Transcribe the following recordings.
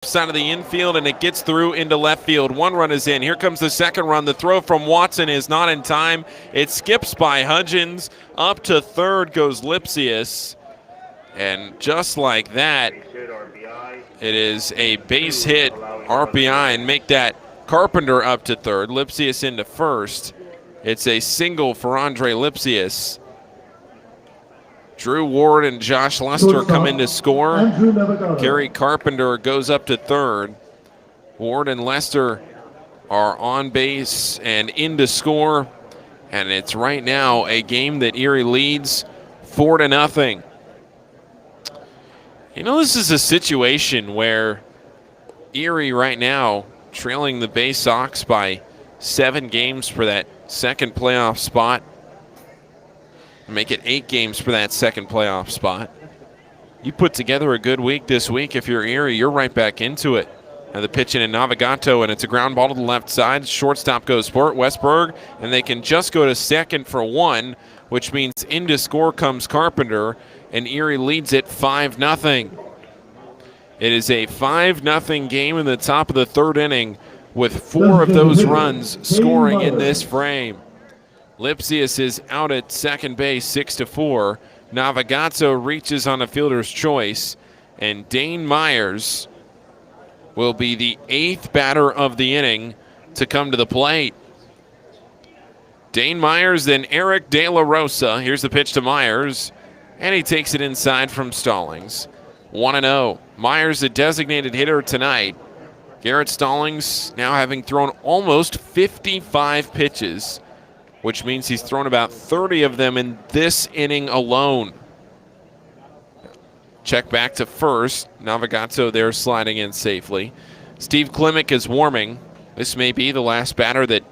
side of the infield, and it gets through into left field. One run is in. Here comes the second run. The throw from Watson is not in time. It skips by Hudgens. Up to third goes Lipsius. And just like that, it is a base hit RBI and make that Carpenter up to third. Lipsius into first. It's a single for Andre Lipsius. Drew Ward and Josh Lester come in to score. Gary Carpenter goes up to third. Ward and Lester are on base and in to score. And it's right now a game that Erie leads 4-0. You know, this is a situation where Erie right now trailing the Bay Sox by 7 games for that second playoff spot. Make it 8 games for that second playoff spot. You put together a good week this week. If you're Erie, you're right back into it. Now the pitch in Navigato, and it's a ground ball to the left side. Shortstop goes for it, Westberg, and they can just go to second for 1, which means into score comes Carpenter, and Erie leads it 5-0. It is a 5-0 game in the top of the third inning with 4 of those runs scoring in this frame. Lipsius is out at second base, 6-4. Navigato reaches on a fielder's choice, and Dane Myers will be the 8th batter of the inning to come to the plate. Dane Myers, then Eric De La Rosa. Here's the pitch to Myers, and he takes it inside from Stallings. 1-0. Myers, a designated hitter tonight. Garrett Stallings now having thrown almost 55 pitches, which means he's thrown about 30 of them in this inning alone. Check back to first. Navigato there sliding in safely. Steve Klimek is warming. This may be the last batter that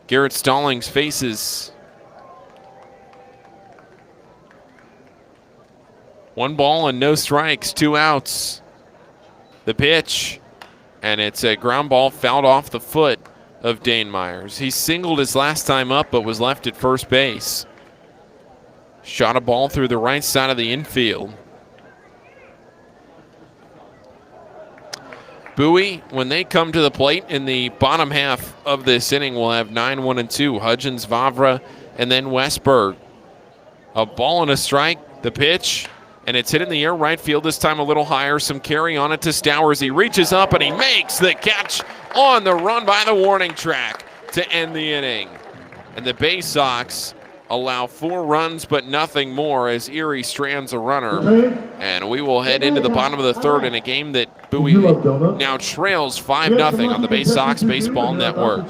Garrett Stallings faces. 1 ball and no strikes, 2 outs. The pitch, and it's a ground ball fouled off the foot of Dane Myers. He singled his last time up but was left at first base. Shot a ball through the right side of the infield. Bowie, when they come to the plate in the bottom half of this inning, will have 9-1-2. Hudgens, Vavra, and then Westberg. A ball and a strike. The pitch, and it's hit in the air right field, this time a little higher. Some carry on it to Stowers. He reaches up and he makes the catch on the run by the warning track to end the inning. And the Bay Sox allow 4 runs but nothing more as Erie strands a runner. And we will head into the bottom of the third in a game that Bowie now trails 5-0 on the Bay Sox Baseball Network.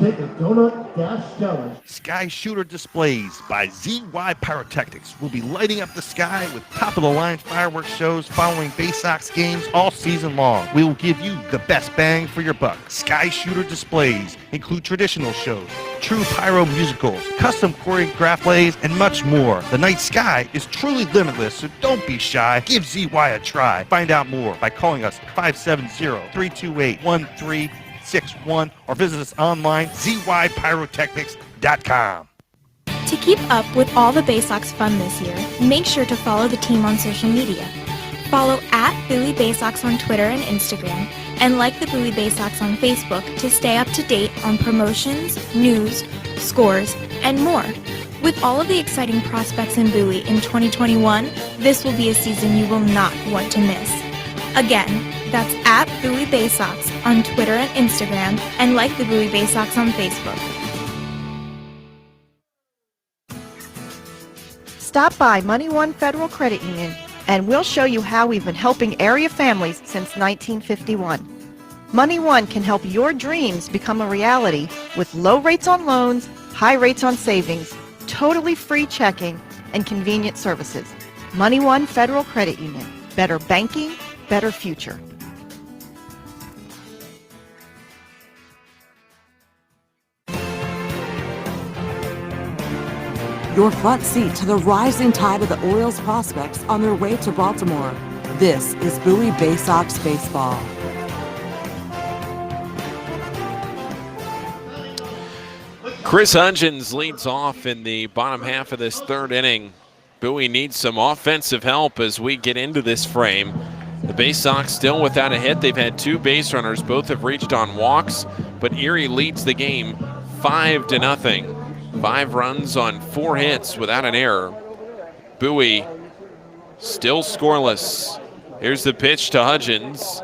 Sky Shooter Displays by ZY Pyrotechnics will be lighting up the sky with top-of-the-line fireworks shows following Bay Sox games all season long. We will give you the best bang for your buck. Sky Shooter Displays include traditional shows, true pyro musicals, custom choreographed plays, and much more. The night sky is truly limitless, so don't be shy. Give ZY a try. Find out more by calling us at 570-328-1361 or visit us online, zypyrotechnics.com. To keep up with all the Bay Sox fun this year, make sure to follow the team on social media. Follow @Bowie Bay Sox on Twitter and Instagram, and like the Bowie Bay Sox on Facebook to stay up to date on promotions, news, scores, and more. With all of the exciting prospects in Bowie in 2021, this will be a season you will not want to miss. Again, that's @Bowie Bay Sox on Twitter and Instagram, and like the Bowie Bay Sox on Facebook. Stop by Money One Federal Credit Union and we'll show you how we've been helping area families since 1951. Money One can help your dreams become a reality with low rates on loans, high rates on savings, totally free checking, and convenient services. Money One Federal Credit Union. Better banking, better future. Your front seat to the rising tide of the Orioles prospects on their way to Baltimore. This is Bowie Bay Sox Baseball. Chris Hudgens leads off in the bottom half of this third inning. Bowie needs some offensive help as we get into this frame. The Bay Sox still without a hit. They've had 2 base runners. Both have reached on walks, but Erie leads the game 5-0. 5 runs on 4 hits without an error. Bowie still scoreless. Here's the pitch to Hudgens.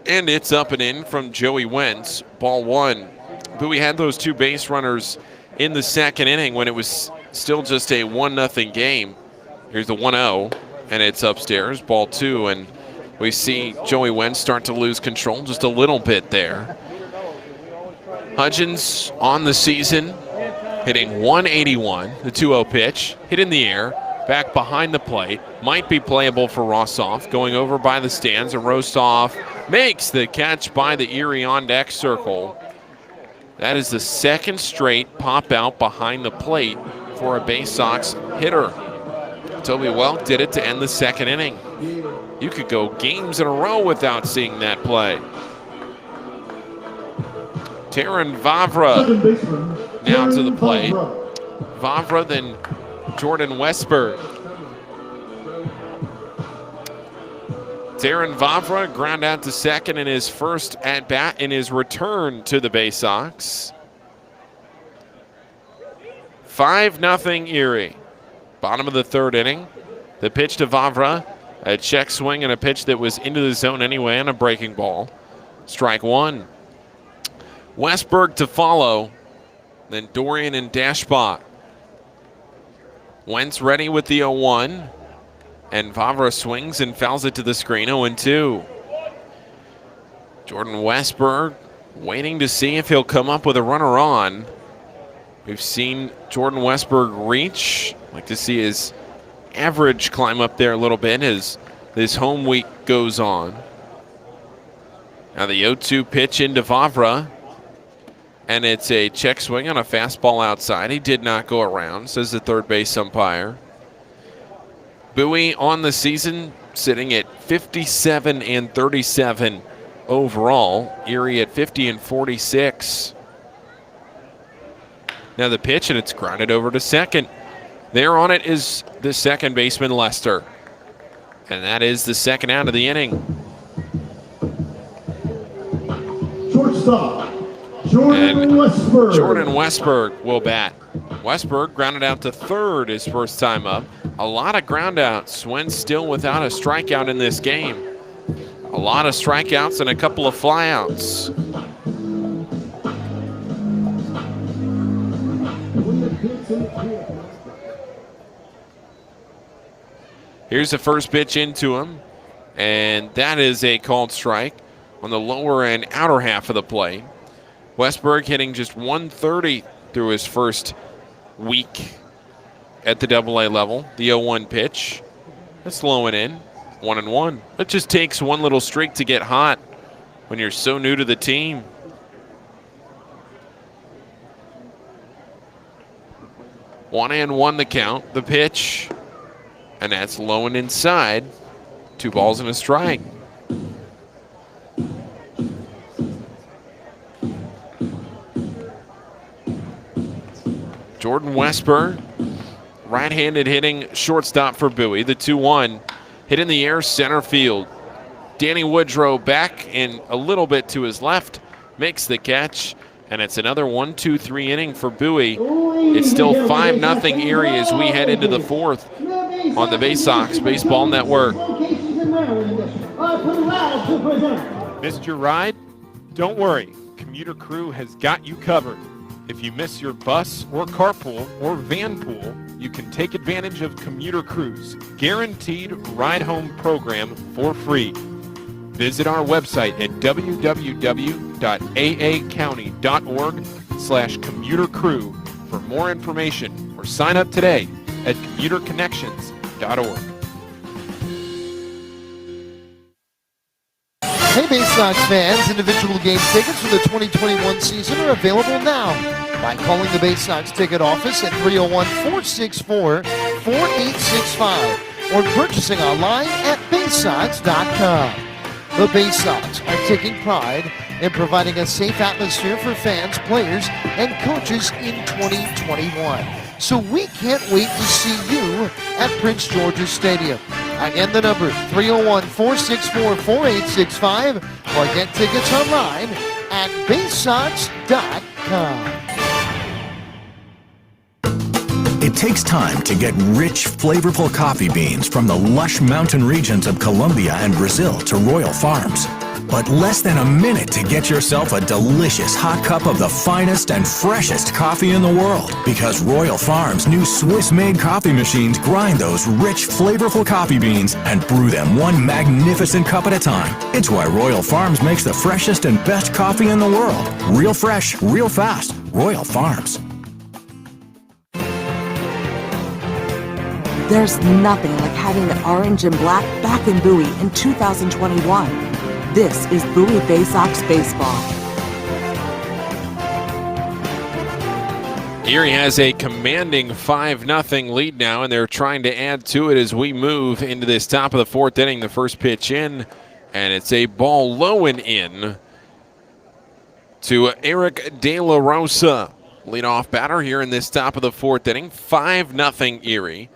And it's up and in from Joey Wentz. Ball 1. Bowie had those 2 base runners in the second inning when it was still just a 1-0 game. Here's the 1-0, and it's upstairs. Ball 2, and we see Joey Wentz start to lose control just a little bit there. Hudgens on the season, hitting 181. The 2-0 pitch, hit in the air, back behind the plate. Might be playable for Rossoff, going over by the stands, and Rossoff makes the catch by the Erie on-deck circle. That is the second straight pop out behind the plate for a Bay Sox hitter. Toby Welk did it to end the second inning. You could go games in a row without seeing that play. Taron Vavra now to the plate. Vavra, then Jordan Westberg. Taron Vavra ground out to second in his first at-bat in his return to the Bay Sox. 5-0 Erie. Bottom of the third inning. The pitch to Vavra, a check swing and a pitch that was into the zone anyway, and a breaking ball. Strike 1. Westberg to follow, then Dorian and Dashbot. Wentz ready with the 0-1, and Vavra swings and fouls it to the screen, 0-2. Jordan Westberg waiting to see if he'll come up with a runner on. We've seen Jordan Westberg reach. Like to see his average climb up there a little bit as this home week goes on. Now the 0-2 pitch into Vavra, and it's a check swing on a fastball outside. He did not go around, says the third base umpire. Bowie on the season sitting at 57-37 overall. Erie at 50-46. Now the pitch, and it's grounded over to second. There on it is the second baseman, Lester. And that is the second out of the inning. Shortstop, Jordan Westberg. Jordan Westberg will bat. Westberg grounded out to third his first time up. A lot of ground outs. Wentz still without a strikeout in this game. A lot of strikeouts and a couple of flyouts. Here's the first pitch into him, and that is a called strike on the lower and outer half of the plate. Westberg hitting just 130 through his first week at the AA level. The 0-1 pitch, that's low and in, 1-1. It just takes one little streak to get hot when you're so new to the team. One and one the count, the pitch, and that's low and inside. 2 balls and a strike. Jordan Westberg, right-handed hitting shortstop for Bowie. The 2-1 hit in the air center field. Danny Woodrow back and a little bit to his left, makes the catch, and it's another 1-2-3 inning for Bowie. It's still 5-0 Erie as we head into the fourth on the Bay Sox Baseball Network. Missed your ride? Don't worry, Commuter Crew has got you covered. If you miss your bus or carpool or van pool, you can take advantage of Commuter Crew's guaranteed ride-home program for free. Visit our website at www.aacounty.org/commutercrew for more information or sign up today at commuterconnections.org. Hey, Bay Sox fans, individual game tickets for the 2021 season are available now by calling the Bay Sox ticket office at 301-464-4865 or purchasing online at baysox.com. The Bay Sox are taking pride in providing a safe atmosphere for fans, players, and coaches in 2021. So we can't wait to see you at Prince George's Stadium. Again, the number 301-464-4865, or get tickets online at BaySox.com. It takes time to get rich, flavorful coffee beans from the lush mountain regions of Colombia and Brazil to Royal Farms. But less than a minute to get yourself a delicious hot cup of the finest and freshest coffee in the world. Because Royal Farms' new Swiss-made coffee machines grind those rich, flavorful coffee beans and brew them one magnificent cup at a time. It's why Royal Farms makes the freshest and best coffee in the world. Real fresh, real fast. Royal Farms. There's nothing like having the orange and black back in Bowie in 2021. This is Bowie Bay Sox baseball. Erie has a commanding 5-0 lead now, and they're trying to add to it as we move into this top of the fourth inning. The first pitch in, and it's a ball low and in to Eric De La Rosa. Leadoff batter here in this top of the fourth inning. 5-0 Erie.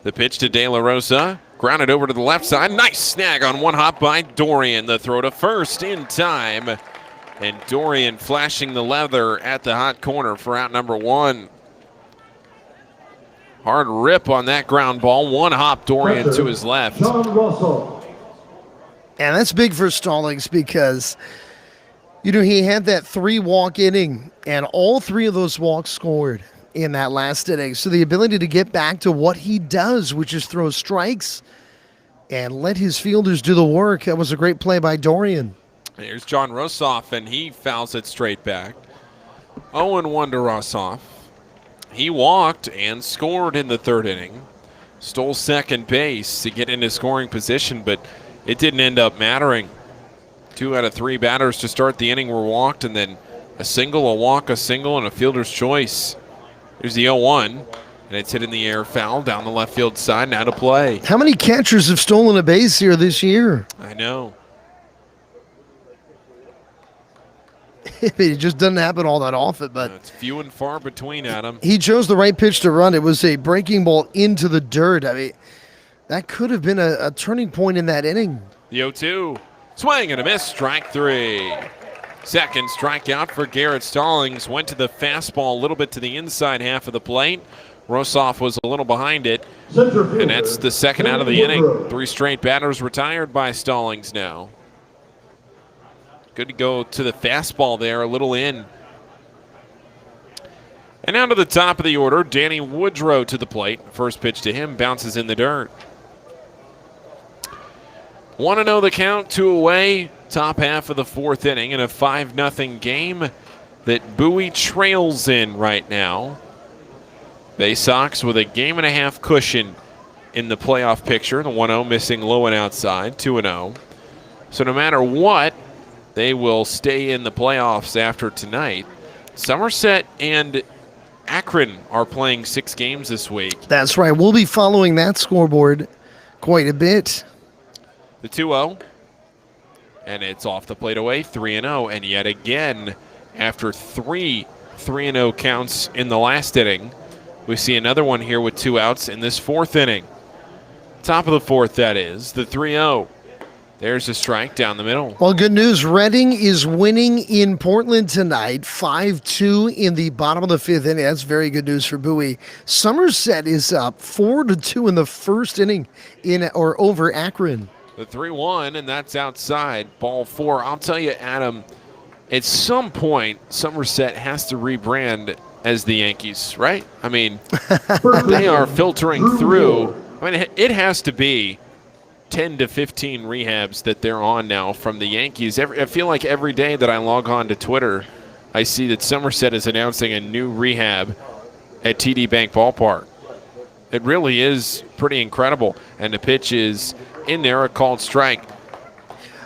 The pitch to De La Rosa, grounded over to the left side. Nice snag on one hop by Dorian. The throw to first in time. And Dorian flashing the leather at the hot corner for out number one. Hard rip on that ground ball. One hop Dorian to his left. And that's big for Stallings because, he had that 3-walk inning, and all 3 of those walks scored in that last inning. So the ability to get back to what he does, which is throw strikes and let his fielders do the work. That was a great play by Dorian. Here's John Rossoff, and he fouls it straight back. 0-1 to Rossoff. He walked and scored in the third inning. Stole second base to get into scoring position, but it didn't end up mattering. 2 out of 3 batters to start the inning were walked, and then a single, a walk, a single, and a fielder's choice. Here's the 0-1, and it's hit in the air, foul down the left field side, now to play. How many catchers have stolen a base here this year? I know. It just doesn't happen all that often, but It's few and far between, Adam. he chose the right pitch to run. It was a breaking ball into the dirt. I mean, that could have been a turning point in that inning. The 0-2, swing and a miss, strike 3. Second strikeout for Garrett Stallings. Went to the fastball a little bit to the inside half of the plate. Rossoff was a little behind it. And that's the second out of the inning. 3 straight batters retired by Stallings now. Good to go to the fastball there, a little in. And now to the top of the order, Danny Woodrow to the plate. First pitch to him bounces in the dirt. 1-0 the count, 2 away. Top half of the fourth inning in a 5-0 game that Bowie trails in right now. Bay Sox with a game-and-a-half cushion in the playoff picture. The 1-0 missing low and outside, 2-0. So no matter what, they will stay in the playoffs after tonight. Somerset and Akron are playing 6 games this week. That's right. We'll be following that scoreboard quite a bit. The 2-0. And it's off the plate away, 3-0. And yet again, after 3 3-0 counts in the last inning, we see another one here with 2 outs in this fourth inning. Top of the fourth, that is, the 3-0. There's a strike down the middle. Well, good news. Reading is winning in Portland tonight, 5-2 in the bottom of the fifth inning. That's very good news for Bowie. Somerset is up 4-2 in the first inning over Akron. The 3-1, and that's outside. Ball 4. I'll tell you, Adam, at some point, Somerset has to rebrand as the Yankees, right? I mean, they are filtering through. I mean, it has to be 10 to 15 rehabs that they're on now from the Yankees. I feel like every day that I log on to Twitter, I see that Somerset is announcing a new rehab at TD Bank Ballpark. It really is pretty incredible. And the pitch is in there, a called strike.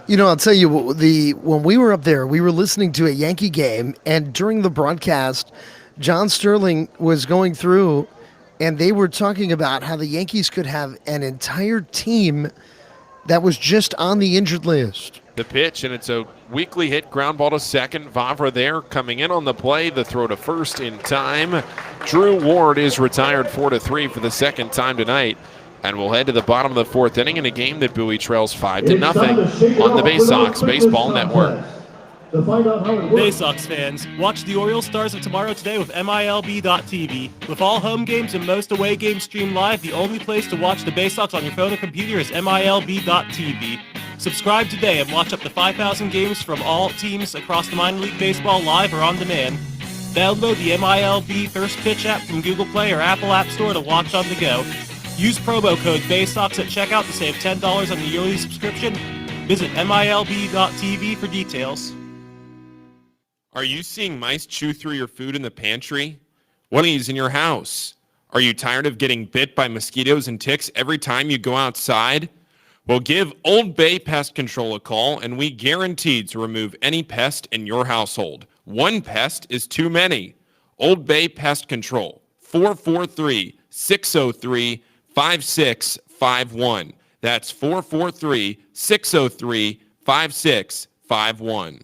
I'll tell you, when we were up there, we were listening to a Yankee game, and during the broadcast, John Sterling was going through, and they were talking about how the Yankees could have an entire team that was just on the injured list. The pitch, and it's a weakly hit ground ball to second. Vavra there coming in on the play. The throw to first in time. Drew Ward is retired 4-3 for the second time tonight. And we'll head to the bottom of the fourth inning in a game that Bowie trails 5-0 on the Bay Sox Baseball Network. Bay Sox fans, watch the Orioles Stars of Tomorrow today with MILB.TV. With all home games and most away games streamed live, the only place to watch the Bay Sox on your phone or computer is MILB.TV. Subscribe today and watch up to 5,000 games from all teams across the minor league baseball live or on demand. Download the MILB First Pitch app from Google Play or Apple App Store to watch on the go. Use promo code BaySox at checkout to save $10 on the yearly subscription. Visit MILB.TV for details. Are you seeing mice chew through your food in the pantry? What is in your house? Are you tired of getting bit by mosquitoes and ticks every time you go outside? Well, give Old Bay Pest Control a call, and we guarantee to remove any pest in your household. One pest is too many. Old Bay Pest Control, 443-603-5651. That's 443-603-5651.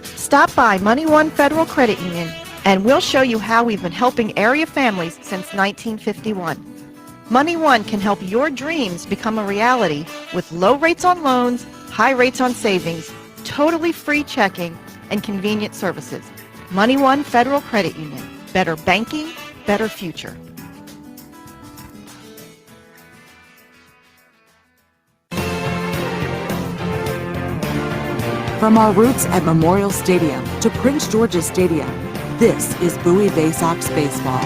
Stop by Money One Federal Credit Union, and we'll show you how we've been helping area families since 1951. Money One can help your dreams become a reality with low rates on loans, high rates on savings, totally free checking, and convenient services. Money One Federal Credit Union. Better banking, better future. From our roots at Memorial Stadium to Prince George's Stadium, this is Bowie Bay Sox Baseball.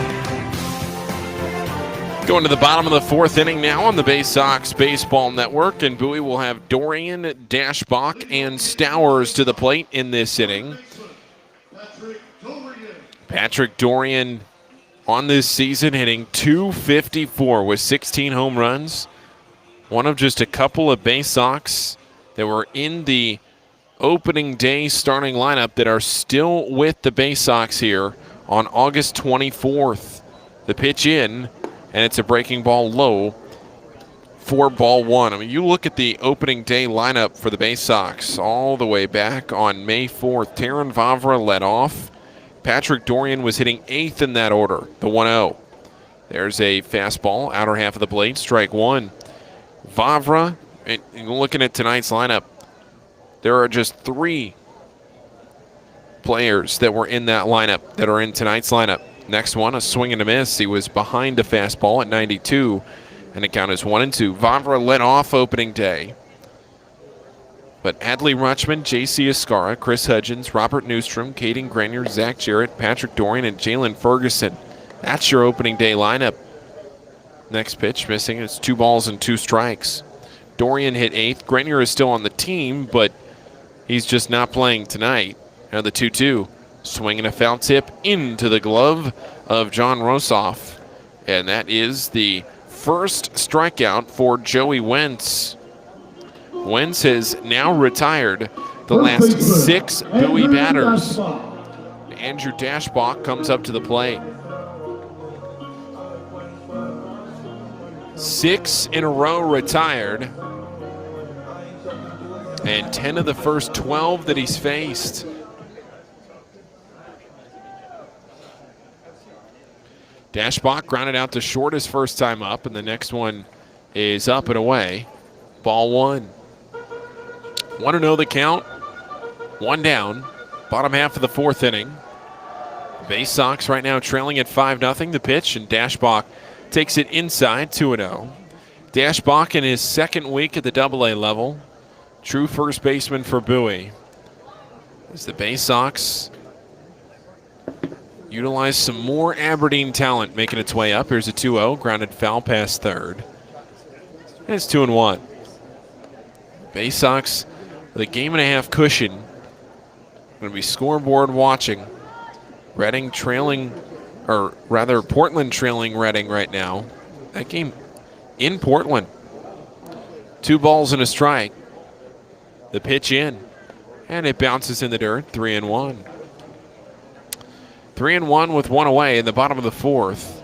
Going to the bottom of the fourth inning now on the Bay Sox Baseball Network, and Bowie will have Dorian, Dashbach, and Stowers to the plate in this inning. Patrick Dorian on this season hitting .254 with 16 home runs. One of just a couple of Bay Sox that were in the opening day starting lineup that are still with the Bay Sox here on August 24th. The pitch in, and it's a breaking ball low for ball one. I mean, you look at the opening day lineup for the Bay Sox all the way back on May 4th. Terran Vavra led off. Patrick Dorian was hitting eighth in that order, the 1-0. There's a fastball, outer half of the plate, strike one. Vavra, and looking at tonight's lineup, there are just three players that were in that lineup that are in tonight's lineup. Next one, a swing and a miss. He was behind a fastball at 92, and the count is 1-2. Vavra led off opening day. But Adley Rutschman, J.C. Escara, Chris Hudgens, Robert Newstrom, Caden Grenier, Zach Jarrett, Patrick Dorian, and Jalen Ferguson. That's your opening day lineup. Next pitch, missing. It's 2 balls and 2 strikes. Dorian hit eighth. Grenier is still on the team, but he's just not playing tonight. Now the 2-2. Swinging a foul tip into the glove of John Rosoff. And that is the first strikeout for Joey Wentz. Wentz has now retired the last 6 Bowie batters. Andrew Dashbach comes up to the plate. 6 in a row retired. And 10 of the first 12 that he's faced. Dashbach grounded out to short his first time up, and the next one is up and away. Ball one. 1-0 the count. 1 down. Bottom half of the fourth inning. Bay Sox right now trailing at 5-0. The pitch, and Dashbach takes it inside, 2-0. Dashbach in his second week at the AA level. True first baseman for Bowie. As the Bay Sox utilize some more Aberdeen talent making its way up. Here's a 2-0, grounded foul past third. And it's 2-1. Bay Sox with a game-and-a-half cushion. Going to be scoreboard watching. Reading trailing, or rather Portland trailing Reading right now. That game in Portland. 2 balls and a strike. The pitch in, and it bounces in the dirt, 3-1. 3-1 with 1 away in the bottom of the fourth.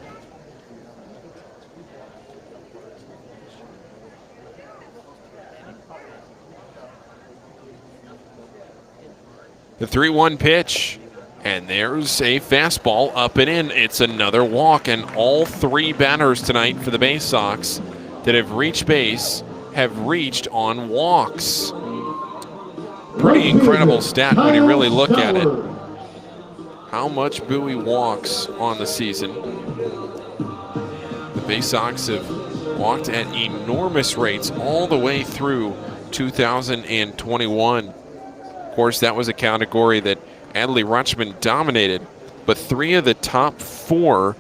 The 3-1 pitch, And there's a fastball up and in. It's another walk, and all 3 batters tonight for the Bay Sox that have reached base have reached on walks. Pretty incredible stat when you really look at it. How much Bowie walks on the season. The Bay Sox have walked at enormous rates all the way through 2021. Of course, that was a category that Adley Rutschman dominated, but 3 of the top 4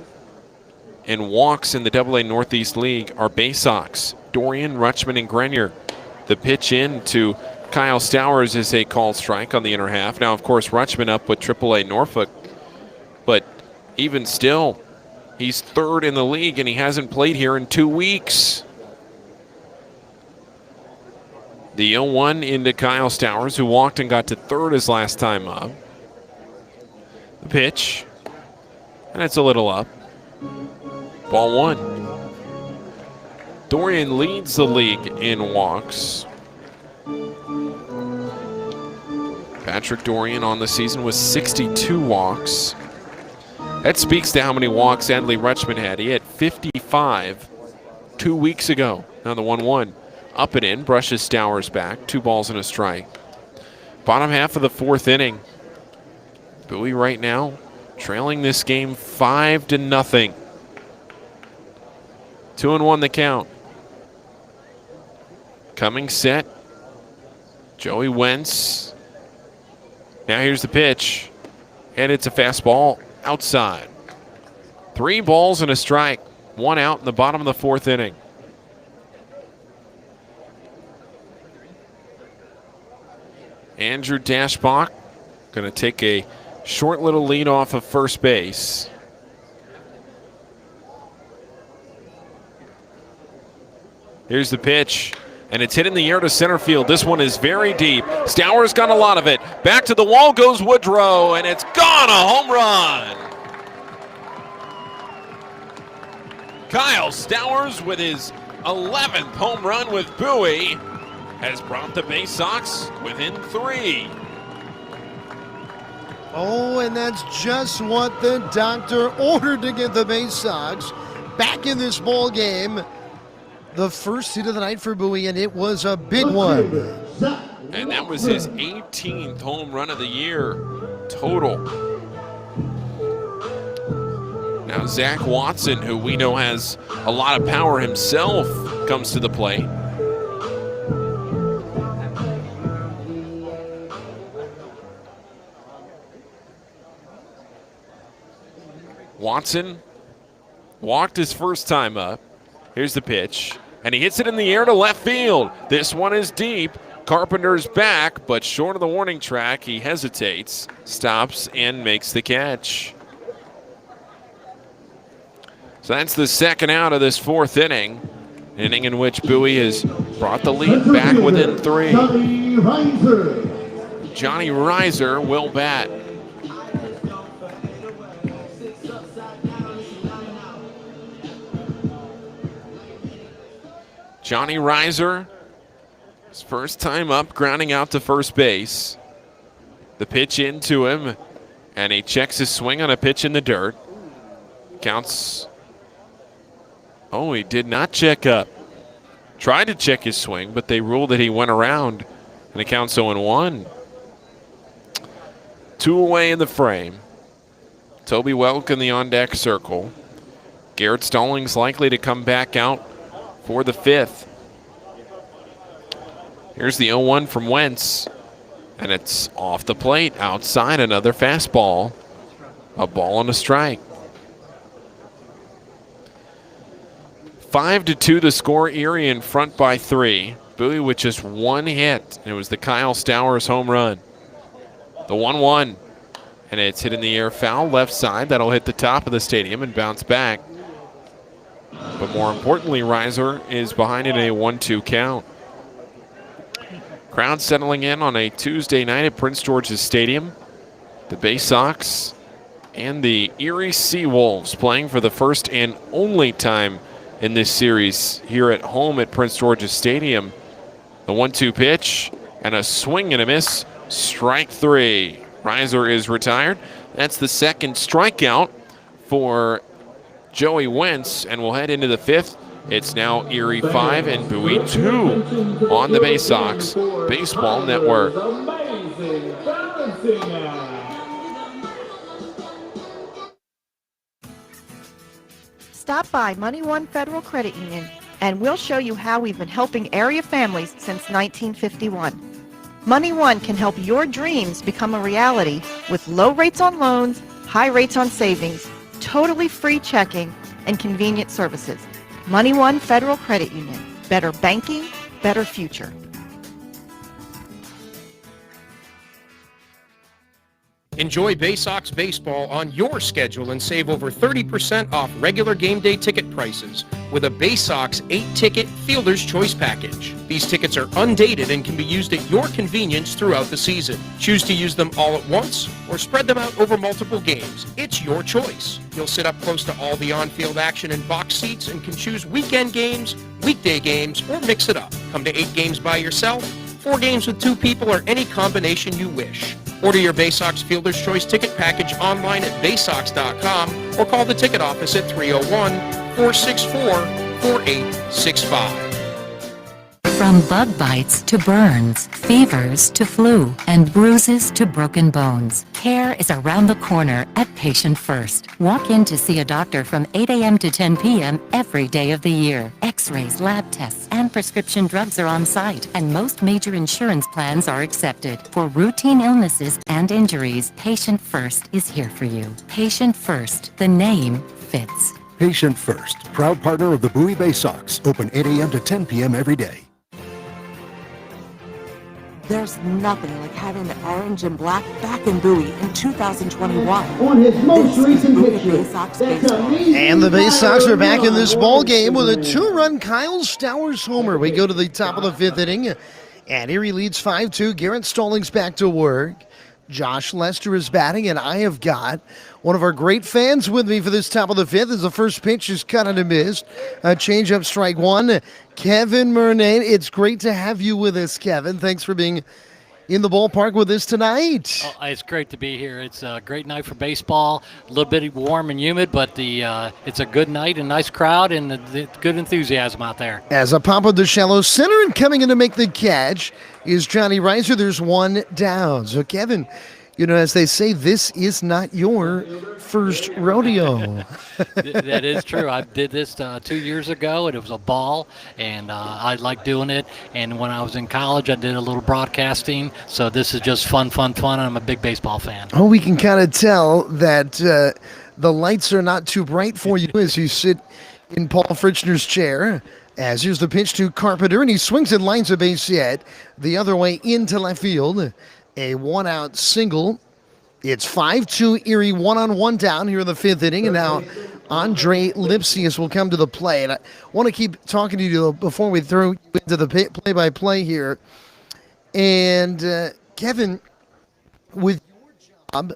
in walks in the AA Northeast League are Bay Sox: Dorian, Rutschman, and Grenier. The pitch in to Kyle Stowers is a called strike on the inner half. Now, of course, Rutschman up with AAA Norfolk, but even still, he's 3rd in the league, and he hasn't played here in 2 weeks. The 0-1 into Kyle Stowers, who walked and got to 3rd his last time up. The pitch, and it's a little up. Ball 1. Dorian leads the league in walks. Patrick Dorian on the season with 62 walks. That speaks to how many walks Adley Rutschman had. He had 55 2 weeks ago. Now the 1-1. Up and in, brushes Stowers back. 2 balls and a strike. Bottom half of the 4th inning. Bowie right now trailing this game 5-0. 2-1 the count. Coming set. Joey Wentz. Now here's the pitch. And it's a fastball outside. 3 balls and a strike. 1 out in the bottom of the 4th inning. Andrew Dashbach going to take a short little lead off of first base. Here's the pitch, and it's hit in the air to center field. This one is very deep. Stowers got a lot of it. Back to the wall goes Woodrow, and it's gone, a home run. Kyle Stowers with his 11th home run with Bowie has brought the Bay Sox within 3. Oh, and that's just what the doctor ordered to get the Bay Sox back in this ball game. The first hit of the night for Bowie, and it was a big one. And that was his 18th home run of the year total. Now Zach Watson, who we know has a lot of power himself, comes to the plate. Watson walked his first time up. Here's the pitch, and he hits it in the air to left field. This one is deep. Carpenter's back, but short of the warning track. He hesitates, stops, and makes the catch. So that's the second out of this 4th inning, an inning in which Bowie has brought the lead back within 3. Johnny Reiser will bat. Johnny Reiser, his first time up, grounding out to first base. The pitch into him, and he checks his swing on a pitch in the dirt. Counts. Oh, he did not check up. Tried to check his swing, but they ruled that he went around, and it counts 0-1. 2 away in the frame. Toby Welk in the on-deck circle. Garrett Stallings likely to come back out for the 5th. Here's the 0-1 from Wentz, and it's off the plate, outside, another fastball. A ball and a strike. 5-2 the score, Erie in front by 3. Bowie with just 1 hit, and it was the Kyle Stowers home run. The 1-1, and it's hit in the air foul left side. That'll hit the top of the stadium and bounce back. But more importantly, Reiser is behind in a 1-2 count. Crowd settling in on a Tuesday night at Prince George's Stadium. The Bay Sox and the Erie SeaWolves playing for the first and only time in this series here at home at Prince George's Stadium. The 1-2 pitch and a swing and a miss. Strike 3. Reiser is retired. That's the second strikeout for Joey Wentz, and we'll head into the fifth. It's now Erie 5 and Bowie 2 on the Bay Sox Baseball Network. Stop by Money One Federal Credit Union, and we'll show you how we've been helping area families since 1951. Money One can help your dreams become a reality with low rates on loans, high rates on savings, totally free checking, and convenient services. Money One Federal Credit Union. Better banking, better future. Enjoy Bay Sox baseball on your schedule and save over 30% off regular game day ticket prices with a Bay Sox 8-ticket Fielder's Choice package. These tickets are undated and can be used at your convenience throughout the season. Choose to use them all at once or spread them out over multiple games. It's your choice. You'll sit up close to all the on-field action and box seats and can choose weekend games, weekday games, or mix it up. Come to 8 games by yourself, 4 games with 2 people, or any combination you wish. Order your Bay Sox Fielder's Choice ticket package online at baysox.com or call the ticket office at 301-464-4865. From bug bites to burns, fevers to flu, and bruises to broken bones, care is around the corner at Patient First. Walk in to see a doctor from 8 a.m. to 10 p.m. every day of the year. X-rays, lab tests, and prescription drugs are on site, and most major insurance plans are accepted. For routine illnesses and injuries, Patient First is here for you. Patient First, the name fits. Patient First, proud partner of the Bowie Bay Sox. Open 8 a.m. to 10 p.m. every day. There's nothing like having the orange and black back in Bowie in 2021. On his most This is recent Bowie picture, Bay Sox that's baseball. And the Bay Sox are back in this ball game with a 2-run Kyle Stowers homer. We go to the top of the 5th inning, and Erie leads 5-2. Garrett Stallings back to work. Josh Lester is batting, and I have got one of our great fans with me for this top of the 5th as the first pitch is cut and missed. A changeup, strike one. Kevin Murnane, it's great to have you with us, Kevin. Thanks for being in the ballpark with us tonight. Oh, it's great to be here. It's a great night for baseball. A little bit warm and humid, but it's a good night, a nice crowd, and the good enthusiasm out there. As a pop of the shallow center and coming in to make the catch is Johnny Reiser. There's one down. So, Kevin, you know, as they say, this is not your first rodeo. That is true. I did this 2 years ago, and it was a ball, and I like doing it. And when I was in college, I did a little broadcasting. So this is just fun, and I'm a big baseball fan. Oh, we can kind of tell that the lights are not too bright for you as you sit in Paul Fritschner's chair. As here's the pitch to Carpenter, and he swings and lines a base hit the other way into left field. A one-out single. It's 5-2 Erie, 1-on-1 down here in the 5th inning, and now Andre Lipsius will come to the plate. And I want to keep talking to you before we throw into the play-by-play here. And Kevin, with your job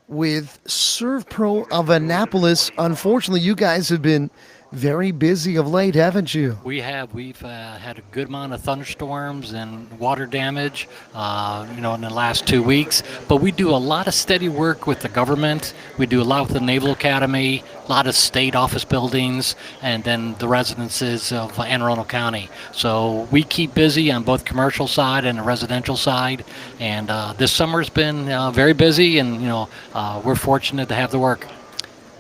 with Serve Pro of Annapolis, unfortunately, you guys have been very busy of late, haven't you? We have. We've had a good amount of thunderstorms and water damage, in the last 2 weeks. But we do a lot of steady work with the government. We do a lot with the Naval Academy, a lot of state office buildings, and then the residences of Anne Arundel County. So we keep busy on both commercial side and the residential side. And this summer's been very busy, and we're fortunate to have the work.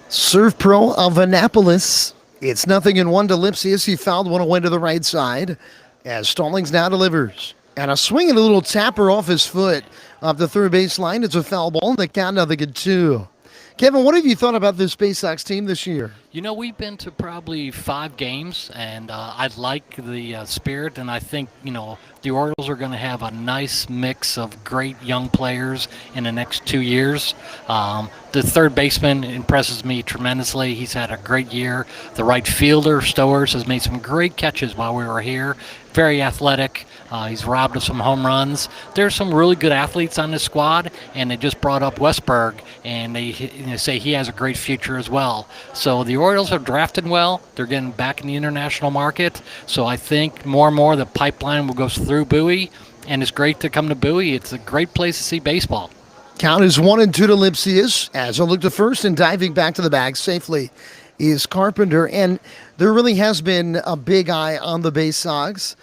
Serve Pro of Annapolis. It's 0-1 to Lipsius. He fouled one away to the right side as Stallings now delivers. And a swing and a little tapper off his foot off the third base line. It's a foul ball, and the count 0-2. Kevin, what have you thought about this Bay Sox team this year? We've been to probably 5 games, and I like the spirit, and I think, the Orioles are going to have a nice mix of great young players in the next 2 years. The third baseman impresses me tremendously. He's had a great year. The right fielder, Stowers, has made some great catches while we were here. Very athletic. He's robbed of some home runs. There's some really good athletes on this squad, and they just brought up Westberg, and they say he has a great future as well. So the Orioles are drafting well. They're getting back in the international market. So I think more and more the pipeline will go through Bowie, and it's great to come to Bowie. It's a great place to see baseball. Count is 1-2 to Lipsius. As a look to first and diving back to the bag safely is Carpenter. And there really has been a big eye on the Bay Sox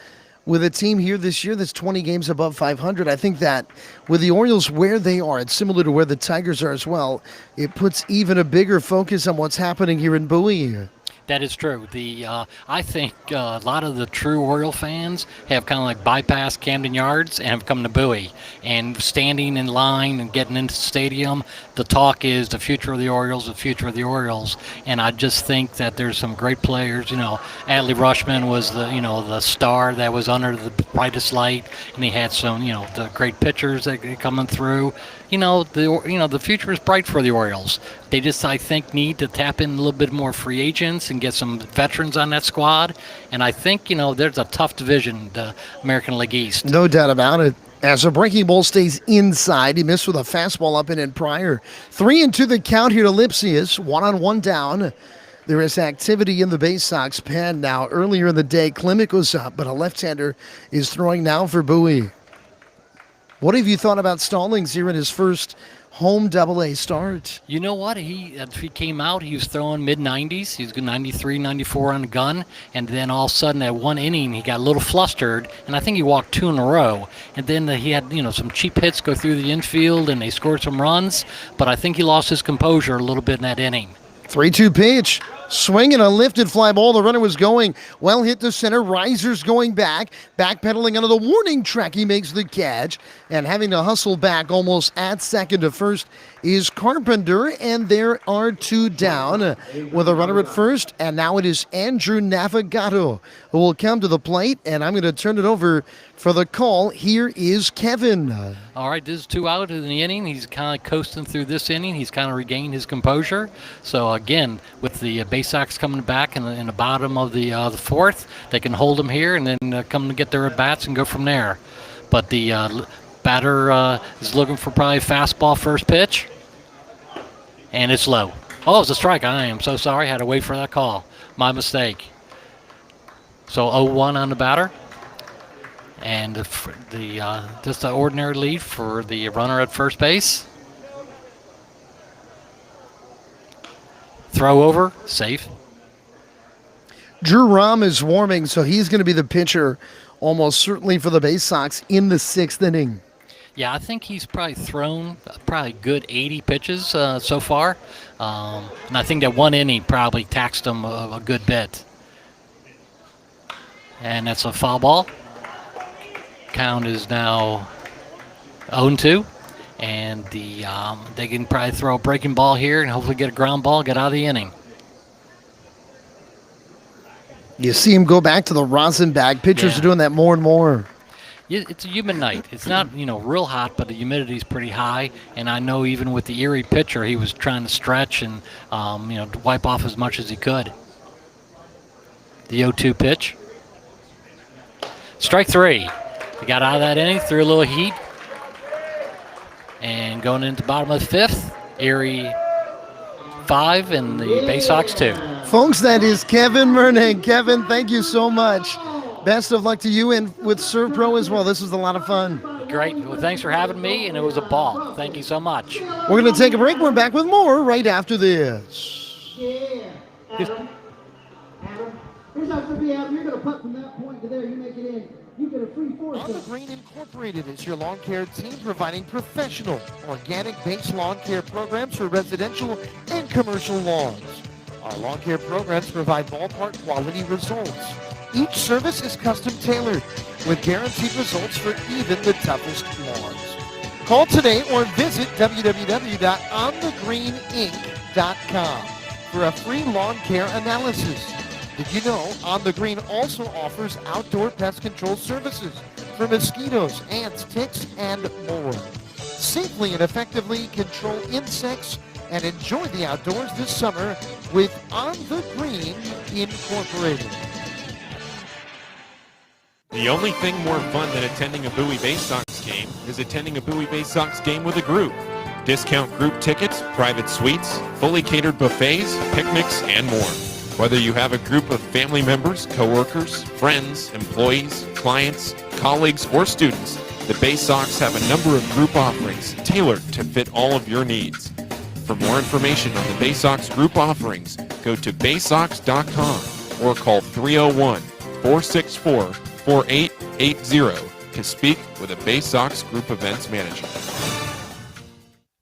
with a team here this year that's 20 games above 500. I think that with the Orioles where they are, it's similar to where the Tigers are as well. It puts even a bigger focus on what's happening here in Bowie. That is true. I think a lot of the true Oriole fans have kind of like bypassed Camden Yards and have come to Bowie. And standing in line and getting into the stadium, the talk is the future of the Orioles, the future of the Orioles. And I just think that there's some great players. You know, Adley Rushman was the star that was under the brightest light, and he had some the great pitchers that are coming through. The future is bright for the Orioles. They just, I think, need to tap in a little bit more free agents and get some veterans on that squad. And I think, there's a tough division, the American League East. No doubt about it. As a breaking ball stays inside, he missed with a fastball up and prior. 3-2 the count here to Lipsius. 1-on-1 down. There is activity in the Bay Sox pen now. Earlier in the day, Klimek was up, but a left-hander is throwing now for Bowie. What have you thought about Stallings here in his first home Double-A start? You know what? He came out, he was throwing mid-90s. He was 93, 94 on the gun. And then all of a sudden, at one inning, he got a little flustered. And I think he walked 2 in a row. And then he had, some cheap hits go through the infield, and they scored some runs. But I think he lost his composure a little bit in that inning. 3-2 pitch. Swing and a lifted fly ball. The runner was going. Well hit to center. Risers going back. Backpedaling onto the warning track. He makes the catch. And having to hustle back almost at second to first is Carpenter. And there are 2 down with a runner at first. And now it is Andrew Navigato who will come to the plate. And I'm going to turn it over for the call. Here is Kevin. All right, this is 2 out in the inning. He's kind of coasting through this inning. He's kind of regained his composure. So, again, with the Bay Sox coming back in the bottom of the 4th, they can hold him here and then come to get their at-bats and go from there. But the batter is looking for probably a fastball first pitch. And it's low. Oh, it's a strike. I am so sorry. Had to wait for that call. My mistake. So 0-1 on the batter. And just an ordinary lead for the runner at first base. Throw over, safe. Drew Rahm is warming, so he's going to be the pitcher almost certainly for the Bay Sox in the 6th inning. Yeah, I think he's probably thrown probably good 80 pitches so far. And I think that 1 inning probably taxed him a good bit. And that's a foul ball. Count is now 0-2. And they can probably throw a breaking ball here and hopefully get a ground ball, get out of the inning. You see him go back to the rosin bag. Pitchers are doing that more and more. It's a humid night. It's not, real hot, but the humidity is pretty high. And I know even with the Erie pitcher, he was trying to stretch and, wipe off as much as he could. The 0-2 pitch. Strike 3. He got out of that inning, threw a little heat. And going into the bottom of the 5th, Erie 5 and the Bay Sox 2. Folks, that is Kevin Murnay. Kevin, thank you so much. Best of luck to you and with ServPro as well. This was a lot of fun. Great. Well, thanks for having me, and it was a ball. Thank you so much. We're going to take a break. We're back with more right after this. Yeah. Adam, here's how it's going to be, Adam. You're going to putt from that point to there. You make it in. You get a free foursome. On the Green Incorporated is your lawn care team providing professional, organic-based lawn care programs for residential and commercial lawns. Our lawn care programs provide ballpark quality results. Each service is custom tailored with guaranteed results for even the toughest lawns. Call today or visit www.onthegreeninc.com for a free lawn care analysis. Did you know On the Green also offers outdoor pest control services for mosquitoes, ants, ticks, and more? Safely and effectively control insects and enjoy the outdoors this summer with On the Green Incorporated. The only thing more fun than attending a Bowie Bay Sox game is attending a Bowie Bay Sox game with a group. Discount group tickets, private suites, fully catered buffets, picnics, and more. Whether you have a group of family members, coworkers, friends, employees, clients, colleagues, or students, The Bay Sox have a number of group offerings tailored to fit all of your needs. For more information on the Bay Sox group offerings, go to baysox.com or call 301-464-4880 to speak with a Bay Sox group events manager.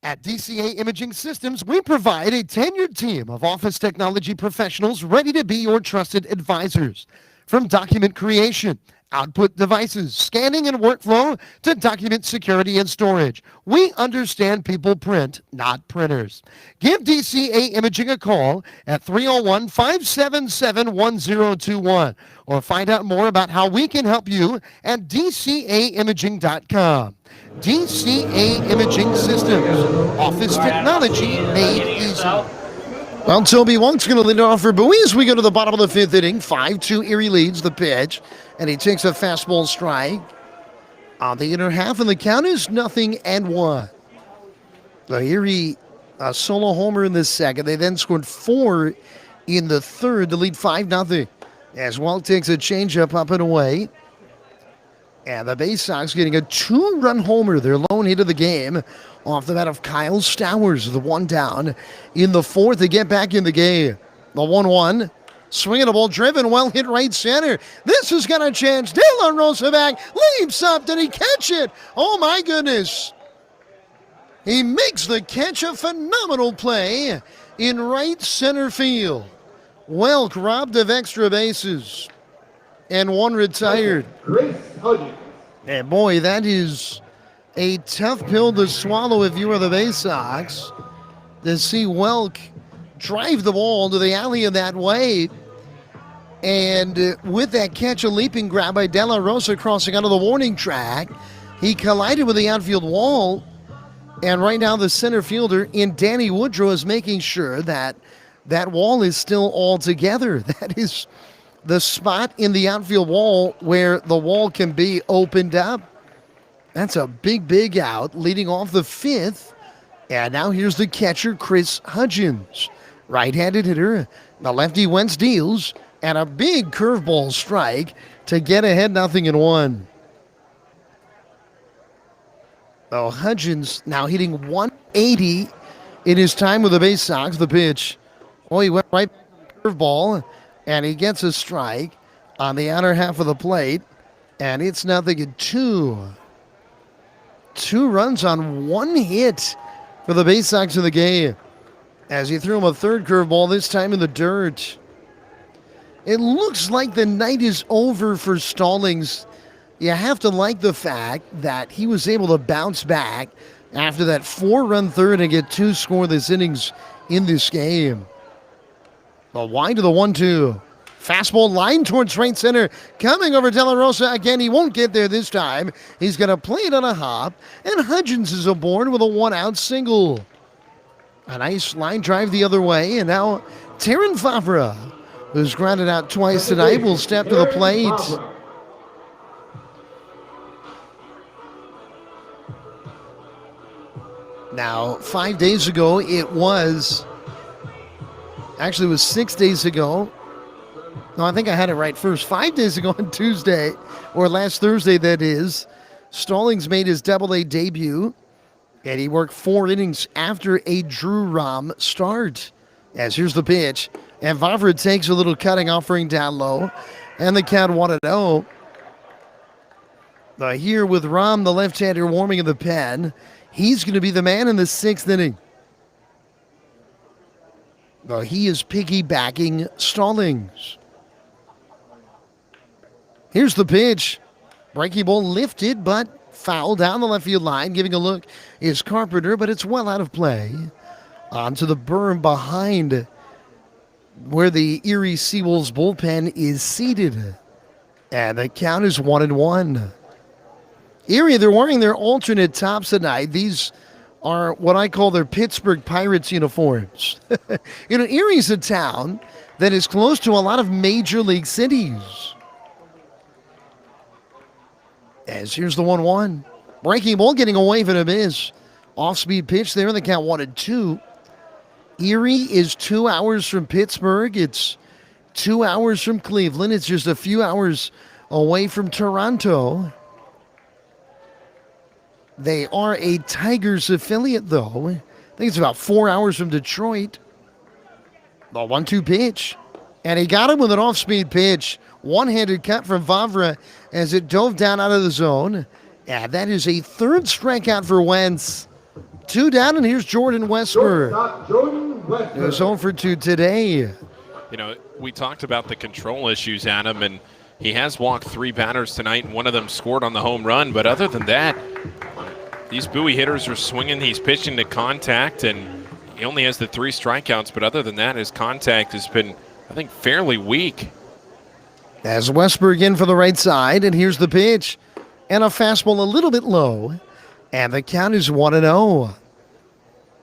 At DCA Imaging Systems, we provide a tenured team of office technology professionals ready to be your trusted advisors. From document creation, output devices, scanning and workflow, to document security and storage, we understand people print, not printers. Give DCA Imaging a call at 301-577-1021 or find out more about how we can help you at dcaimaging.com. DCA Imaging Systems, office technology made easy. Well, Toby Wonk's going to lead it off for Bowie as we go to the bottom of the fifth inning. 5-2 Erie leads the pitch, and he takes a fastball strike on the inner half, and the count is 0-1. The Erie solo homer in the second. They then scored 4 in the third to lead 5-0. As Welk takes a changeup up and away. And the Bay Sox getting a 2-run homer, their lone hit of the game, off the bat of Kyle Stowers, the one down in the fourth to get back in the game. The 1-1, swinging a ball driven, well hit right center. This has got a chance. De La Rosa back, leaps up. Did he catch it? Oh my goodness. He makes the catch, a phenomenal play in right center field. Welk robbed of extra bases. And one retired. And boy, that is a tough pill to swallow if you are the Bay Sox, to see Welk drive the ball to the alley in that way. And with that catch, a leaping grab by De La Rosa crossing onto the warning track, he collided with the outfield wall. And right now the center fielder in Danny Woodrow is making sure that that wall is still all together. That is the spot in the outfield wall where the wall can be opened up. That's a big out leading off the fifth. And now here's the catcher, Chris Hudgens. Right-handed hitter. The lefty Wentz deals. And a big curveball strike to get ahead 0-1. Oh, Hudgens now hitting 180 in his time with the Bay Sox. The pitch. Oh, he went right curveball. And he gets a strike on the outer half of the plate. And it's 0-2. 2 runs on 1 hit for the Bay Sox in the game. As he threw him a third curveball, this time in the dirt. It looks like the night is over for Stallings. You have to like the fact that he was able to bounce back after that 4-run third and get 2 scoreless innings in this game. A wide to the 1-2. Fastball line towards right center. Coming over De La Rosa again. He won't get there this time. He's going to play it on a hop. And Hudgens is aboard with a 1-out single. A nice line drive the other way. And now Terran Favre, who's grounded out twice tonight, will step to the plate. Now, 5 days ago, it was 6 days ago. No, I think I had it right first. 5 days ago on Tuesday, or last Thursday, that is, Stallings made his Double-A debut, and he worked 4 innings after a Drew Rom start. As here's the pitch, and Favre takes a little cutting offering down low, and the count 1-0. Here with Rom, the left-hander, warming in the pen, he's going to be the man in the 6th inning. He is piggybacking Stallings. Here's the pitch. Breaking ball lifted, but foul down the left field line. Giving a look is Carpenter, but it's well out of play. Onto the berm behind where the Erie SeaWolves bullpen is seated. And the count is 1-1. Erie, they're wearing their alternate tops tonight. These are what I call their Pittsburgh Pirates uniforms. Erie's a town that is close to a lot of major league cities. As here's the 1-1. Breaking ball getting away from a miss. Off-speed pitch there in the count 1-2. Erie is 2 hours from Pittsburgh. It's 2 hours from Cleveland. It's just a few hours away from Toronto. They are a Tigers affiliate, though. I think it's about 4 hours from Detroit. The 1-2 pitch. And he got him with an off-speed pitch. One-handed cut from Vavra as it dove down out of the zone. And that is a third strikeout for Wentz. 2 down, and here's Jordan Westberg. It was 0 for 2 today. You know, we talked about the control issues, Adam, and he has walked 3 batters tonight, and one of them scored on the home run. But other than that, these Bowie hitters are swinging. He's pitching to contact, and he only has the 3 strikeouts. But other than that, his contact has been, I think, fairly weak. As Westberg in for the right side, and here's the pitch. And a fastball a little bit low, and the count is 1-0.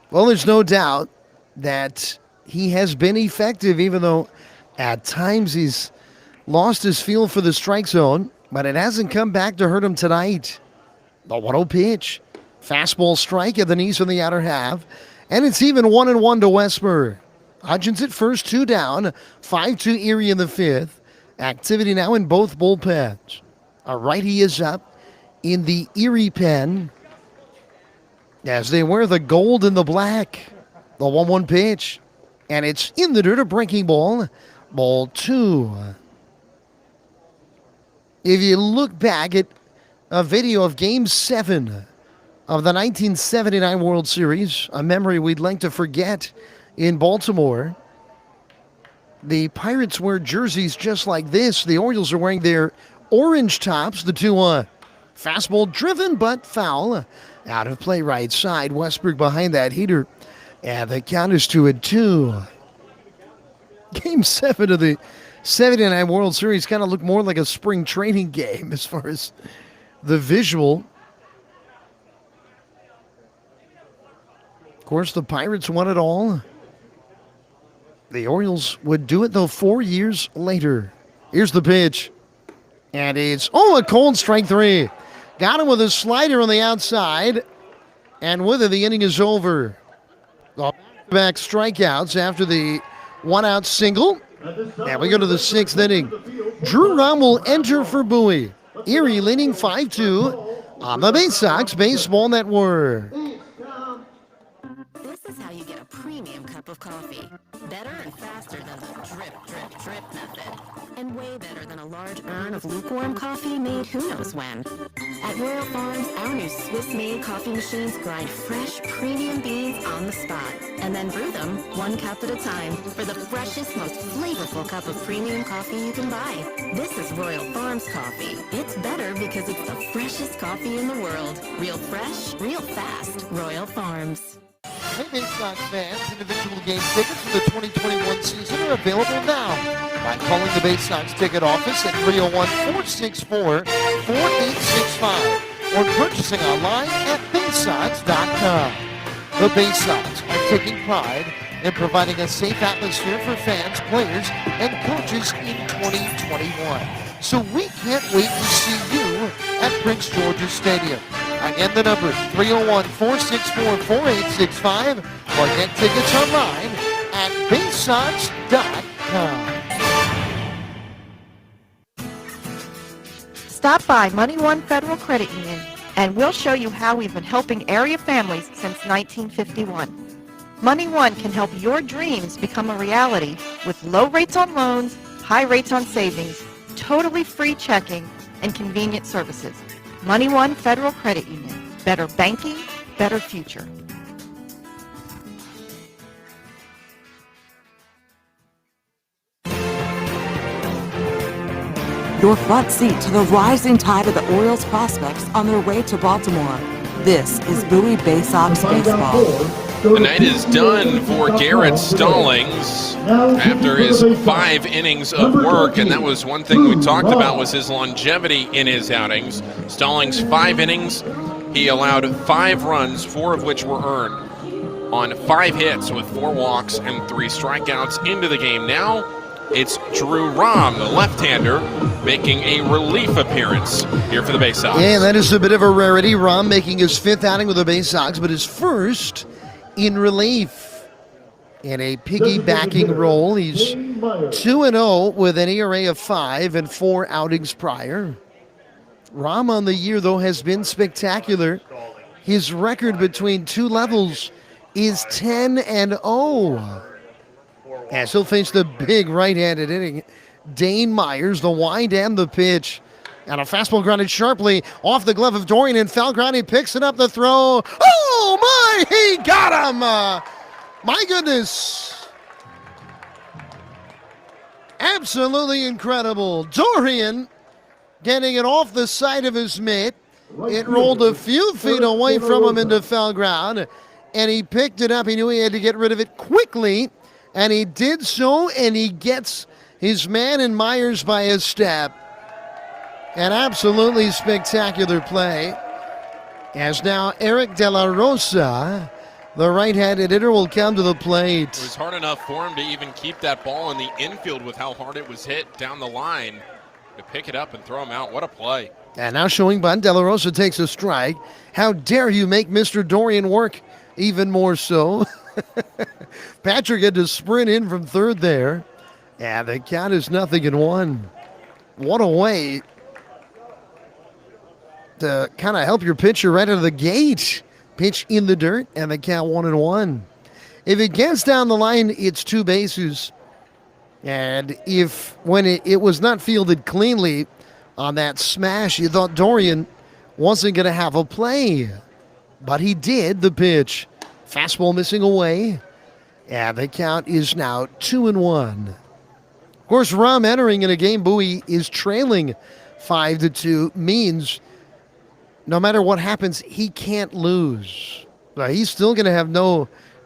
Well, there's no doubt that he has been effective, even though at times he's lost his feel for the strike zone, but it hasn't come back to hurt him tonight. The 1-0 pitch. Fastball strike at the knees from the outer half, and it's even 1-1 to Westberg. Hutchins at first, 2 down, 5-2 Erie in the 5th. Activity now in both bullpens. A righty is up in the Erie pen as they wear the gold and the black. The 1-1 pitch, and it's in the dirt, a breaking ball. Ball 2. If you look back at a video of Game 7 of the 1979 World Series, a memory we'd like to forget in Baltimore, the Pirates wear jerseys just like this. The Orioles are wearing their orange tops, the 2-1. Fastball driven, but foul. Out of play right side. Westberg behind that heater. And the count is 2-2. Game 7 of the 79 World Series kind of looked more like a spring training game as far as the visual. Of course, the Pirates won it all. The Orioles would do it, though, 4 years later. Here's the pitch. And it's, a cold strike 3. Got him with a slider on the outside. And with it, the inning is over. Back strikeouts after the 1-out single. And we go to the 6th inning. Drew Rahm will enter for Bowie. Erie leading 5-2 on the Bay Sox Baseball Network. This is how you get a premium cup of coffee. Better and faster than the drip, drip, drip method. And way better than a large urn of lukewarm coffee made who knows when. At Royal Farms, our new Swiss-made coffee machines grind fresh, premium beans on the spot. And then brew them 1 cup at a time for the freshest, most flavorful cup of premium coffee you can buy. This is Royal Farms coffee. It's better because it's the freshest coffee in the world. Real fresh, real fast. Royal Farms. Hey, Bay Sox fans, individual game tickets for the 2021 season are available now by calling the Bay Sox ticket office at 301-464-4865 or purchasing online at baysox.com. The Bay Sox are taking pride in providing a safe atmosphere for fans, players, and coaches in 2021. So we can't wait to see you at Prince George's Stadium. Again, the number 301-464-4865 or get tickets online at baysox.com. Stop by Money One Federal Credit Union and we'll show you how we've been helping area families since 1951. Money One can help your dreams become a reality with low rates on loans, high rates on savings, totally free checking, and convenient services. Money One Federal Credit Union. Better banking, better future. Your front seat to the rising tide of the Orioles prospects on their way to Baltimore. This is Bowie Bay Sox Baseball. The night is done for Garrett Stallings after his 5 innings of work, and that was one thing we talked about was his longevity in his outings. Stallings, 5 innings. He allowed 5 runs, 4 of which were earned on 5 hits with 4 walks and 3 strikeouts into the game. Now it's Drew Rahm, the left-hander, making a relief appearance here for the Bay Sox. Yeah, that is a bit of a rarity. Rahm making his 5th outing with the Bay Sox, but his first in relief. In a piggybacking role, he's 2-0 with an ERA of 5 and 4 outings prior. Rahm on the year, though, has been spectacular. His record between two levels is 10-0. As he'll face the big right-handed hitting Dane Myers, the wind and the pitch. And a fastball grounded sharply off the glove of Dorian and foul ground. He picks it up, the throw. Oh my, he got him. My goodness. Absolutely incredible. Dorian getting it off the side of his mitt. It rolled a few feet away from him into foul ground, and he picked it up. He knew he had to get rid of it quickly, and he did so, and he gets his man in Myers by a step. An absolutely spectacular play. As now Eric De La Rosa, the right-handed hitter, will come to the plate. It was hard enough for him to even keep that ball in the infield with how hard it was hit down the line. To pick it up and throw him out. What a play. And now showing bunt, De La Rosa takes a strike. How dare you make Mr. Dorian work even more so. Patrick had to sprint in from third there. And the count is 0-1. What a way to kind of help your pitcher right out of the gate. Pitch in the dirt, and the count 1-1. If it gets down the line, it's two bases. And if when it was not fielded cleanly on that smash, you thought Dorian wasn't going to have a play. But he did. The pitch. Fastball missing away. And the count is now 2-1. Of course, Rom entering in a game Bowie is trailing 5-2 means no matter what happens, he can't lose. He's still going to have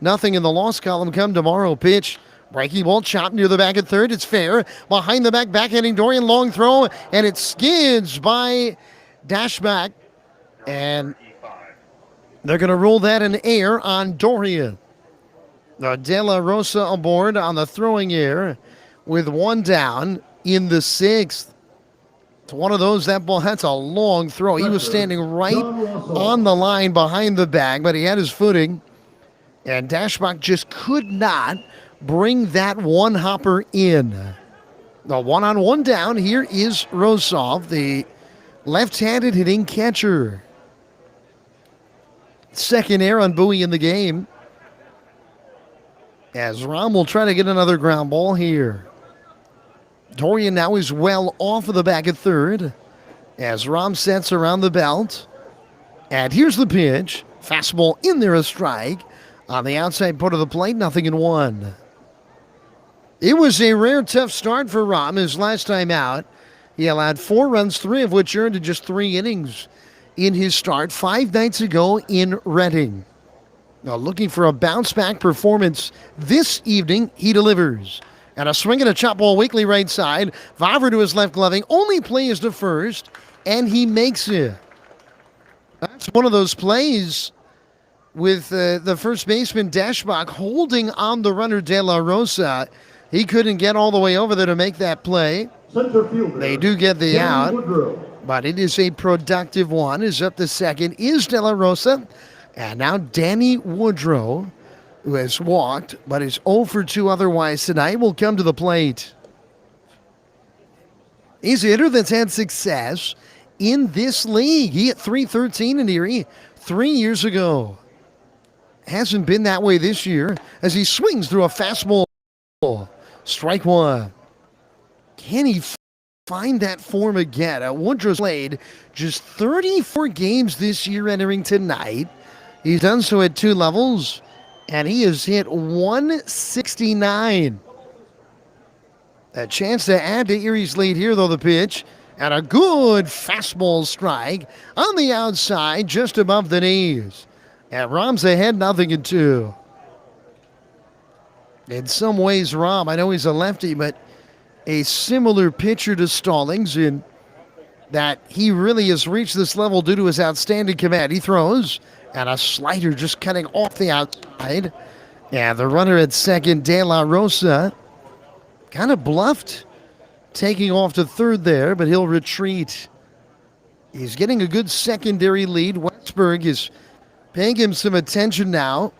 nothing in the loss column come tomorrow. Pitch. Breaking ball chopped near the back at third. It's fair. Behind the back, backhanding Dorian. Long throw, and it skids by Dashback. And they're going to roll that in air on Dorian. De La Rosa aboard on the throwing air with one down in the sixth. It's one of those, that's a long throw. He was standing right on the line behind the bag, but he had his footing. And Dashback just could not bring that one hopper in. The one-on-one down. Here is Rosov, the left-handed hitting catcher. Second error on Bowie in the game. As Rom will try to get another ground ball here. Dorian now is well off of the back at third. As Rom sets around the belt. And here's the pitch. Fastball in there, a strike. On the outside part of the plate, 0-1. It was a rare tough start for Rom. His last time out, he allowed 4 runs, 3 of which earned in just 3 innings in his start 5 nights ago in Reading. Now looking for a bounce-back performance this evening, he delivers. And a swing and a chop ball weakly right side. Vavra to his left gloving, only plays to first, and he makes it. That's one of those plays with the first baseman Dashbach holding on the runner De La Rosa. He couldn't get all the way over there to make that play. They do get the out, but it is a productive one. Is up to second is De La Rosa. And now Danny Woodrow, who has walked, but is 0 for 2 otherwise tonight, will come to the plate. He's a hitter that's had success in this league. He hit .313 in Erie 3 years ago. Hasn't been that way this year as he swings through a fastball. Strike one. Can he find that form again? Woodrow's played just 34 games this year entering tonight. He's done so at 2 levels, and he has hit .169. A chance to add to Erie's lead here, though, the pitch. And a good fastball strike on the outside, just above the knees. And Rom's ahead, 0-2. In some ways, Rom, I know he's a lefty, but a similar pitcher to Stallings in that he really has reached this level due to his outstanding command. He throws, and a slider just cutting off the outside. And the runner at second, De La Rosa, kind of bluffed, taking off to third there, but he'll retreat. He's getting a good secondary lead. Westberg is paying him some attention now.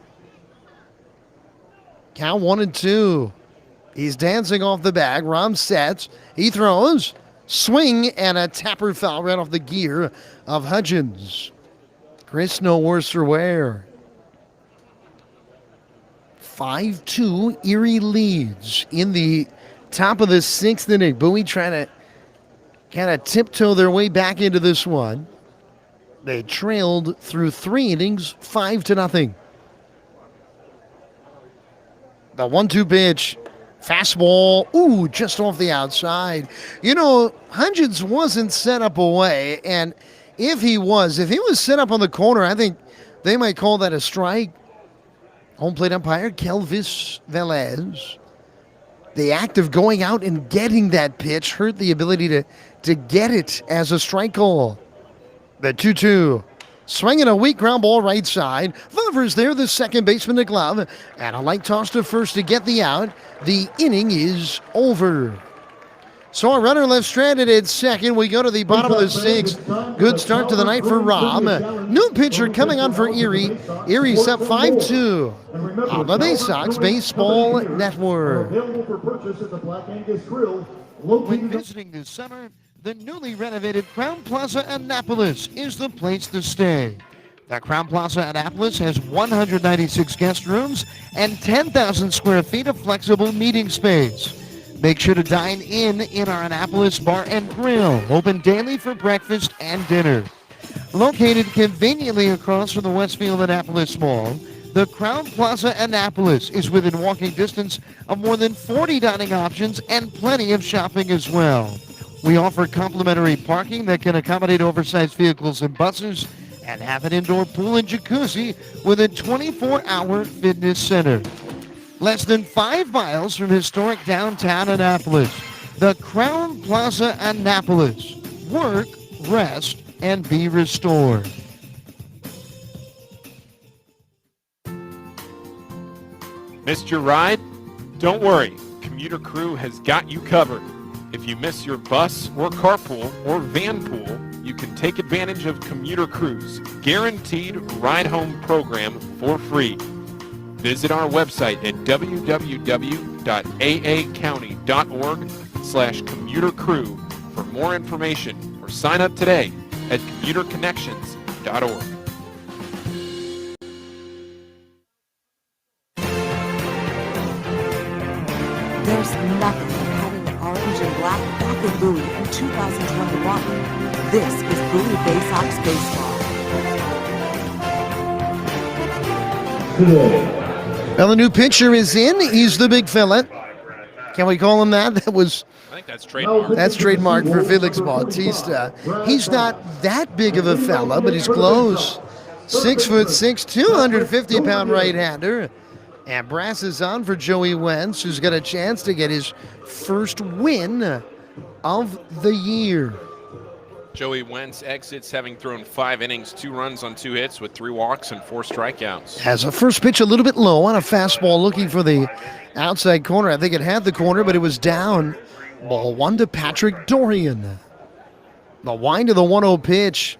Count 1-2. He's dancing off the bag. Rom sets. He throws. Swing and a tapper foul right off the gear of Hudgens. Chris No Worse for Wear. 5-2, Erie leads in the top of the 6th inning. Bowie trying to kind of tiptoe their way back into this one. They trailed through 3 innings, 5-0. The 1-2 pitch. Fastball. Ooh, just off the outside. You know, Hudgens wasn't set up away, and if he was set up on the corner, I think they might call that a strike. Home plate umpire, Kelvis Velez. The act of going out and getting that pitch hurt the ability to get it as a strike call. The 2-2. Swinging a weak ground ball right side. Lovers there, the second baseman to glove. And a light toss to first to get the out. The inning is over. So a runner left stranded at second. We go to the bottom of the 6th. Good start to the night for Rob. New pitcher coming on for Erie. Erie's up 5-2 on the Bay Sox Baseball Network. When visiting this summer, the newly renovated Crown Plaza Annapolis is the place to stay. The Crown Plaza Annapolis has 196 guest rooms and 10,000 square feet of flexible meeting space. Make sure to dine in our Annapolis Bar and Grill, open daily for breakfast and dinner. Located conveniently across from the Westfield Annapolis Mall, the Crown Plaza Annapolis is within walking distance of more than 40 dining options and plenty of shopping as well. We offer complimentary parking that can accommodate oversized vehicles and buses, and have an indoor pool and jacuzzi with a 24-hour fitness center. Less than 5 miles from historic downtown Annapolis, the Crown Plaza Annapolis. Work, rest, and be restored. Missed your ride? Don't worry, Commuter Crew has got you covered. If you miss your bus or carpool or van pool, you can take advantage of Commuter Crew's guaranteed ride-home program for free. Visit our website at www.aacounty.org/commutercrew for more information, or sign up today at commuterconnections.org. There's nothing like having the orange and black back in Bowie in 2021. This is Bowie Bay Sox baseball. Well, the new pitcher is in. He's the big fella. Can we call him that? I think that's trademark. That's trademark for Felix Bautista. He's not that big of a fella, but he's close. 6'6", 250-pound right-hander. And brass is on for Joey Wentz, who's got a chance to get his first win of the year. Joey Wentz exits having thrown 5 innings, 2 runs on 2 hits with 3 walks and 4 strikeouts. Has a first pitch a little bit low on a fastball looking for the outside corner. I think it had the corner, but it was down. Ball 1 to Patrick Dorian. The wind to the 1-0 pitch.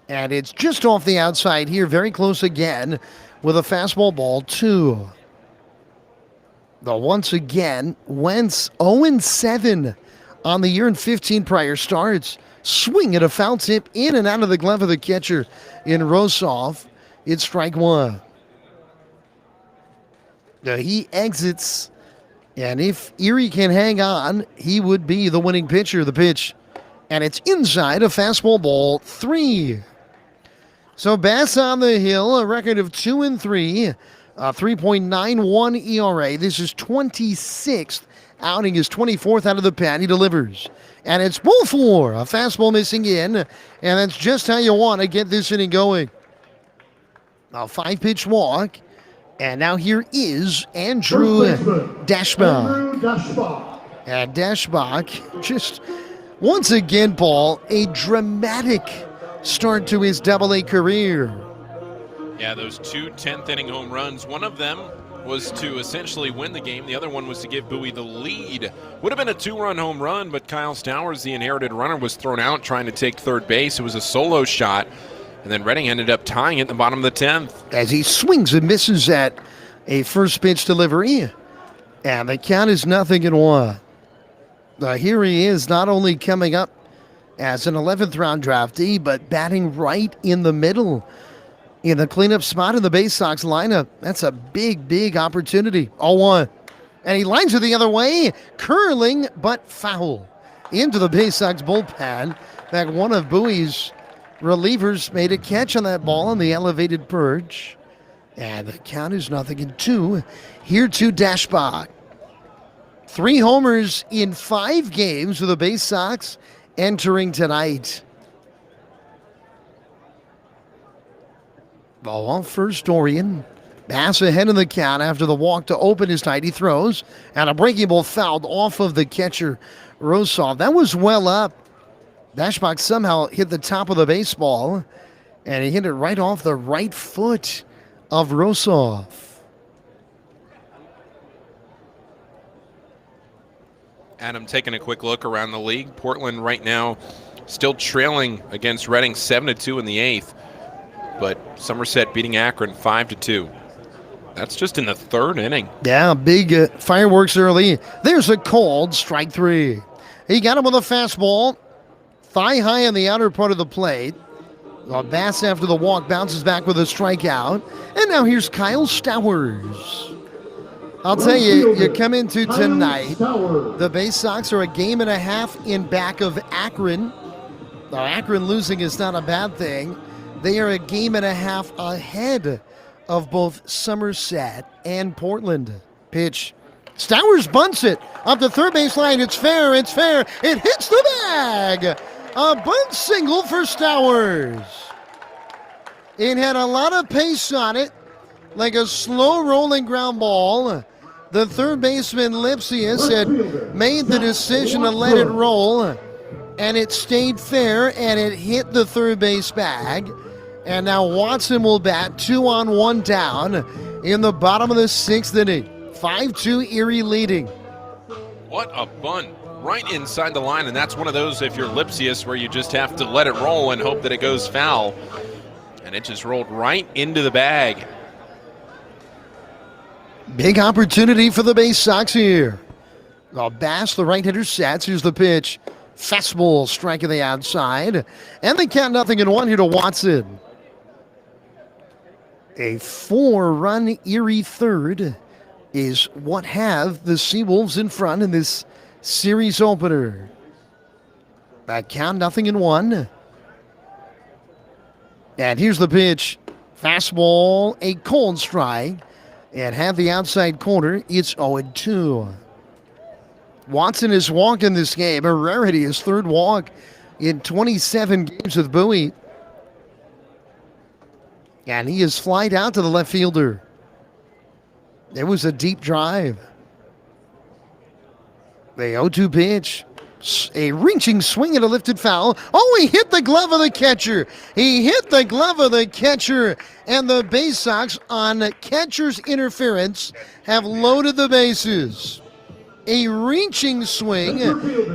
And it's just off the outside here, very close again with a fastball, ball 2. Once again, Wentz 0-7 on the year in 15 prior starts. Swing at a foul tip in and out of the glove of the catcher in Rosoff. It's strike 1. Now he exits, and if Erie can hang on, he would be the winning pitcher. The pitch, and it's inside, a fastball, ball 3. So Bass on the hill, a record of 2-3, a 3.91 ERA. This is 26th outing, his 24th out of the pen. He delivers. And it's ball 4, a fastball missing in, and that's just how you want to get this inning going. A 5-pitch walk, and now here is Andrew Dashbach. And Dashbach, just once again, Paul, a dramatic start to his Double-A career. Yeah, those 2 10th-inning home runs, one of them was to essentially win the game. The other one was to give Bowie the lead. Would have been a 2-run home run, but Kyle Stowers, the inherited runner, was thrown out trying to take third base. It was a solo shot, and then Redding ended up tying it in the bottom of the 10th. As he swings and misses at a first pitch delivery, and the count is 0-1. Here he is, not only coming up as an 11th round draftee, but batting right in the middle in the cleanup spot in the Bay Sox lineup. That's a big, big opportunity. 0-1. And he lines it the other way, curling but foul into the Bay Sox bullpen. In fact, one of Bowie's relievers made a catch on that ball on the elevated perch. And the count is 0-2 here to Dashbach. 3 homers in 5 games for the Bay Sox entering tonight. Ball on first, Dorian. Bass ahead in the count after the walk to open his tight. He throws, and a breaking ball fouled off of the catcher, Rosov. That was well up. Dashbach somehow hit the top of the baseball, and he hit it right off the right foot of Rosov. Adam, taking a quick look around the league. Portland right now still trailing against Reading 7-2 in the 8th, but Somerset beating Akron 5-2. That's just in the 3rd inning. Yeah, big fireworks early. There's a called strike 3. He got him with a fastball, thigh high on the outer part of the plate. Bass after the walk bounces back with a strikeout. And now here's Kyle Stowers. I'll tell you, you come into tonight, the Bay Sox are a game and a half in back of Akron. Now, Akron losing is not a bad thing. They are a game and a half ahead of both Somerset and Portland. Pitch. Stowers bunts it up the third base line. It's fair. It's fair. It hits the bag. A bunt single for Stowers. It had a lot of pace on it, like a slow rolling ground ball. The third baseman Lipsius had made the decision to let it roll, and it stayed fair, and it hit the third base bag. And now Watson will bat 2-on-1 down in the bottom of the 6th inning. 5-2 Erie leading. What a bunt right inside the line, and that's one of those, if you're Lipsius, where you just have to let it roll and hope that it goes foul. And it just rolled right into the bag. Big opportunity for the Bay Sox here. Bass, the right hitter, sets. Here's the pitch. Fastball striking the outside. And they count 0-1 here to Watson. A 4-run Erie third is what have the SeaWolves in front in this series opener. That count 0-1. And here's the pitch. Fastball, a cold strike. And have the outside corner. It's 0-2. Watson has walked in this game. A rarity, his 3rd walk in 27 games with Bowie. And he is flied out to the left fielder. There was a deep drive. The 0-2 pitch. A reaching swing and a lifted foul. Oh, he hit the glove of the catcher. He hit the glove of the catcher. And the Bay Sox, on catcher's interference, have loaded the bases. A reaching swing,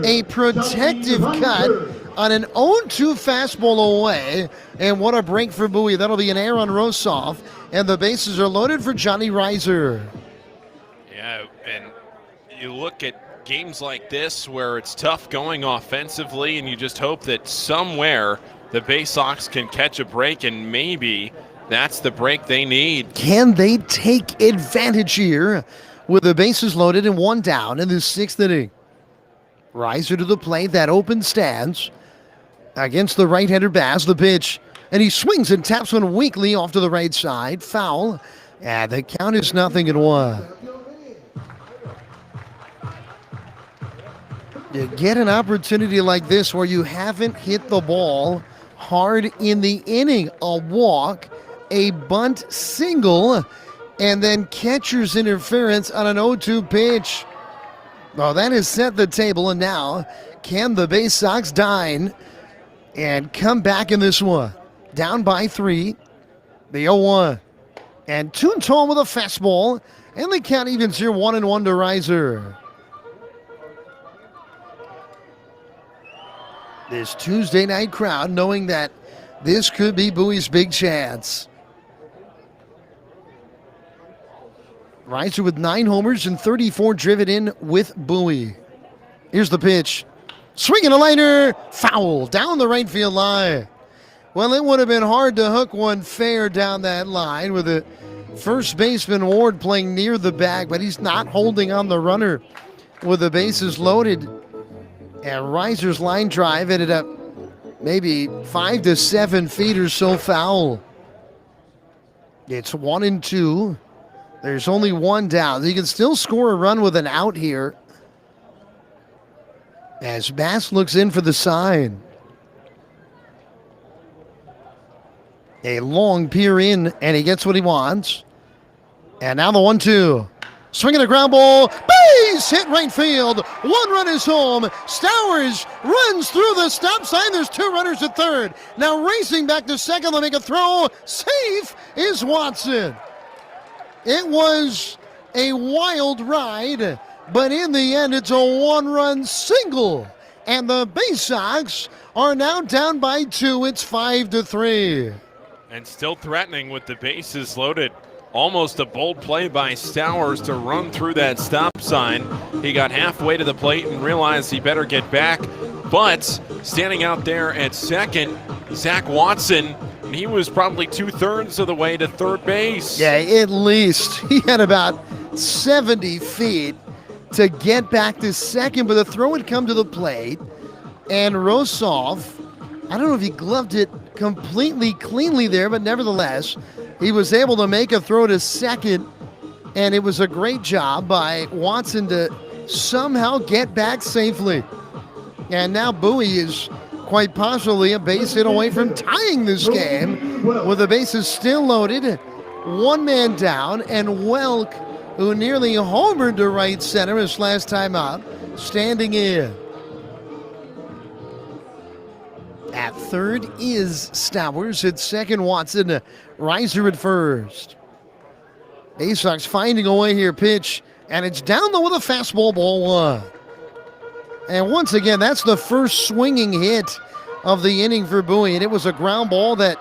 a protective cut on an 0-2 fastball away. And what a break for Bowie. That'll be an error on Rosov. And the bases are loaded for Johnny Reiser. Yeah, and you look at games like this where it's tough going offensively, and you just hope that somewhere the Bay Sox can catch a break, and maybe that's the break they need. Can they take advantage here with the bases loaded and 1 down in the 6th inning? Reiser to the plate, that open stance against the right-hander Bass. The pitch, and he swings and taps one weakly off to the right side. Foul, and the count is 0-1. You get an opportunity like this where you haven't hit the ball hard in the inning. A walk, a bunt single, and then catcher's interference on an 0-2 pitch. Well, that has set the table, and now can the Bay Sox dine and come back in this one? Down by 3, the 0-1. And Toontal with a fastball, and the count evens here 1-1 to Reiser. This Tuesday night crowd knowing that this could be Bowie's big chance. Reiser with 9 homers and 34 driven in with Bowie. Here's the pitch. Swinging a liner. Foul down the right field line. Well, it would have been hard to hook one fair down that line with the first baseman Ward playing near the bag, but he's not holding on the runner with the bases loaded. And Reiser's line drive ended up maybe 5 to 7 feet or so foul. It's 1-2. There's only one down. You can still score a run with an out here. As Bass looks in for the sign. A long peer in, and he gets what he wants. And now the 1-2. Swinging a ground ball. Base hit right field. One run is home. Stowers runs through the stop sign. There's two runners at third. Now racing back to second to make a throw. Safe is Watson. It was a wild ride, but in the end, it's a one-run single. And the Bay Sox are now down by 2. It's 5-3. And still threatening with the bases loaded. Almost a bold play by Stowers to run through that stop sign. He got halfway to the plate and realized he better get back. But standing out there at second, Zach Watson, he was probably 2/3 of the way to third base. Yeah, at least. He had about 70 feet to get back to second, but the throw had come to the plate. And Rosov, I don't know if he gloved it completely cleanly there, but nevertheless, he was able to make a throw to second, and it was a great job by Watson to somehow get back safely. And now Bowie is quite possibly a base hit away from tying this game with the bases still loaded, one man down, and Welk, who nearly homered to right center his last time out, standing in. At third is Stowers. At second, Watson. Reiser at first. Bay Sox finding a way here. Pitch. And it's down low with a fastball, ball one. And once again, that's the first swinging hit of the inning for Bowie. And it was a ground ball that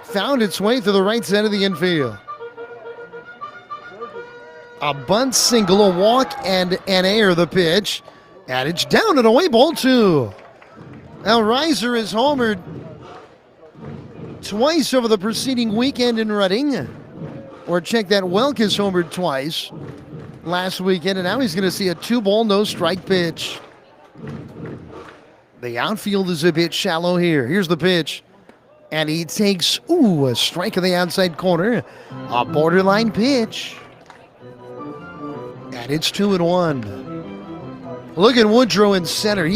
found its way to the right side of the infield. A bunt single, a walk, and an error, the pitch. And it's down and away, ball two. Now Reiser has homered twice over the preceding weekend in Reading. Or check that, Welk has homered twice last weekend, and now he's going to see a 2-ball, no-strike pitch. The outfield is a bit shallow here. Here's the pitch. And he takes, a strike in the outside corner. A borderline pitch. And it's 2-1. Look at Woodrow in center.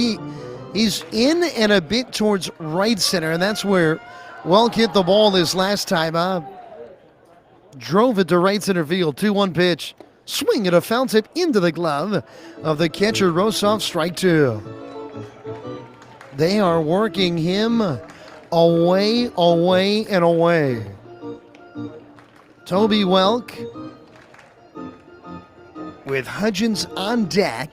He's in and a bit towards right center, and that's where Welk hit the ball this last time up. Drove it to right center field. 2-1 pitch. Swing at a foul tip into the glove of the catcher, Rosov, strike two. They are working him away, and away. Toby Welk with Hudgens on deck,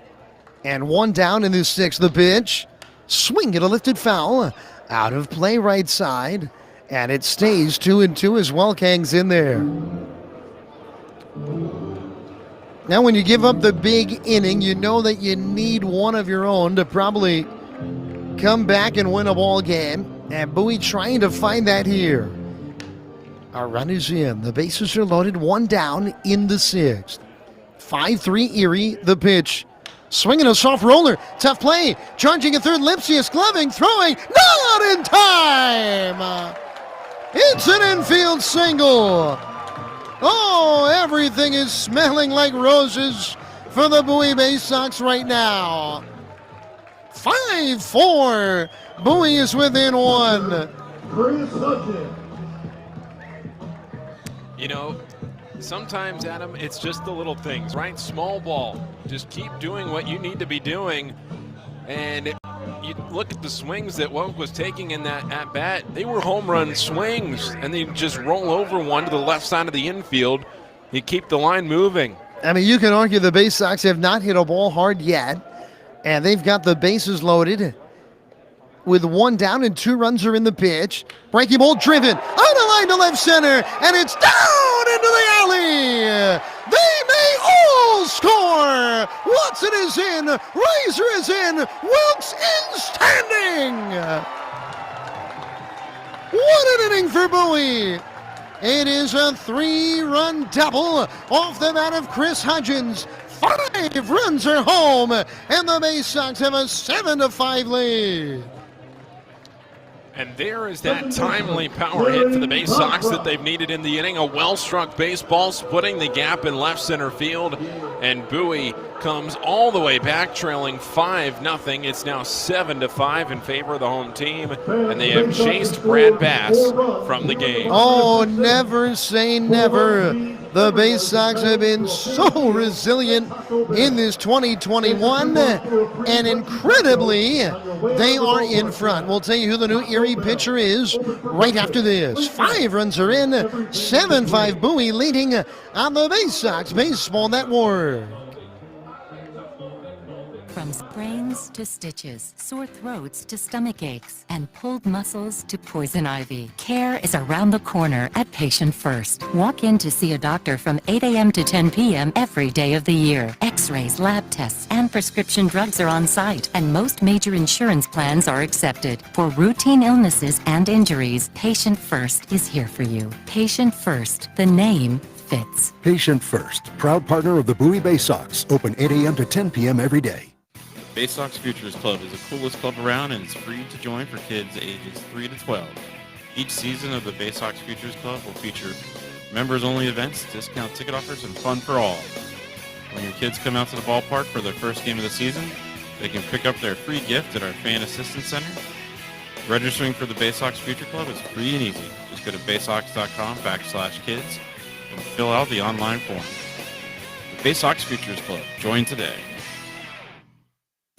and one down in the sixth. The pitch. Swing at a lifted foul. Out of play right side. And it stays 2-2 as Welk hangs in there. Now when you give up the big inning, you know that you need one of your own to probably come back and win a ball game. And Bowie trying to find that here. Our run is in. The bases are loaded. One down in the sixth. 5-3 Erie. The pitch. Swinging a soft roller. Tough play. Charging at third. Lipsius gloving. Throwing. Not in time. It's an infield single. Oh, everything is smelling like roses for the Bowie Bay Sox right now. 5-4. Bowie is within one. You know, sometimes, Adam, it's just the little things, right? Small ball. Just keep doing what you need to be doing. And you look at the swings that Welk was taking in that at-bat. They were home run swings, and they just roll over one to the left side of the infield. You keep the line moving. I mean, you can argue the Bay Sox have not hit a ball hard yet, and they've got the bases loaded with one down and 2 runs are in the pitch. Breaking ball driven on the line to left center, and it's down into the alley. They may all score. Watson is in. Reiser is in. Wilkes in standing. What an inning for Bowie! It is a 3-run double off the bat of Chris Hudgens. 5 runs are home, and the Bay Sox have a 7-5 lead. And there is that timely power hit for the Bay Sox that they've needed in the inning. A well-struck baseball splitting the gap in left center field. And Bowie comes all the way back, trailing 5-0. It's now 7-5 in favor of the home team. And they have chased Brad Bass from the game. Oh, never say never. The Bay Sox have been so resilient in this 2021, and incredibly, they are in front. We'll tell you who the new Erie pitcher is right after this. 5 runs are in, 7-5 Bowie leading on the Bay Sox Baseball Network. From sprains to stitches, sore throats to stomach aches, and pulled muscles to poison ivy, care is around the corner at Patient First. Walk in to see a doctor from 8 a.m. to 10 p.m. every day of the year. X-rays, lab tests, and prescription drugs are on site, and most major insurance plans are accepted. For routine illnesses and injuries, Patient First is here for you. Patient First, the name fits. Patient First, proud partner of the Bowie Bay Sox. Open 8 a.m. to 10 p.m. every day. Bay Sox Futures Club is the coolest club around and is free to join for kids ages 3 to 12. Each season of the Bay Sox Futures Club will feature members-only events, discount ticket offers, and fun for all. When your kids come out to the ballpark for their first game of the season, they can pick up their free gift at our Fan Assistance Center. Registering for the Bay Sox Future Club is free and easy. Just go to baysox.com/kids and fill out the online form. The Bay Sox Futures Club. Join today.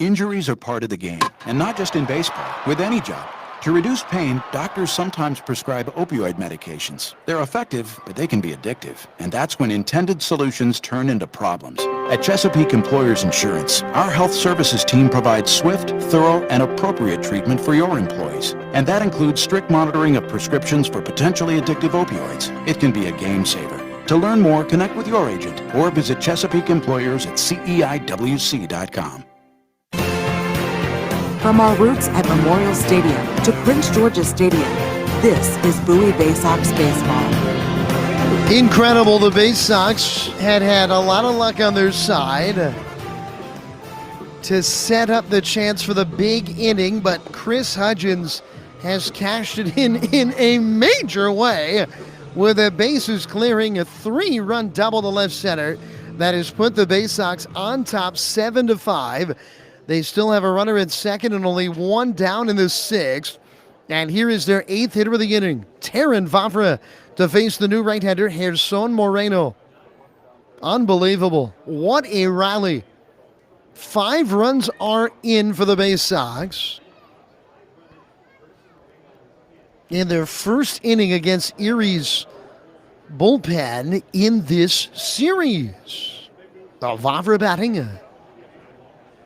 Injuries are part of the game, and not just in baseball, with any job. To reduce pain, doctors sometimes prescribe opioid medications. They're effective, but they can be addictive, and that's when intended solutions turn into problems. At Chesapeake Employers Insurance, our health services team provides swift, thorough, and appropriate treatment for your employees. And that includes strict monitoring of prescriptions for potentially addictive opioids. It can be a game saver. To learn more, connect with your agent or visit Chesapeake Employers at CEIWC.com. From our roots at Memorial Stadium to Prince George's Stadium, this is Bowie Bay Sox baseball. Incredible. The Bay Sox had a lot of luck on their side to set up the chance for the big inning, but Chris Hudgens has cashed it in a major way with the bases clearing, a 3-run double to left center that has put the Bay Sox on top 7-5. They still have a runner at second and only 1 down in the 6th. And here is their 8th hitter of the inning, Terrin Vavra, to face the new right-hander, Gerson Moreno. Unbelievable. What a rally. 5 runs are in for the Bay Sox in their first inning against Erie's bullpen in this series. Now Vavra batting.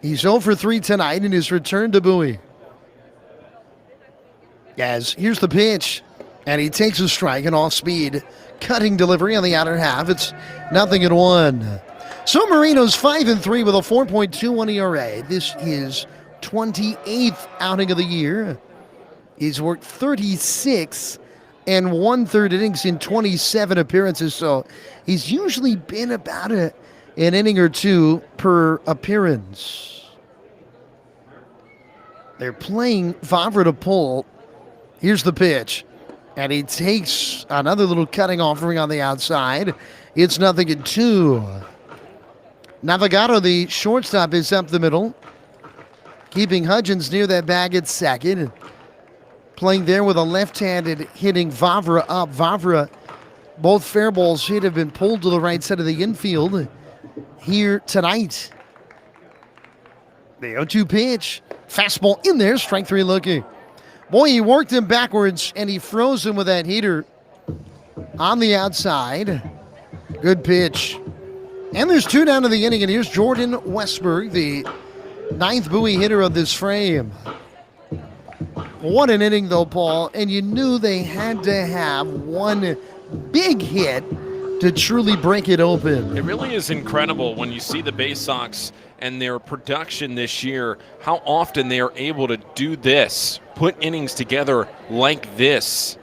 He's 0 for 3 tonight in his return to Bowie. As here's the pitch, and he takes a strike, an off-speed cutting delivery on the outer half. It's 0-1. So Moreno's 5-3 with a 4.21 ERA. This is 28th outing of the year. He's worked 36 and 1/3 innings in 27 appearances, so he's usually been about an inning or two per appearance. They're playing Vavra to Pohl. Here's the pitch. And he takes another little cutting offering on the outside. It's 0-2. Navigato, the shortstop, is up the middle, keeping Hudgens near that bag at second. Playing there with a left-handed hitting Vavra up. Vavra, both fair balls hit have been pulled to the right side of the infield here tonight. The 0-2 pitch. Fastball in there, strike 3 looking. Boy, he worked him backwards, and he froze him with that heater on the outside. Good pitch. And there's 2 down to the inning, and here's Jordan Westberg, the 9th Bowie hitter of this frame. What an inning, though, Paul, and you knew they had to have one big hit to truly break it open. It really is incredible when you see the Bay Sox and their production this year, how often they are able to do this put innings together like this.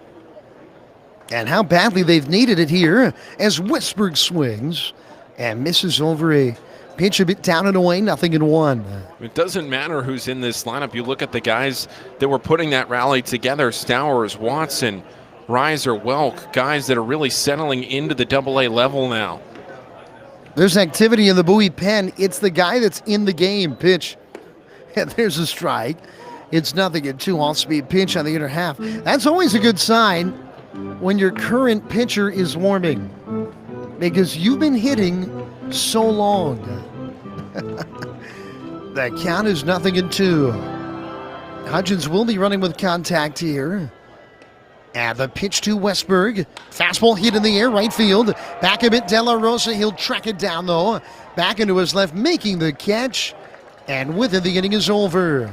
And how badly they've needed it here as Westberg swings and misses over a pitch a bit down and away, 0-1. It doesn't matter who's in this lineup. You look at the guys that were putting that rally together, Stowers, Watson, Reiser, Welk, guys that are really settling into the AA level now. There's activity in the Bowie pen. It's the guy that's in the game. Pitch. And there's a strike. It's 0-2 off-speed pitch on the inner half. That's always a good sign when your current pitcher is warming, because you've been hitting so long. The count is 0-2. Hudgens will be running with contact here. And the pitch to Westberg. Fastball hit in the air, right field. Back a bit, De La Rosa. He'll track it down, though. Back into his left, making the catch. And with it, the inning is over.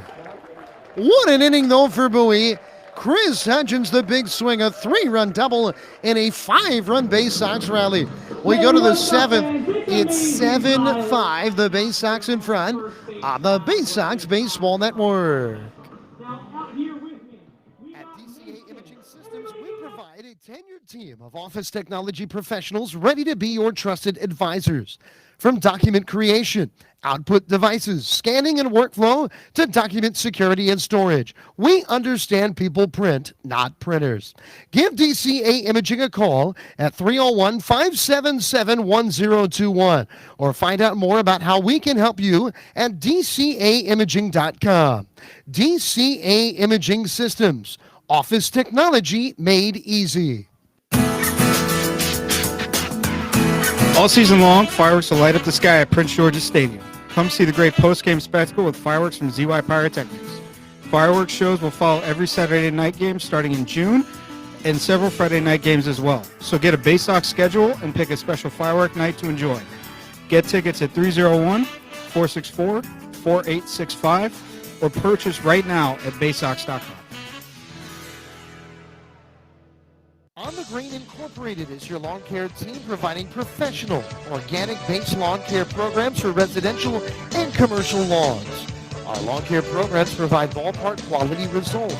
What an inning, though, for Bowie. Chris Hudgens, the big swing, a 3-run double in a 5-run Bay Sox rally. We go to the 7th. It's 7-5, the Bay Sox in front on the Bay Sox Baseball Network. At DCA Imaging Systems, we provide a tenured team of office technology professionals ready to be your trusted advisors. From document creation, output devices, scanning and workflow, to document security and storage, we understand people print, not printers. Give DCA Imaging a call at 301-577-1021 or find out more about how we can help you at dcaimaging.com. DCA Imaging Systems, office technology made easy. All season long, fireworks will light up the sky at Prince George's Stadium. Come see the great post-game spectacle with fireworks from ZY Pyrotechnics. Fireworks shows will follow every Saturday night game starting in June, and several Friday night games as well. So get a Bay Sox schedule and pick a special firework night to enjoy. Get tickets at 301-464-4865 or purchase right now at baysox.com. On the Green Incorporated is your lawn care team providing professional, organic-based lawn care programs for residential and commercial lawns. Our lawn care programs provide ballpark quality results.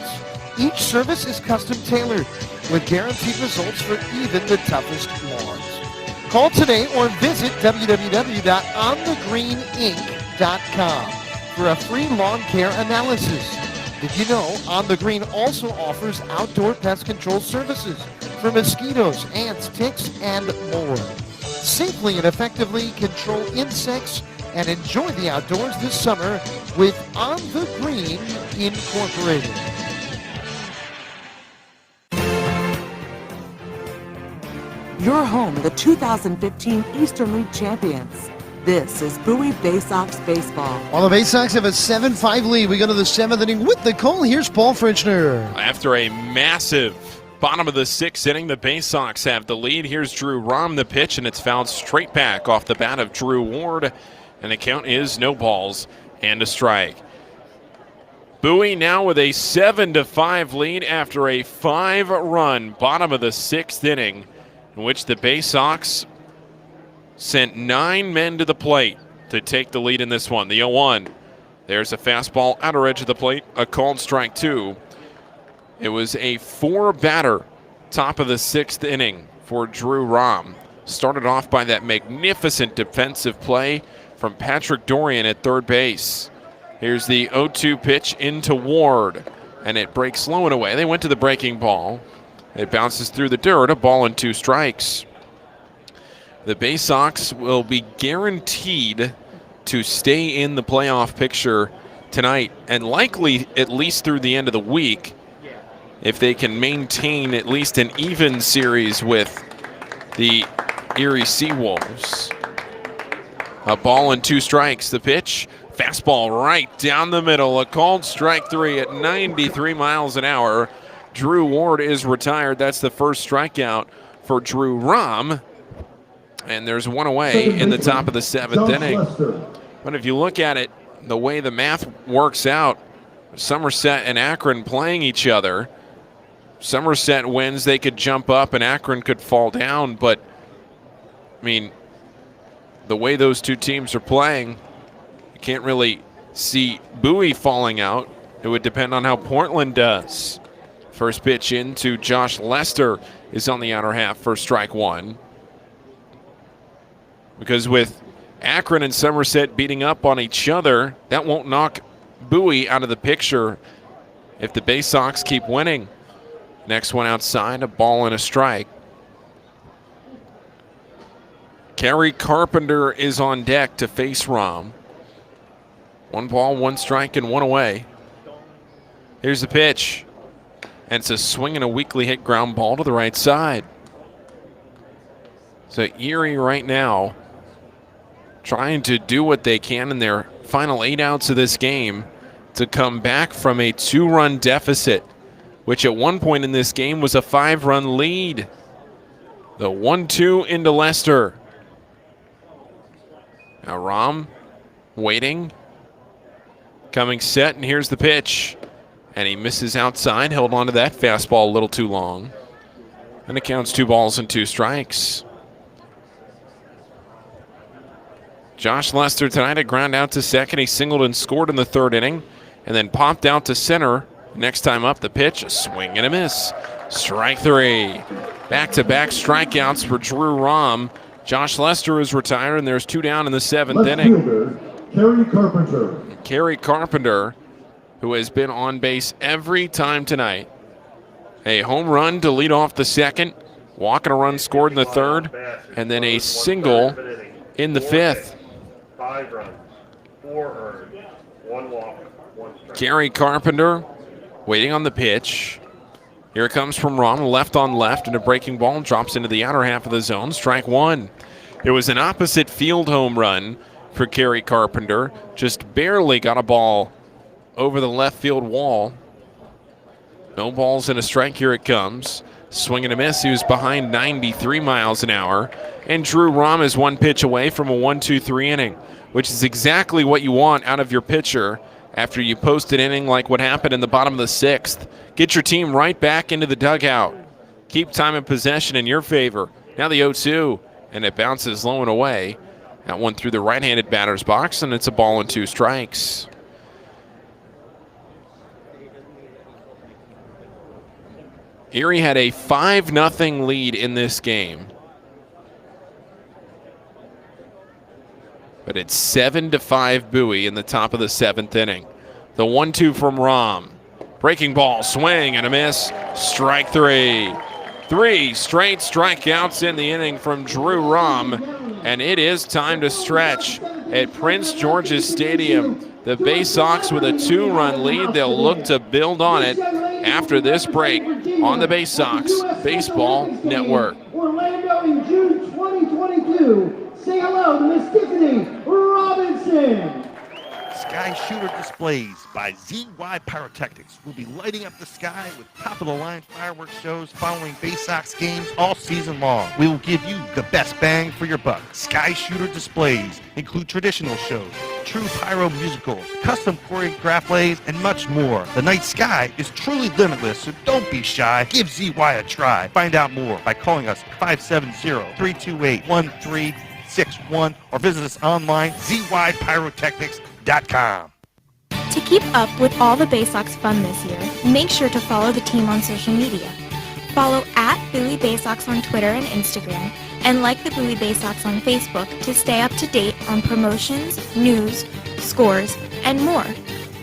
Each service is custom tailored with guaranteed results for even the toughest lawns. Call today or visit www.onthegreeninc.com for a free lawn care analysis. Did you know On the Green also offers outdoor pest control services for mosquitoes, ants, ticks, and more? Safely and effectively control insects and enjoy the outdoors this summer with On the Green Incorporated. Your home of the 2015 Eastern League champions. This is Bowie Bay Sox Baseball. While the Bay Sox have a 7-5 lead, we go to the 7th inning with the call. Here's Paul Fritschner. After a massive bottom of the 6th inning, the Bay Sox have the lead. Here's Drew Rahm, the pitch, and it's fouled straight back off the bat of Drew Ward. And the count is no balls and a strike. Bowie now with a 7-5 lead after a 5-run bottom of the 6th inning, in which the Bay Sox sent 9 men to the plate to take the lead in this one. The 0-1. There's a fastball outer edge of the plate, a called strike 2. It was a 4-batter top of the 6th inning for Drew Rahm. Started off by that magnificent defensive play from Patrick Dorian at third base. Here's the 0-2 pitch into Ward, and it breaks low and away. They went to the breaking ball. It bounces through the dirt, a ball and 2 strikes. The Bay Sox will be guaranteed to stay in the playoff picture tonight, and likely at least through the end of the week, if they can maintain at least an even series with the Erie SeaWolves. A ball and 2 strikes. The pitch, fastball right down the middle, a called strike 3 at 93 miles an hour. Drew Ward is retired. That's the first strikeout for Drew Rahm. And there's one away in the top of the 7th inning. But if you look at it, the way the math works out, Somerset and Akron playing each other. Somerset wins, they could jump up and Akron could fall down. But, I mean, the way those two teams are playing, you can't really see Bowie falling out. It would depend on how Portland does. First pitch into Josh Lester is on the outer half for strike one. Because with Akron and Somerset beating up on each other, that won't knock Bowie out of the picture if the Bay Sox keep winning. Next one outside, a ball and a strike. Kerry Carpenter is on deck to face Rom. 1 ball, 1 strike, and 1 away. Here's the pitch. And it's a swing and a weakly hit ground ball to the right side. So Erie right now trying to do what they can in their final 8 outs of this game to come back from a 2-run deficit, which at one point in this game was a 5-run lead. The 1-2 into Lester. Now Rom waiting, coming set, and here's the pitch. And he misses outside, held onto that fastball a little too long. And it counts 2 balls and 2 strikes. Josh Lester tonight, a ground out to second. He singled and scored in the 3rd inning, and then popped out to center. Next time up, the pitch, a swing and a miss. Strike 3. Back-to-back strikeouts for Drew Rom. Josh Lester is retired, and there's 2 down in the 7th inning. Kerry Carpenter. Kerry Carpenter, who has been on base every time tonight. A home run to lead off the 2nd, walk and a run scored in the 3rd, and then a single in the 5th. 5 runs, 4 earned, 1 walk, 1 strike. Kerry Carpenter waiting on the pitch. Here it comes from Ron, left on left, and a breaking ball drops into the outer half of the zone. Strike 1. It was an opposite field home run for Kerry Carpenter. Just barely got a ball over the left field wall. No balls and a strike. Here it comes. Swing and a miss. He was behind 93 miles an hour. And Drew Rom is 1 pitch away from a 1-2-3 inning, which is exactly what you want out of your pitcher after you post an inning like what happened in the bottom of the 6th. Get your team right back into the dugout. Keep time and possession in your favor. Now the 0-2, and it bounces low and away. That one through the right-handed batter's box, and it's a ball and 2 strikes. Erie had a 5-0 lead in this game. But it's 7-5 Bowie in the top of the 7th inning. The 1-2 from Rom. Breaking ball, swing and a miss. Strike 3. 3 straight strikeouts in the inning from Drew Rom. And it is time to stretch at Prince George's Stadium. The Bay Sox with a 2-run lead. They'll look to build on it after this break on the Bay Sox Baseball Network. Orlando in June 2022. Say hello to Miss Tiffany Robinson. Sky Shooter Displays by ZY Pyrotechnics will be lighting up the sky with top-of-the-line fireworks shows following Bay Sox games all season long. We will give you the best bang for your buck. Sky Shooter Displays include traditional shows, true pyro musicals, custom choreographed plays, and much more. The night sky is truly limitless, so don't be shy. Give ZY a try. Find out more by calling us 570-328-1361 or visit us online, zypyrotechnics.com. To keep up with all the Bay Sox fun this year, make sure to follow the team on social media. Follow @Bowie Bay Sox on Twitter and Instagram, and like the Bowie Bay Sox on Facebook to stay up to date on promotions, news, scores, and more.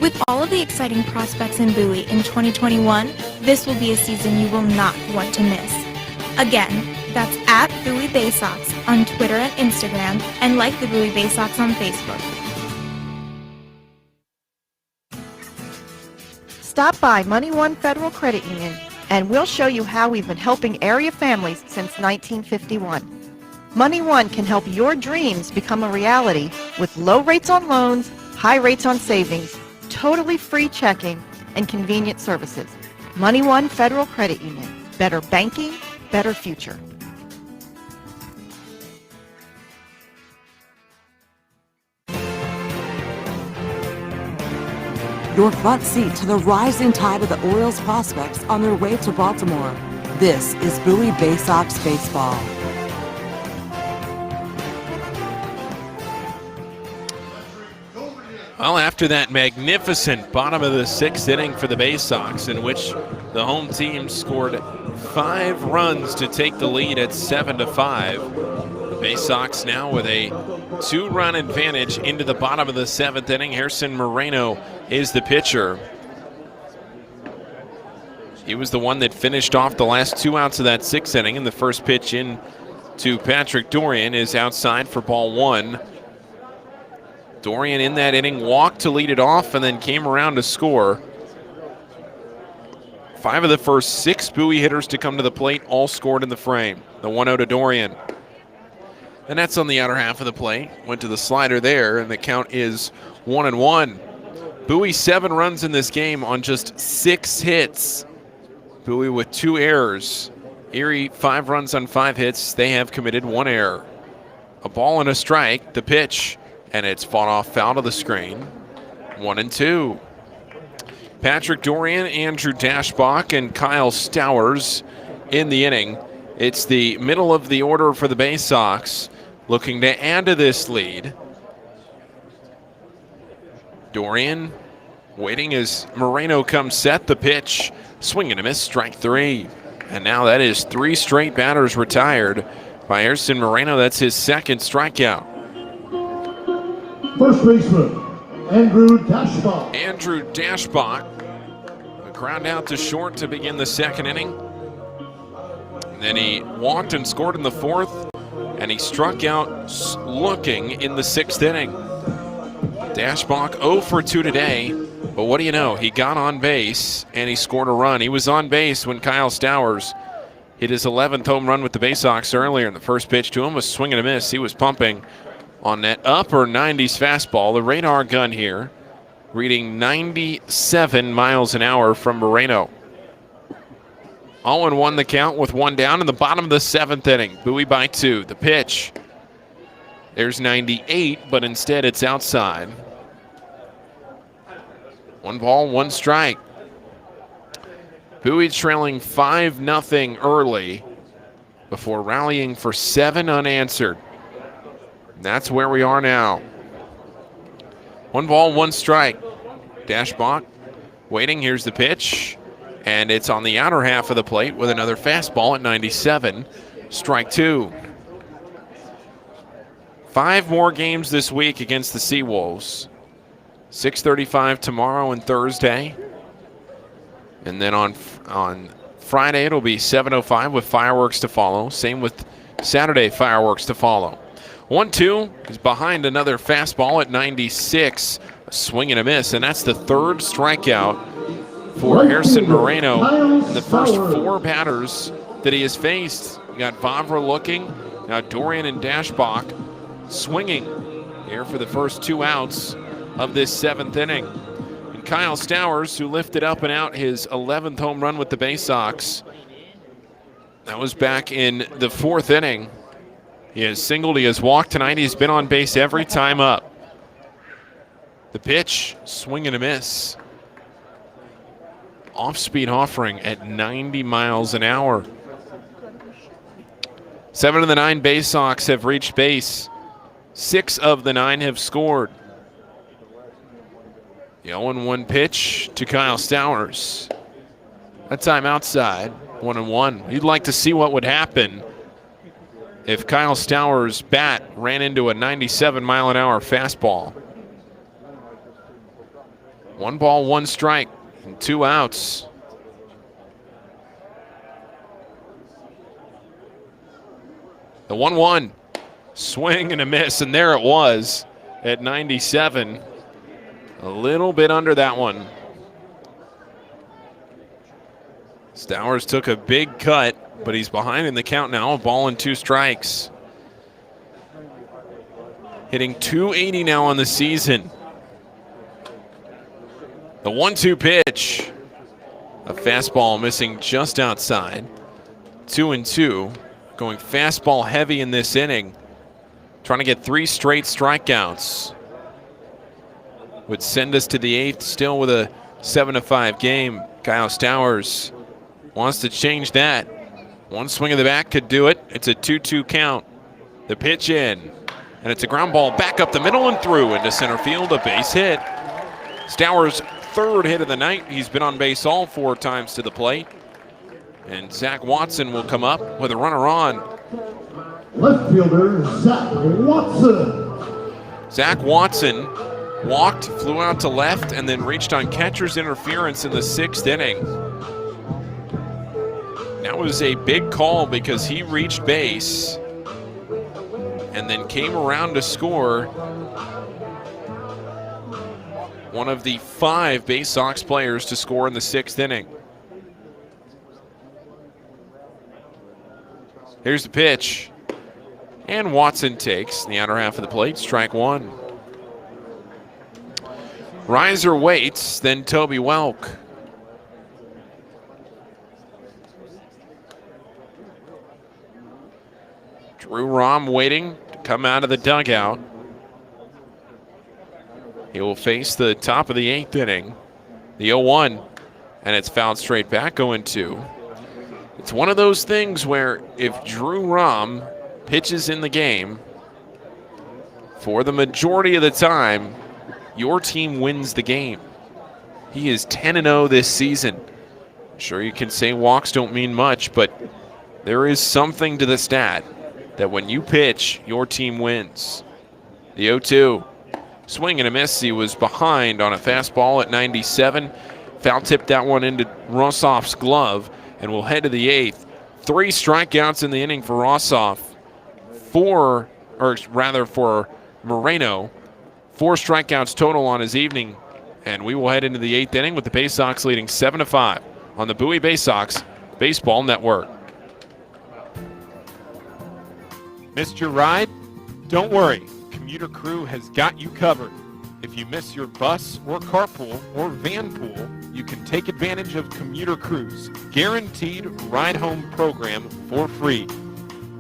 With all of the exciting prospects in Bowie in 2021, this will be a season you will not want to miss. Again, that's @Bowie Bay Sox on Twitter and Instagram, and like the Bowie Bay Sox on Facebook. Stop by Money One Federal Credit Union, and we'll show you how we've been helping area families since 1951. Money One can help your dreams become a reality with low rates on loans, high rates on savings, totally free checking, and convenient services. Money One Federal Credit Union. Better banking, better future. Your front seat to the rising tide of the Orioles prospects on their way to Baltimore. This is Bowie Bay Sox Baseball. Well, after that magnificent bottom of the sixth inning for the Bay Sox, in which the home team scored 5 runs to take the lead at 7-5, the Bay Sox now with a 2-run advantage into the bottom of the 7th inning. Harrison Moreno is the pitcher. He was the one that finished off the last 2 outs of that 6th inning, and the first pitch in to Patrick Dorian is outside for ball 1. Dorian in that inning walked to lead it off and then came around to score. 5 of the first 6 Bowie hitters to come to the plate all scored in the frame. The 1-0 to Dorian. And that's on the outer half of the plate. Went to the slider there, and the count is 1-1. Bowie 7 runs in this game on just 6 hits. Bowie with 2 errors. Erie 5 runs on 5 hits. They have committed 1 error. A ball and a strike. The pitch. And it's fought off foul to the screen. 1-2. Patrick Dorian, Andrew Dashbach, and Kyle Stowers in the inning. It's the middle of the order for the Bay Sox, looking to add to this lead. Dorian waiting as Moreno comes set. The pitch, swing and a miss, strike 3. And now that is 3 straight batters retired by Harrison Moreno. That's his 2nd strikeout. First baseman, Andrew Dashbach. Andrew Dashbach. A ground out to short to begin the 2nd inning. And then he walked and scored in the 4th, and he struck out looking in the 6th inning. Dashbach 0 for 2 today, but what do you know? He got on base, and he scored a run. He was on base when Kyle Stowers hit his 11th home run with the Bay Sox earlier, and the first pitch to him was swing and a miss. He was pumping on that upper 90s fastball. The radar gun here reading 97 miles an hour from Moreno. 0-1 the count with 1 down in the bottom of the 7th inning. Bowie by 2. The pitch. There's 98, but instead it's outside. 1 ball, 1 strike. Bowie trailing 5-0 early before rallying for 7 unanswered. That's where we are now. 1 ball, 1 strike. Dashbach waiting. Here's the pitch. And it's on the outer half of the plate with another fastball at 97. Strike 2. 5 more games this week against the SeaWolves. 6:35 tomorrow and Thursday. And then on Friday it'll be 7:05 with fireworks to follow. Same with Saturday, fireworks to follow. 1-2 is behind another fastball at 96. A swing and a miss, and that's the 3rd strikeout for Harrison Moreno in the first 4 batters that he has faced. You got Vavra looking, now Dorian and Dashbach swinging here for the first 2 outs of this 7th inning. And Kyle Stowers, who lifted up and out his 11th home run with the Bay Sox, that was back in the 4th inning. He has singled, he has walked tonight, he's been on base every time up. The pitch, swing and a miss. Off-speed offering at 90 miles an hour. 7 of the 9 Bay Sox have reached base. 6 of the 9 have scored. The 0-1 pitch to Kyle Stowers. That time outside, 1-1. You'd like to see what would happen if Kyle Stowers' bat ran into a 97-mile-an-hour fastball. 1 ball, 1 strike, and 2 outs. The 1-1, swing and a miss, and there it was at 97. A little bit under that one. Stowers took a big cut, but he's behind in the count now. A ball and 2 strikes. Hitting .280 now on the season. The 1-2 pitch. A fastball missing just outside. 2-2. Going fastball heavy in this inning. Trying to get 3 straight strikeouts. Would send us to the 8th, still with a 7-5 game. Kyle Stowers wants to change that. One swing of the bat could do it. It's a 2-2 count. The pitch in. And it's a ground ball back up the middle and through into center field, a base hit. Stowers' third hit of the night. He's been on base all 4 times to the plate. And Zach Watson will come up with a runner on. Left fielder, Zach Watson. Zach Watson walked, flew out to left, and then reached on catcher's interference in the 6th inning. That was a big call because he reached base and then came around to score. One of the 5 Bay Sox players to score in the 6th inning. Here's the pitch. And Watson takes the outer half of the plate, strike 1. Reiser waits, then Toby Welk. Drew Rom waiting to come out of the dugout. He will face the top of the 8th inning, the 0-1, and it's fouled straight back, 0-2. It's one of those things where if Drew Rom pitches in the game, for the majority of the time, your team wins the game. He is 10-0 this season. Sure, you can say walks don't mean much, but there is something to the stat that when you pitch, your team wins. The 0-2. Swing and a miss. He was behind on a fastball at 97. Foul tipped that one into Rossoff's glove, and we'll head to the 8th. 3 strikeouts in the inning for Rossoff. For Moreno. 4 strikeouts total on his evening. And we will head into the 8th inning with the Bay Sox leading 7-5 on the Bowie Bay Sox Baseball Network. Missed your ride? Don't worry. Commuter Crew has got you covered. If you miss your bus or carpool or van pool, you can take advantage of Commuter Crew's guaranteed ride home program for free.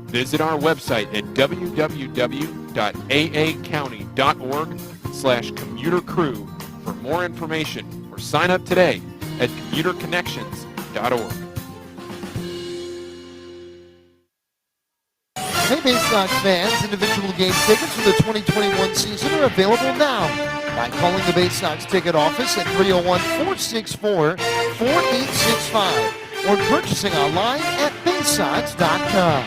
Visit our website at www.aacounty.org/commutercrew for more information or sign up today at commuterconnections.org. Hey, Bay Sox fans, individual game tickets for the 2021 season are available now by calling the Bay Sox ticket office at 301-464-4865 or purchasing online at baysox.com.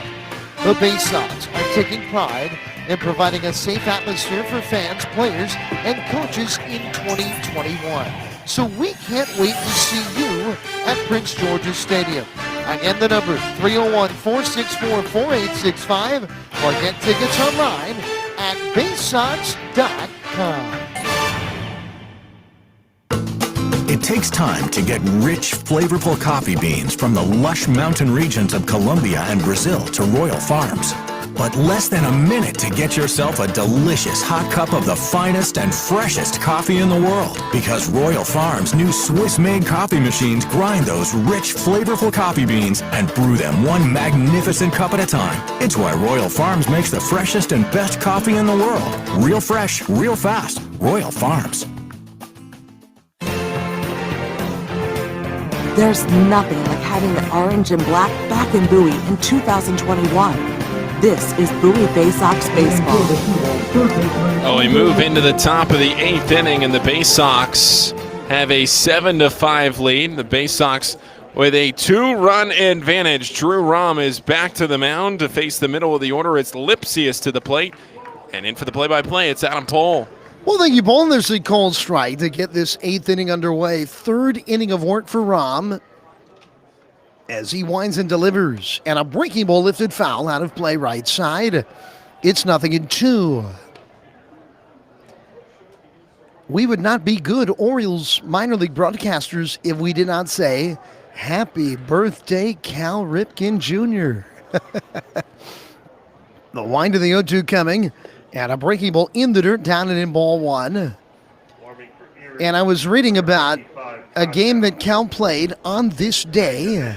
The Bay Sox are taking pride in providing a safe atmosphere for fans, players, and coaches in 2021. So we can't wait to see you at Prince George's Stadium. Again, the number 301-464-4865 or get tickets online at baysox.com. It takes time to get rich, flavorful coffee beans from the lush mountain regions of Colombia and Brazil to Royal Farms. But less than a minute to get yourself a delicious hot cup of the finest and freshest coffee in the world. Because Royal Farms' new Swiss-made coffee machines grind those rich, flavorful coffee beans and brew them one magnificent cup at a time. It's why Royal Farms makes the freshest and best coffee in the world. Real fresh, real fast. Royal Farms. There's nothing like having the orange and black back in Bowie in 2021. This is Bowie Bay Sox baseball. Oh, we move into the top of the 8th inning, and the Bay Sox have a 7-5 lead. The Bay Sox with a 2-run advantage. Drew Rom is back to the mound to face the middle of the order. It's Lipsius to the plate, and in for the play-by-play, it's Adam Pohl. Well, thank you, Paul. There's a called strike to get this 8th inning underway. 3rd inning of work for Rom as he winds and delivers. And a breaking ball lifted foul out of play right side. It's 0-2. We would not be good Orioles minor league broadcasters if we did not say, happy birthday, Cal Ripken Jr. The wind of the 0-2 coming. And a breaking ball in the dirt, down and in ball 1. And I was reading about a game that Cal played on this day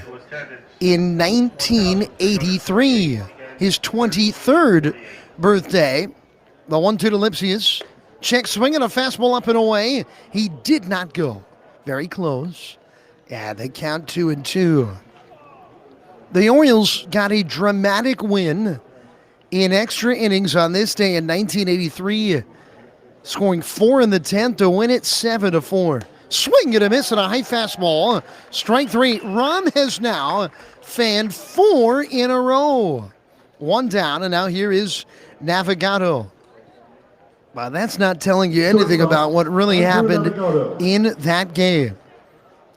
in 1983. His 23rd birthday. The 1-2 to Lipsius. Check swing and a fastball up and away. He did not go. Very close. And they count 2-2. The Orioles got a dramatic win in extra innings on this day in 1983, scoring 4 in the 10th to win it 7-4. Swing and a miss and a high fastball. Strike 3. Rom has now fanned 4 in a row. 1 down, and now here is Navigado. Well, that's not telling you anything about what really happened in that game.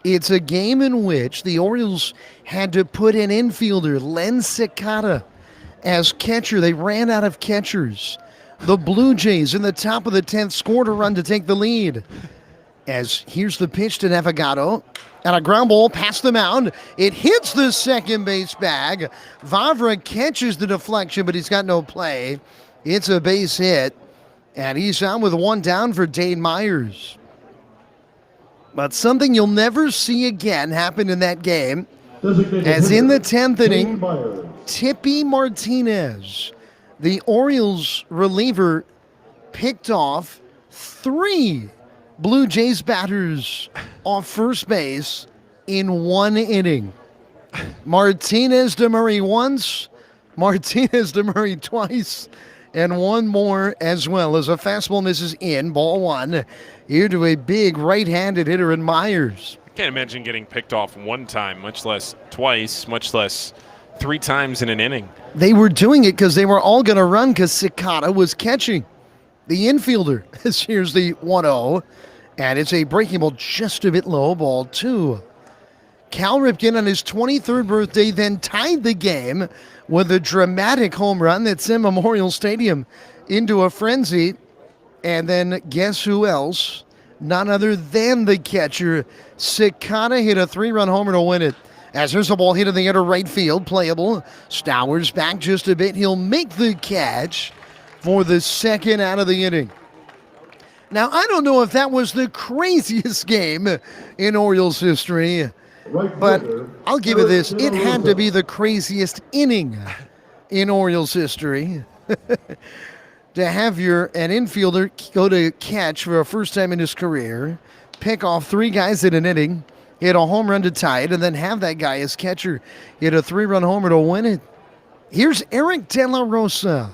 It's a game in which the Orioles had to put an infielder, Len Cicada, as catcher. They ran out of catchers. The Blue Jays in the top of the 10th scored a run to take the lead. As here's the pitch to Navigado. And a ground ball past the mound. It hits the second base bag. Vavra catches the deflection, but he's got no play. It's a base hit. And he's on with 1 down for Dane Myers. But something you'll never see again happened in that game. As in the 10th inning, Tippy Martinez, the Orioles reliever, picked off 3 Blue Jays batters off first base in 1 inning. Martinez to Murray once, Martinez to Murray twice, and 1 more as well as a fastball misses in, ball 1. Here to a big right-handed hitter in Myers. I can't imagine getting picked off 1 time, much less twice, much less 3 times in an inning. They were doing it because they were all going to run because Cicada was catching the infielder. Here's the 1-0, and it's a breaking ball just a bit low, ball 2. Cal Ripken on his 23rd birthday then tied the game with a dramatic home run that sent Memorial Stadium into a frenzy. And then guess who else? None other than the catcher. Cicada hit a 3-run homer to win it. As there's a ball hit in the inner right field, playable. Stowers back just a bit. He'll make the catch for the 2nd out of the inning. Now, I don't know if that was the craziest game in Orioles history, but I'll give it this. It had to be the craziest inning in Orioles history. To have an infielder go to catch for a first time in his career, pick off 3 guys in an inning, hit a home run to tie it, and then have that guy as catcher hit a 3-run homer to win it. Here's Eric De La Rosa.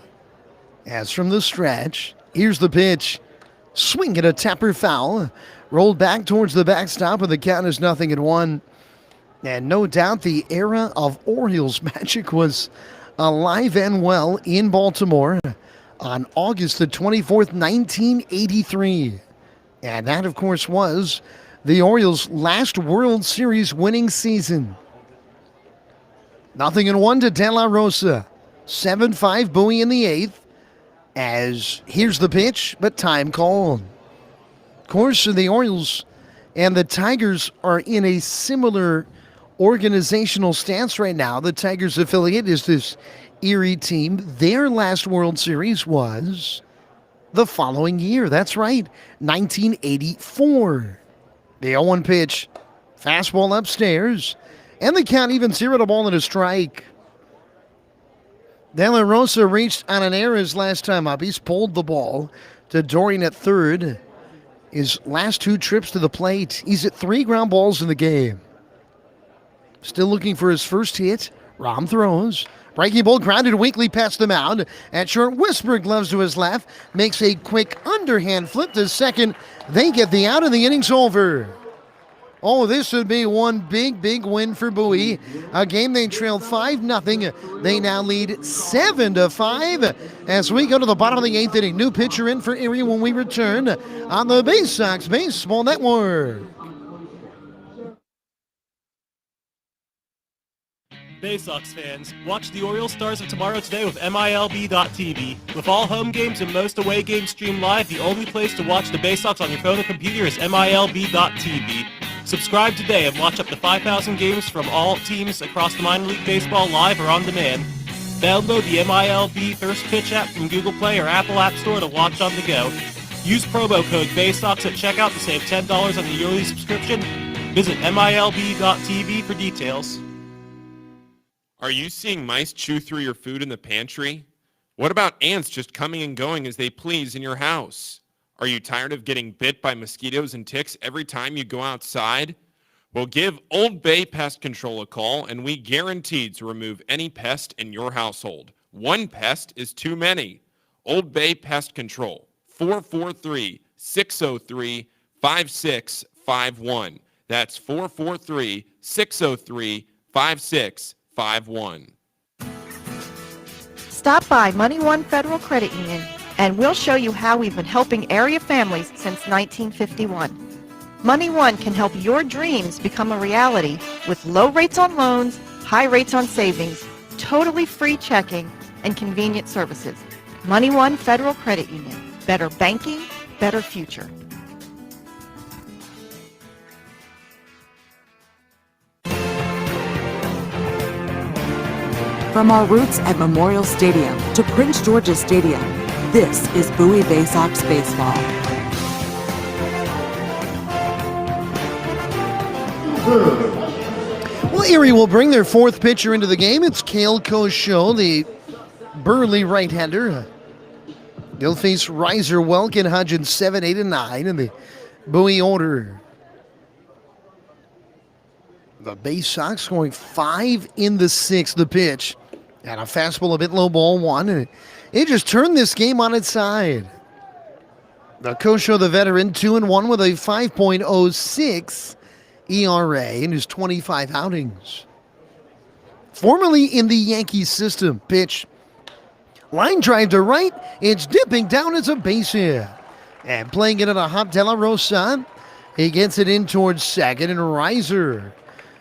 As from the stretch, here's the pitch. Swing at a tapper foul. Rolled back towards the backstop, and the count is 0-1. And no doubt the era of Orioles magic was alive and well in Baltimore on August the 24th, 1983. And that, of course, was the Orioles' last World Series winning season. 0-1 to De La Rosa. 7-5 Bowie in the 8th. As here's the pitch, but time called. Of course, the Orioles and the Tigers are in a similar organizational stance right now. The Tigers affiliate is this Erie team. Their last World Series was the following year. That's right, 1984. The 0-1 pitch, fastball upstairs, and the count even 0-1 and a strike. De La Rosa reached on an error his last time up. He's pulled the ball to Dorian at third. His last 2 trips to the plate. He's at 3 ground balls in the game. Still looking for his first hit. Rom throws. Breaking ball grounded weakly past the mound. At short, Whisper gloves to his left. Makes a quick underhand flip to second. They get the out and the inning's over. Oh, this would be one big win for Bowie. A game they trailed 5-0. They now lead 7-5 as we go to the bottom of the 8th inning. New pitcher in for Erie when we return on the Bay Sox Baseball Network. Bay Sox fans, watch the Orioles Stars of Tomorrow today with MILB.TV. With all home games and most away games streamed live, the only place to watch the Bay Sox on your phone or computer is MILB.TV. Subscribe today and watch up to 5,000 games from all teams across the minor league baseball live or on demand. Download the MILB First Pitch app from Google Play or Apple App Store to watch on the go. Use promo code BaySox at checkout to save $10 on the yearly subscription. Visit MILB.TV for details. Are you seeing mice chew through your food in the pantry? What about ants just coming and going as they please in your house? Are you tired of getting bit by mosquitoes and ticks every time you go outside? Well, give Old Bay Pest Control a call, and we guarantee to remove any pest in your household. One pest is too many. Old Bay Pest Control, 443-603-5651. That's 443-603-5651. Stop by Money One Federal Credit Union, and we'll show you how we've been helping area families since 1951. Money One can help your dreams become a reality with low rates on loans, high rates on savings, totally free checking, and convenient services. Money One Federal Credit Union. Better banking, better future. From our roots at Memorial Stadium to Prince George's Stadium, this is Bowie Bay Sox baseball. Well, Erie will bring their fourth pitcher into the game. It's Cale Kosho, the burly right-hander. They'll face Reiser, Welk, and Hudgens 7, 8, and 9 in the Bowie order. The Bay Sox scoring 5 in the 6th. The pitch. And a fastball a bit low, ball 1. And it just turned this game on its side. The Kosho, the veteran, 2-1 with a 5.06 ERA in his 25 outings. Formerly in the Yankees system. Pitch. Line drive to right. It's dipping down as a base hit. And playing it at a hop de la Rosa. He gets it in towards second, and Reiser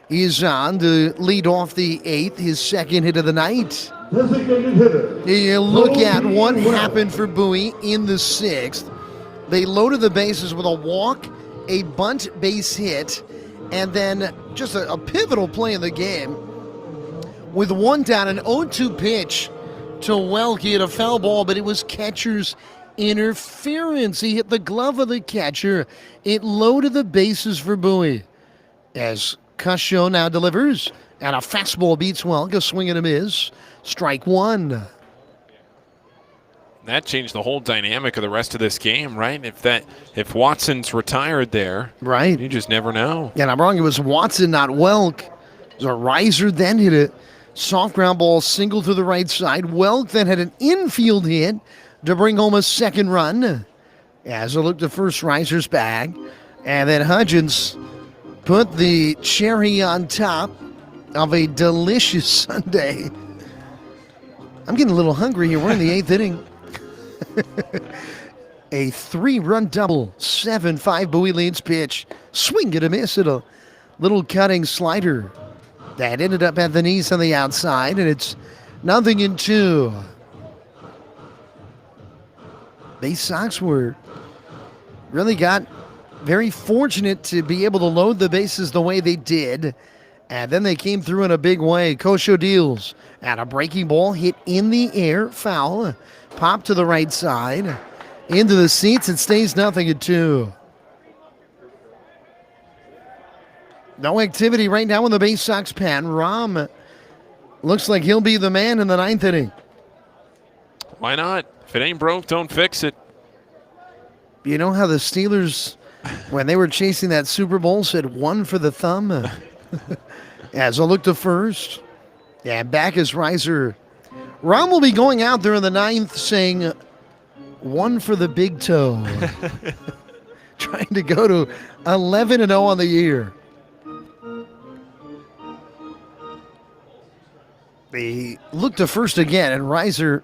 is on to lead off the 8th, his second hit of the night. Designated hitter. You look at what happened for Bowie in the 6th. They loaded the bases with a walk, a bunt base hit, and then just a pivotal play in the game. With one down, an 0-2 pitch to Welk. He hit a foul ball, but it was catcher's interference. He hit the glove of the catcher. It loaded the bases for Bowie. As Kosho now delivers, and a fastball beats Welk. A swing and a miss. Strike 1. That changed the whole dynamic of the rest of this game, right? If Watson's retired there, right, you just never know. And I'm wrong. It was Watson, not Welk. So Reiser then hit a soft ground ball single to the right side. Welk then had an infield hit to bring home a second run. As I look to first, Reiser's bag, and then Hudgens put the cherry on top of a delicious sundae. I'm getting a little hungry here. We're in the 8th inning. A 3-run double, 7-5 Bowie leads. Pitch. Swing and a miss at a little cutting slider. That ended up at the knees on the outside, and it's 0-2. Bay Sox really got very fortunate to be able to load the bases the way they did. And then they came through in a big way. Kosho deals. And a breaking ball hit in the air. Foul. Pop to the right side. Into the seats. It stays 0-2. No activity right now in the Bay Sox pen. Rom looks like he'll be the man in the 9th inning. Why not? If it ain't broke, don't fix it. You know how the Steelers, when they were chasing that Super Bowl, said one for the thumb? As I look to first. And back is Reiser. Rom will be going out there in the 9th saying one for the big toe. Trying to go to 11-0 on the year. They look to first again, and Reiser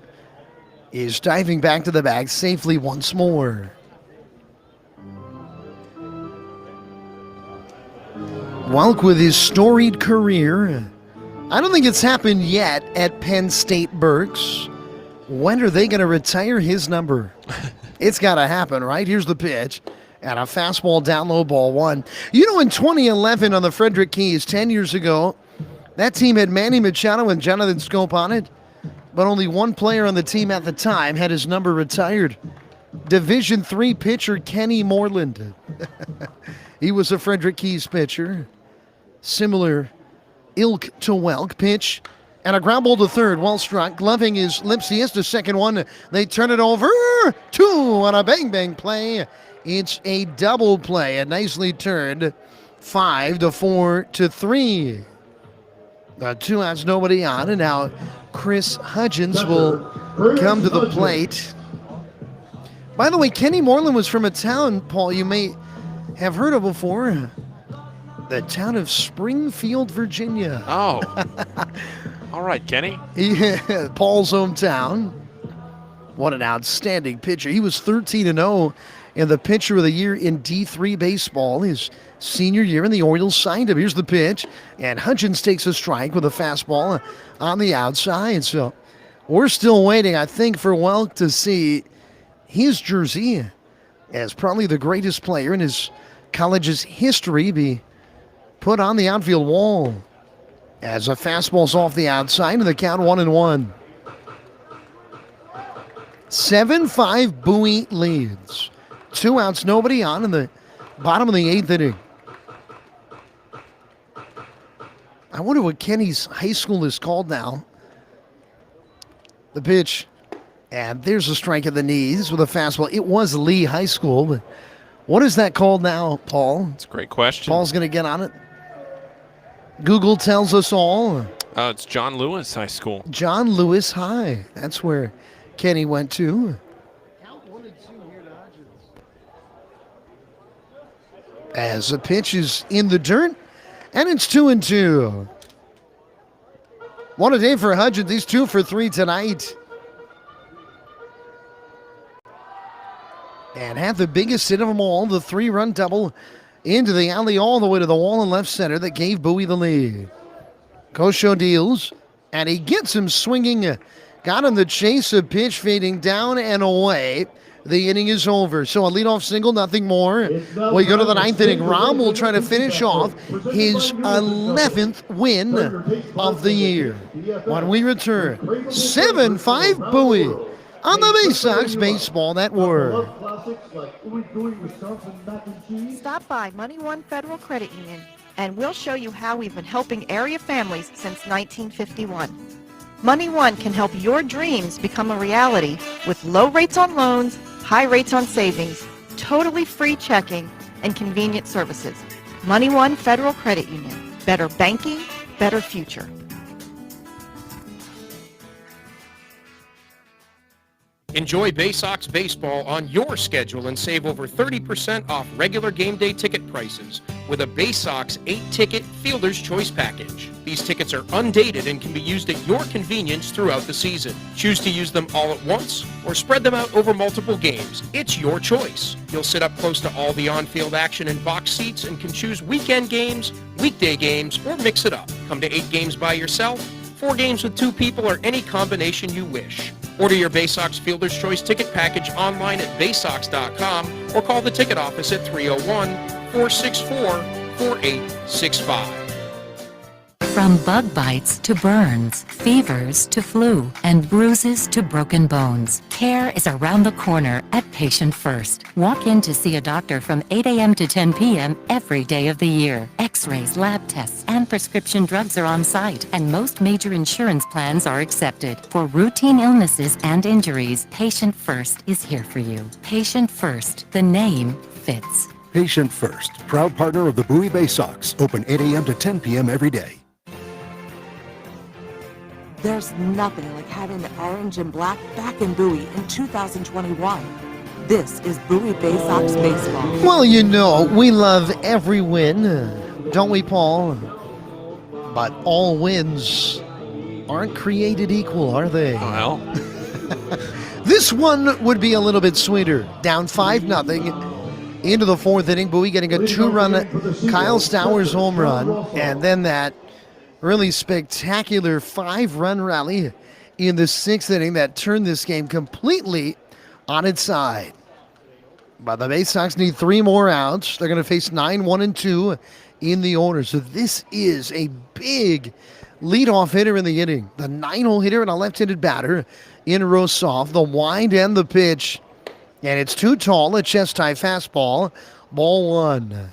is diving back to the bag safely once more. Welk with his storied career. I don't think it's happened yet at Penn State Berks. When are they going to retire his number? It's got to happen, right? Here's the pitch. And a fastball down low, ball 1. You know, in 2011 on the Frederick Keys, 10 years ago, that team had Manny Machado and Jonathan Scope on it. But only one player on the team at the time had his number retired. Division III pitcher Kenny Moreland. He was a Frederick Keys pitcher. Similar ilk to Welk. Pitch and a ground ball to third. Well struck. Gloving his lips. He has the second one. They turn it over. 2 on a bang play. It's a double play. A nicely turned 5-4-3. 2 outs, nobody on. And now Chris Hudgens will come to the plate. By the way, Kenny Moreland was from a town, Paul, you may have heard of before. The town of Springfield, Virginia. Oh. All right, Kenny. Yeah, Paul's hometown. What an outstanding pitcher. He was 13-0 in the pitcher of the year in D3 baseball his senior year, and the Orioles signed him. Here's the pitch, and Hudgens takes a strike with a fastball on the outside. So we're still waiting, I think, for Welk to see his jersey as probably the greatest player in his college's history be put on the outfield wall as a fastball's off the outside and the count 1-1. 7-5 Bowie leads. 2 outs, nobody on in the bottom of the 8th inning. I wonder what Kenny's high school is called now. The pitch. And there's a strike at the knees with a fastball. It was Lee High School, but what is that called now, Paul? It's a great question. Paul's going to get on it. Google tells us all. It's John Lewis High School. John Lewis High. That's where Kenny went to. As the pitch is in the dirt, and it's 2-2. What a day for Hudgens. He's 2 for 3 tonight. And had the biggest hit of them all, the 3-run double into the alley all the way to the wall in left center that gave Bowie the lead. Kosho deals, and he gets him swinging. Got him the chase, a pitch fading down and away. The inning is over. So a leadoff single, nothing more. We go to the 9th inning. Rom will try to finish off his 11th win of the year. When we return, 7-5 Bowie on the Bay Sox Baseball Network. Stop by Money One Federal Credit Union, and we'll show you how we've been helping area families since 1951. Money One can help your dreams become a reality with low rates on loans, high rates on savings, totally free checking, and convenient services. Money One Federal Credit Union. Better banking, better future. Enjoy Bay Sox baseball on your schedule and save over 30% off regular game day ticket prices with a Bay Sox 8-ticket Fielder's Choice package. These tickets are undated and can be used at your convenience throughout the season. Choose to use them all at once or spread them out over multiple games. It's your choice. You'll sit up close to all the on-field action in box seats and can choose weekend games, weekday games, or mix it up. Come to 8 games by yourself, 4 games with 2 people, or any combination you wish. Order your Bay Sox Fielder's Choice ticket package online at baysox.com or call the ticket office at 301-464-4865. From bug bites to burns, fevers to flu, and bruises to broken bones, care is around the corner at Patient First. Walk in to see a doctor from 8 a.m. to 10 p.m. every day of the year. X-rays, lab tests, and prescription drugs are on site, and most major insurance plans are accepted. For routine illnesses and injuries, Patient First is here for you. Patient First, the name fits. Patient First, proud partner of the Bowie Bay Sox. Open 8 a.m. to 10 p.m. every day. There's nothing like having the orange and black back in Bowie in 2021. This is Bowie Bay Sox baseball. Well, you know, we love every win, don't we, Paul? But all wins aren't created equal, are they? Well. This one would be a little bit sweeter. Down 5-0 into the 4th inning. Bowie getting a 2-run Kyle Stowers home run. And then that really spectacular 5-run rally in the 6th inning that turned this game completely on its side. But the Bay Sox need 3 more outs. They're going to face 9-1-2 in the order. So this is a big leadoff hitter in the inning. The 9-hole hitter and a left-handed batter in Rossoff. The wind and the pitch. And it's too tall, a chest-high fastball. Ball 1.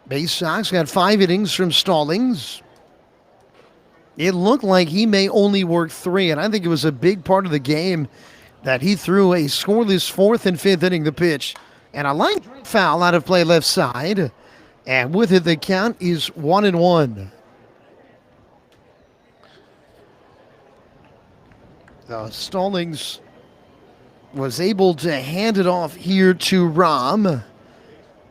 Bay Sox got 5 innings from Stallings. It looked like he may only work 3, and I think it was a big part of the game that he threw a scoreless 4th and 5th inning. The pitch, and a line foul out of play left side, and with it the count is 1-1. Stallings was able to hand it off here to Rahm.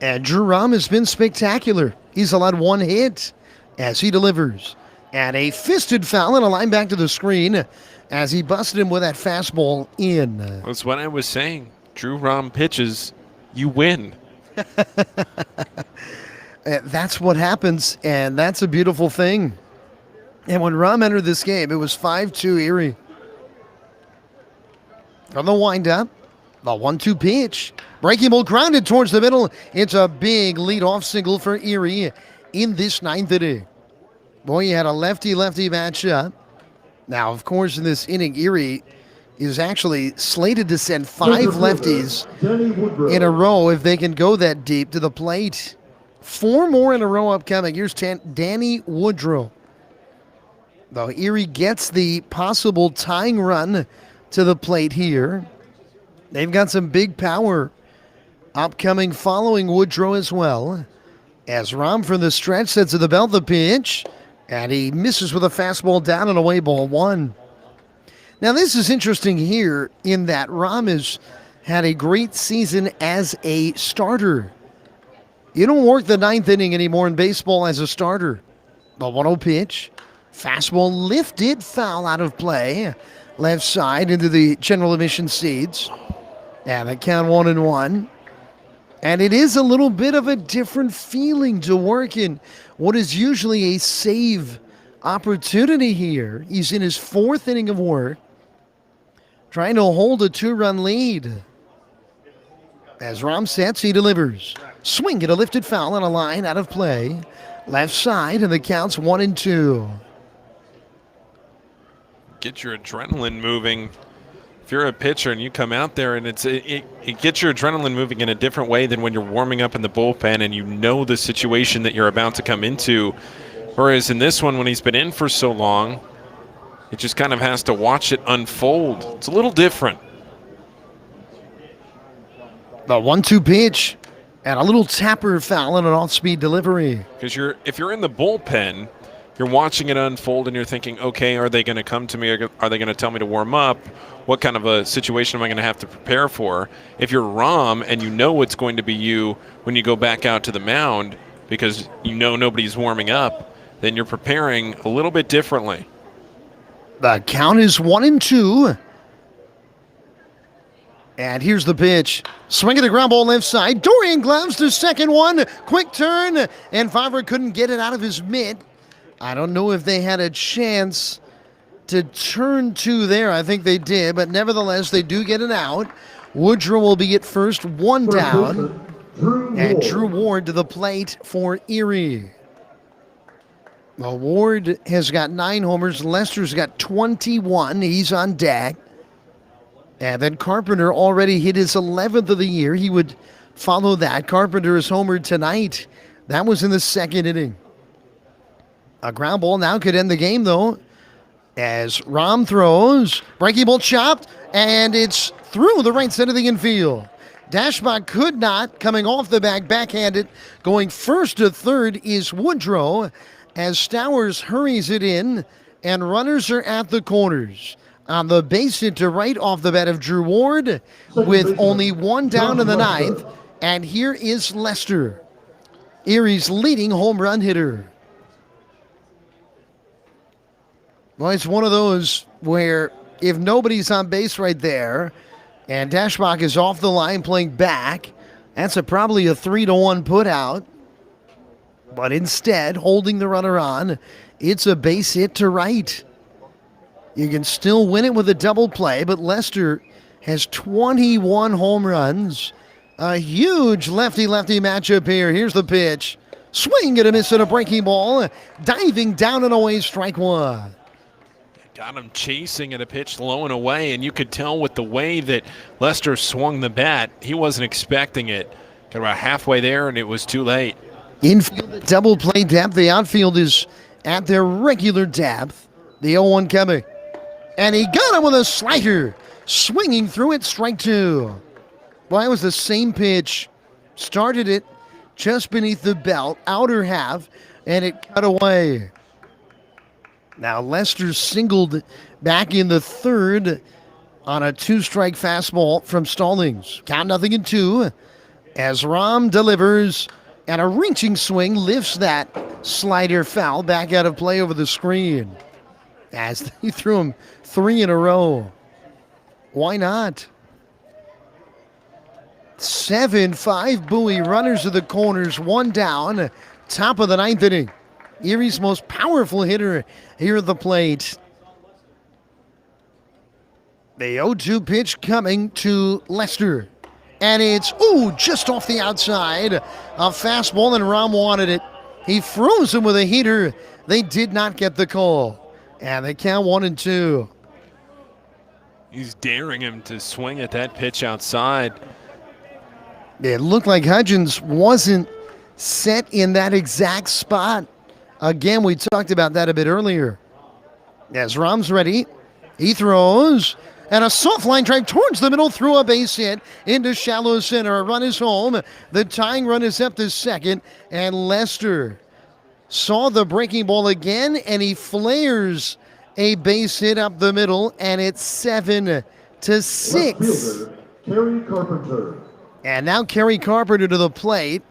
And Drew Rahm has been spectacular. He's allowed one hit as he delivers. And a fisted foul and a line back to the screen as he busted him with that fastball in. That's what I was saying. Drew Rahm pitches, you win. That's what happens, and that's a beautiful thing. And when Rahm entered this game, it was 5-2 Erie. From the windup, the 1-2 pitch. Breaking ball grounded towards the middle. It's a big leadoff single for Erie in this ninth inning. Boy, you had a lefty-lefty matchup. Now, of course, in this inning, Erie is actually slated to send 5 lefties in a row if they can go that deep to the plate. 4 more in a row upcoming. Here's Danny Woodrow. Though Erie gets the possible tying run to the plate here. They've got some big power upcoming following Woodrow as well. As Rahm from the stretch sets to the belt the pitch. And he misses with a fastball down and away, ball 1. Now this is interesting here in that Rahm has had a great season as a starter. You don't work the 9th inning anymore in baseball as a starter. The 1-0 pitch. Fastball lifted, foul out of play. Left side into the general admission seats. And the count 1-1. And it is a little bit of a different feeling to work in what is usually a save opportunity here. He's in his 4th inning of work, trying to hold a 2-run lead. As Rahm sets, he delivers. Swing at a lifted foul on a line out of play. Left side, and the count's 1-2. Get your adrenaline moving. If you're a pitcher and you come out there and it gets your adrenaline moving in a different way than when you're warming up in the bullpen and you know the situation that you're about to come into. Whereas in this one, when he's been in for so long, it just kind of has to watch it unfold. It's a little different. The 1-2 pitch and a little tapper foul and an off-speed delivery. Because if you're in the bullpen, you're watching it unfold and you're thinking, okay, are they going to come to me? Are they going to tell me to warm up? What kind of a situation am I going to have to prepare for? If you're Rahm and you know it's going to be you when you go back out to the mound because you know nobody's warming up, then you're preparing a little bit differently. The count is 1-2. And here's the pitch. Swing at the ground ball left side. Dorian gloves to second one. Quick turn. And Favre couldn't get it out of his mitt. I don't know if they had a chance to turn 2 there. I think they did, but nevertheless, they do get it out. Woodrow will be at first, 1 down. And Drew Ward to the plate for Erie. Well, Ward has got 9 homers. Lester's got 21. He's on deck. And then Carpenter already hit his 11th of the year. He would follow that. Carpenter is homered tonight. That was in the 2nd inning. A ground ball now could end the game, though, as Rahm throws. Breaking ball chopped, and it's through the right side of the infield. Dashbach could not, coming off the backhanded. Going first to third is Woodrow, as Stowers hurries it in, and runners are at the corners. On the base hit to right off the bat of Drew Ward, with only 1 down in the 9th. And here is Lester, Erie's leading home run hitter. Well, it's one of those where if nobody's on base right there and Dashbach is off the line playing back, that's probably a 3-1 put out. But instead, holding the runner on, it's a base hit to right. You can still win it with a double play, but Lester has 21 home runs. A huge lefty-lefty matchup here. Here's the pitch. Swing and a miss at a breaking ball. Diving down and away, strike 1. Got him chasing at a pitch low and away, and you could tell with the way that Lester swung the bat, he wasn't expecting it. Got about halfway there, and it was too late. Infield double play depth. The outfield is at their regular depth. The 0-1 coming. And he got him with a slider. Swinging through it, strike 2. Well, it was the same pitch. Started it just beneath the belt, outer half, and it cut away. Now Lester singled back in the third on a 2-strike fastball from Stallings. Count 0-2 as Rom delivers, and a reaching swing lifts that slider foul back out of play over the screen. As he threw him 3 in a row. Why not? 7-5 Bowie, runners to the corners, 1 down, top of the 9th inning. Erie's most powerful hitter here at the plate. The 0-2 pitch coming to Lester. And it's, just off the outside. A fastball, and Rom wanted it. He froze him with a heater. They did not get the call. And they count 1-2. He's daring him to swing at that pitch outside. It looked like Hudgens wasn't set in that exact spot. Again, we talked about that a bit earlier. As Rom's ready, he throws, and a soft line drive towards the middle through a base hit into shallow center. A run is home. The tying run is up to second, and Lester saw the breaking ball again, and he flares a base hit up the middle, and it's 7-6. Kerry Carpenter. And now Kerry Carpenter to the plate.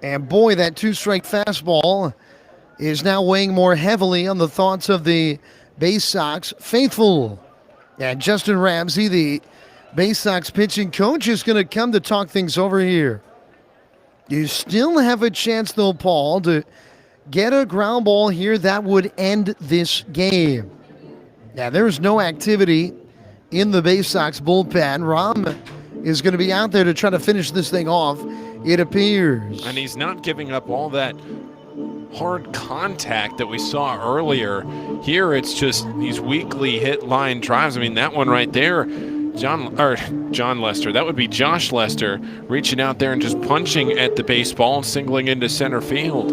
And boy, that 2-strike fastball is now weighing more heavily on the thoughts of the Bay Sox faithful. And Justin Ramsey, the Bay Sox pitching coach, is going to come to talk things over here. You still have a chance, though, Paul, to get a ground ball here that would end this game. Now, there's no activity in the Bay Sox bullpen. Rom is going to be out there to try to finish this thing off, it appears. And he's not giving up all that hard contact that we saw earlier. Here it's just these weakly hit line drives. I mean, that one right there, John Lester, that would be Josh Lester reaching out there and just punching at the baseball and singling into center field.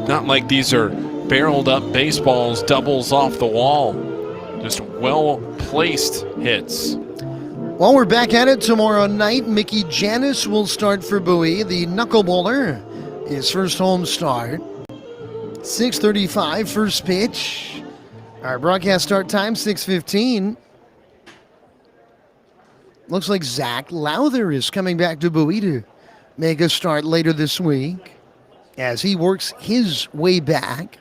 Not like these are barreled up baseballs, doubles off the wall. Just well-placed hits. Well, we're back at it tomorrow night. Mickey Janis will start for Bowie, the knuckleballer. His first home start. 6:35, first pitch. Our broadcast start time, 6:15. Looks like Zach Lowther is coming back to Bowie to make a start later this week as he works his way back.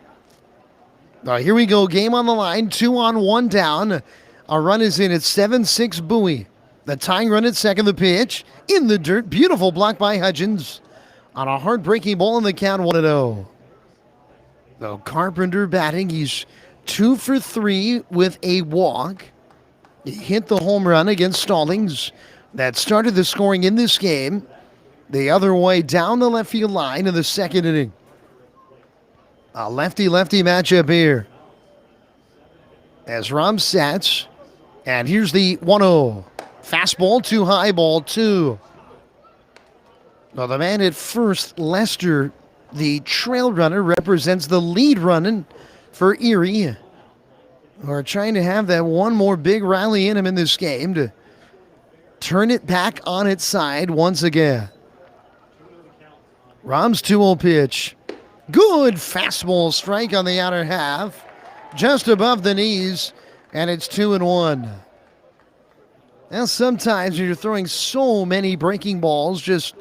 All right, here we go. Game on the line. 2 on, 1 down. A run is in at 7-6 Bowie. The tying run at second. The pitch in the dirt. Beautiful block by Hudgens on a heartbreaking ball in the count, 1-0. So Carpenter batting. He's 2 for 3 with a walk. He hit the home run against Stallings. That started the scoring in this game. The other way down the left field line in the second inning. A lefty-lefty matchup here. As Rom sets. And here's the 1-0. Fastball too high, ball 2. Well, the man at first, Lester, the trail runner, represents the lead running for Erie, who are trying to have that one more big rally in him in this game to turn it back on its side once again. Rom's 2-0 pitch. Good fastball strike on the outer half, just above the knees, and it's 2-1. Now, sometimes when you're throwing so many breaking balls, just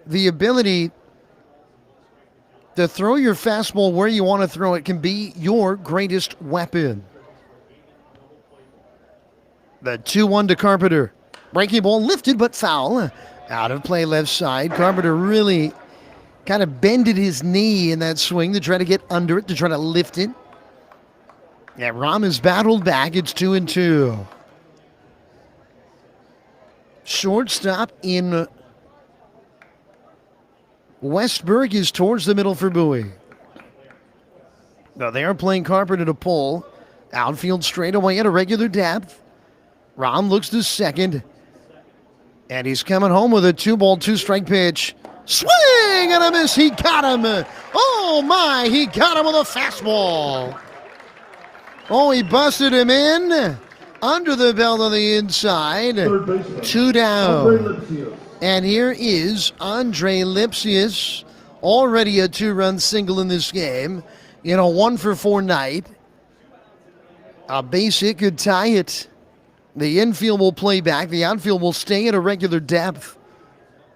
the ability to throw your fastball where you want to throw it can be your greatest weapon. The 2-1 to Carpenter. Breaking ball lifted but foul. Out of play left side. Carpenter really kind of bended his knee in that swing to try to get under it, to try to lift it. Yeah, Rom has battled back. It's 2-2. Shortstop in Westberg is towards the middle for Bowie. Now they are playing Carpenter to Pohl. Outfield straightaway at a regular depth. Rom looks to second. And he's coming home with a 2-ball, 2-strike pitch. Swing and a miss. He got him. Oh my, he got him with a fastball. Oh, he busted him in. Under the belt on the inside. 2 down. And here is Andre Lipsius. Already a 2-run single in this game. in a 1-for-4 night. A base hit could tie it. The infield will play back. The outfield will stay at a regular depth.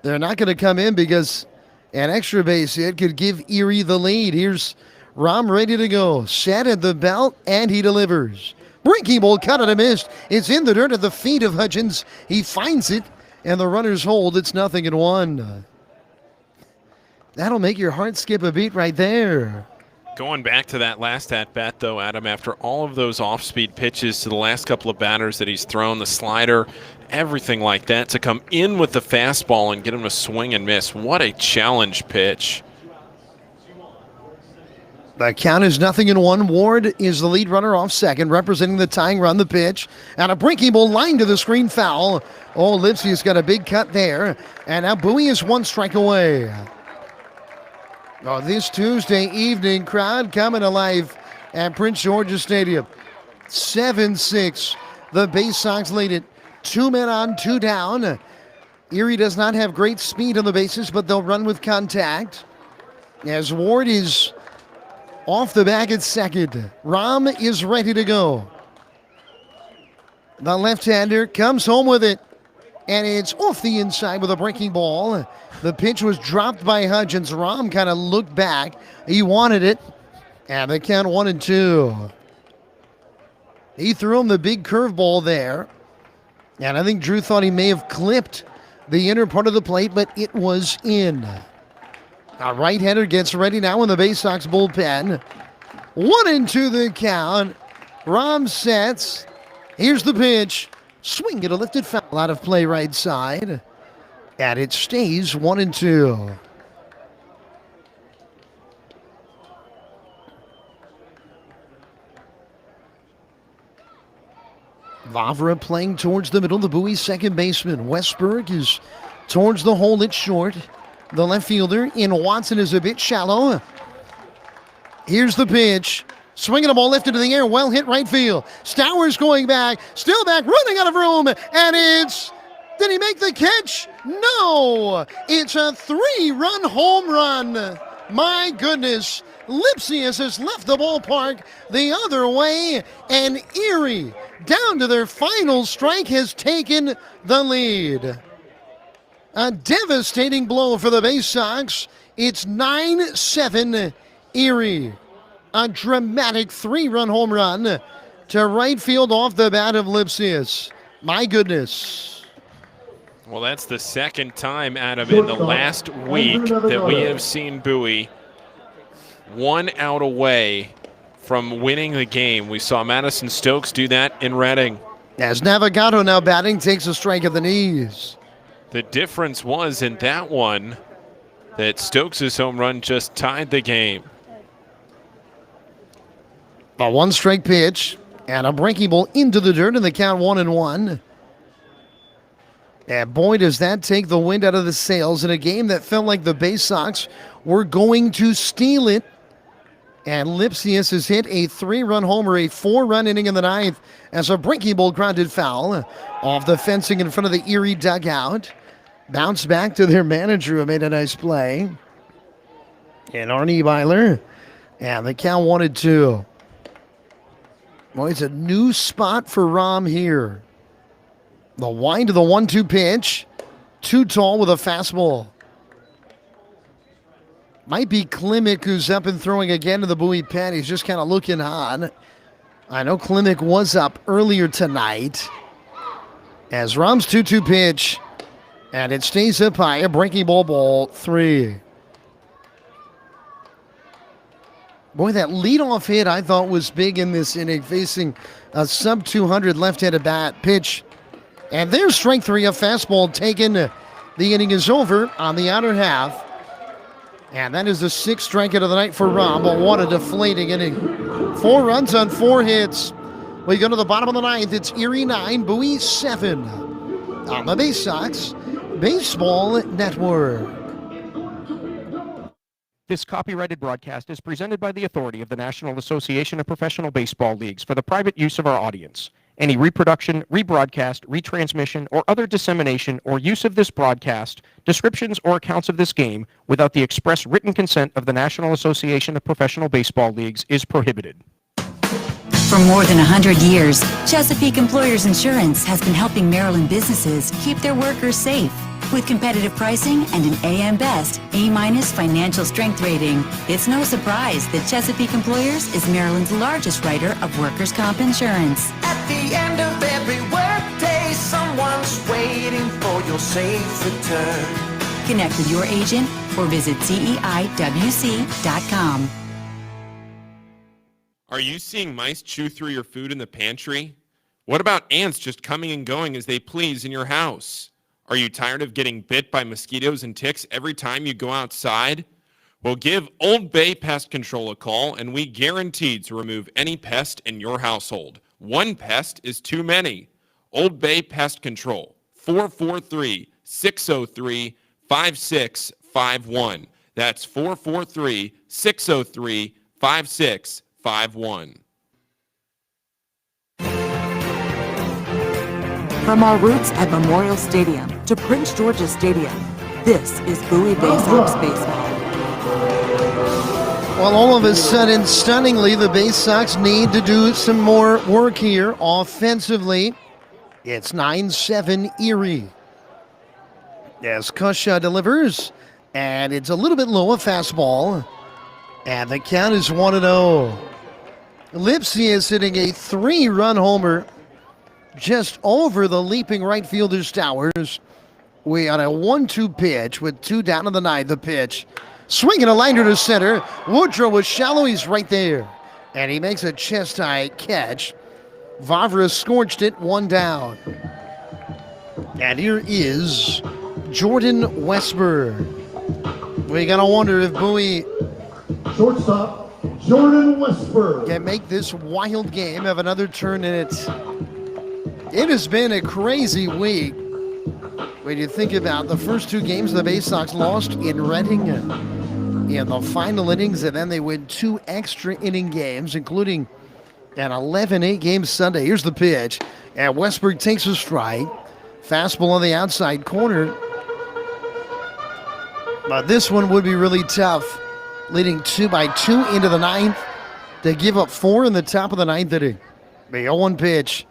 They're not going to come in because an extra base hit could give Erie the lead. Here's Rahm ready to go. Set at the belt, and he delivers. Breaking ball, cut and a missed. It's in the dirt at the feet of Hudgens. He finds it, and the runners hold. It's 0-1. That'll make your heart skip a beat right there. Going back to that last at-bat, though, Adam, after all of those off-speed pitches to the last couple of batters that he's thrown, the slider, everything like that, to come in with the fastball and get him to swing and miss. What a challenge pitch. The count is 0-1. Ward is the lead runner off second, representing the tying run. The pitch, and a breaking ball line to the screen, foul. Oh, Lipsy's got a big cut there, and now Bowie is 1 strike away. Oh, this Tuesday evening, crowd coming alive at Prince George's Stadium. 7-6. The Bay Sox lead it. 2 men on, 2 down. Erie does not have great speed on the bases, but they'll run with contact. As Ward is off the back at second. Rahm is ready to go. The left-hander comes home with it. And it's off the inside with a breaking ball. The pitch was dropped by Hudgens. Rahm kind of looked back. He wanted it. And the count 1-2. He threw him the big curveball there. And I think Drew thought he may have clipped the inner part of the plate, but it was in. A right-hander gets ready now in the Bay Sox bullpen. 1-2 the count. Rahm sets. Here's the pitch. Swing at a lifted foul out of play right side. And it stays 1-2. Vavra playing towards the middle. The Bowie second baseman. Westberg is towards the hole. It's short. The left fielder in Watson is a bit shallow. Here's the pitch. Swinging a ball lifted to the air, well hit right field. Stowers going back, still back, running out of room, and it's... Did he make the catch? No! It's a 3-run home run. My goodness. Lipsius has left the ballpark the other way, and Erie, down to their final strike, has taken the lead. A devastating blow for the Bay Sox. It's 9-7 Erie. A dramatic 3-run home run to right field off the bat of Lipsius. My goodness. Well, that's the second time, Adam, in the last week that we have seen Bowie 1 out away from winning the game. We saw Madison Stokes do that in Reading. As Navigato now batting, takes a strike at the knees. The difference was in that one that Stokes' home run just tied the game. A 1-strike pitch and a breaking ball into the dirt, and the count 1-1. And boy, does that take the wind out of the sails in a game that felt like the Bay Sox were going to steal it. And Lipsius has hit a 3-run homer, a 4-run inning in the 9th as a breaking ball grounded foul off the fencing in front of the Erie dugout. Bounce back to their manager who made a nice play. And Arnie Byler. And the count 1-2. Well, it's a new spot for Rahm here. The wind to the 1-2 pitch. Too tall with a fastball. Might be Klimek who's up and throwing again to the Bowie pen. He's just kind of looking on. I know Klimek was up earlier tonight. As Rahm's 2-2 pitch. And it stays up high. A breaking ball 3. Boy, that leadoff hit I thought was big in this inning, facing a sub-200 left-handed bat pitch. And there's strike 3, a fastball taken. The inning is over on the outer half. And that is the 6th strikeout of the night for Rahm, but what a deflating inning. 4 runs on 4 hits. We go to the bottom of the 9th. It's Erie 9, Bowie 7. On the Bay Sox Baseball Network. This copyrighted broadcast is presented by the authority of the National Association of Professional Baseball Leagues for the private use of our audience. Any reproduction, rebroadcast, retransmission, or other dissemination or use of this broadcast, descriptions, or accounts of this game without the express written consent of the National Association of Professional Baseball Leagues is prohibited. For more than 100 years, Chesapeake Employers Insurance has been helping Maryland businesses keep their workers safe. With competitive pricing and an AM Best A- financial strength rating, it's no surprise that Chesapeake Employers is Maryland's largest writer of workers' comp insurance. At the end of every workday, someone's waiting for your safe return. Connect with your agent or visit CEIWC.com. Are you seeing mice chew through your food in the pantry? What about ants just coming and going as they please in your house? Are you tired of getting bit by mosquitoes and ticks every time you go outside? Well, give Old Bay Pest Control a call, and we guarantee to remove any pest in your household. One pest is too many. Old Bay Pest Control, 443-603-5651. That's 443-603-5651. From our roots at Memorial Stadium to Prince George's Stadium, this is Bowie Bay Sox baseball. Well, all of a sudden, stunningly, the Bay Sox need to do some more work here offensively. It's 9-7 Erie. As Kusha delivers, and it's a little bit low, a fastball. And the count is 1-0. Lipsy is hitting a 3-run homer just over the leaping right fielder Stowers. We on a 1-2 pitch with 2 down in the 9th. The pitch. Swinging a liner to center. Woodrow was shallow. He's right there. And he makes a chest-high catch. Vavra scorched it, 1 down. And here is Jordan Westberg. We got to wonder if Bowie, shortstop, Jordan Westberg, can make this wild game have another turn in it. It has been a crazy week. When you think about the first 2 games the Bay Sox lost in Reading in the final innings, and then they win 2 extra inning games, including an 11-8 game Sunday. Here's the pitch, and Westberg takes a strike. Fastball on the outside corner. But this one would be really tough, leading 2-2 into the 9th to give up 4 in the top of the 9th inning. The 0-1 pitch,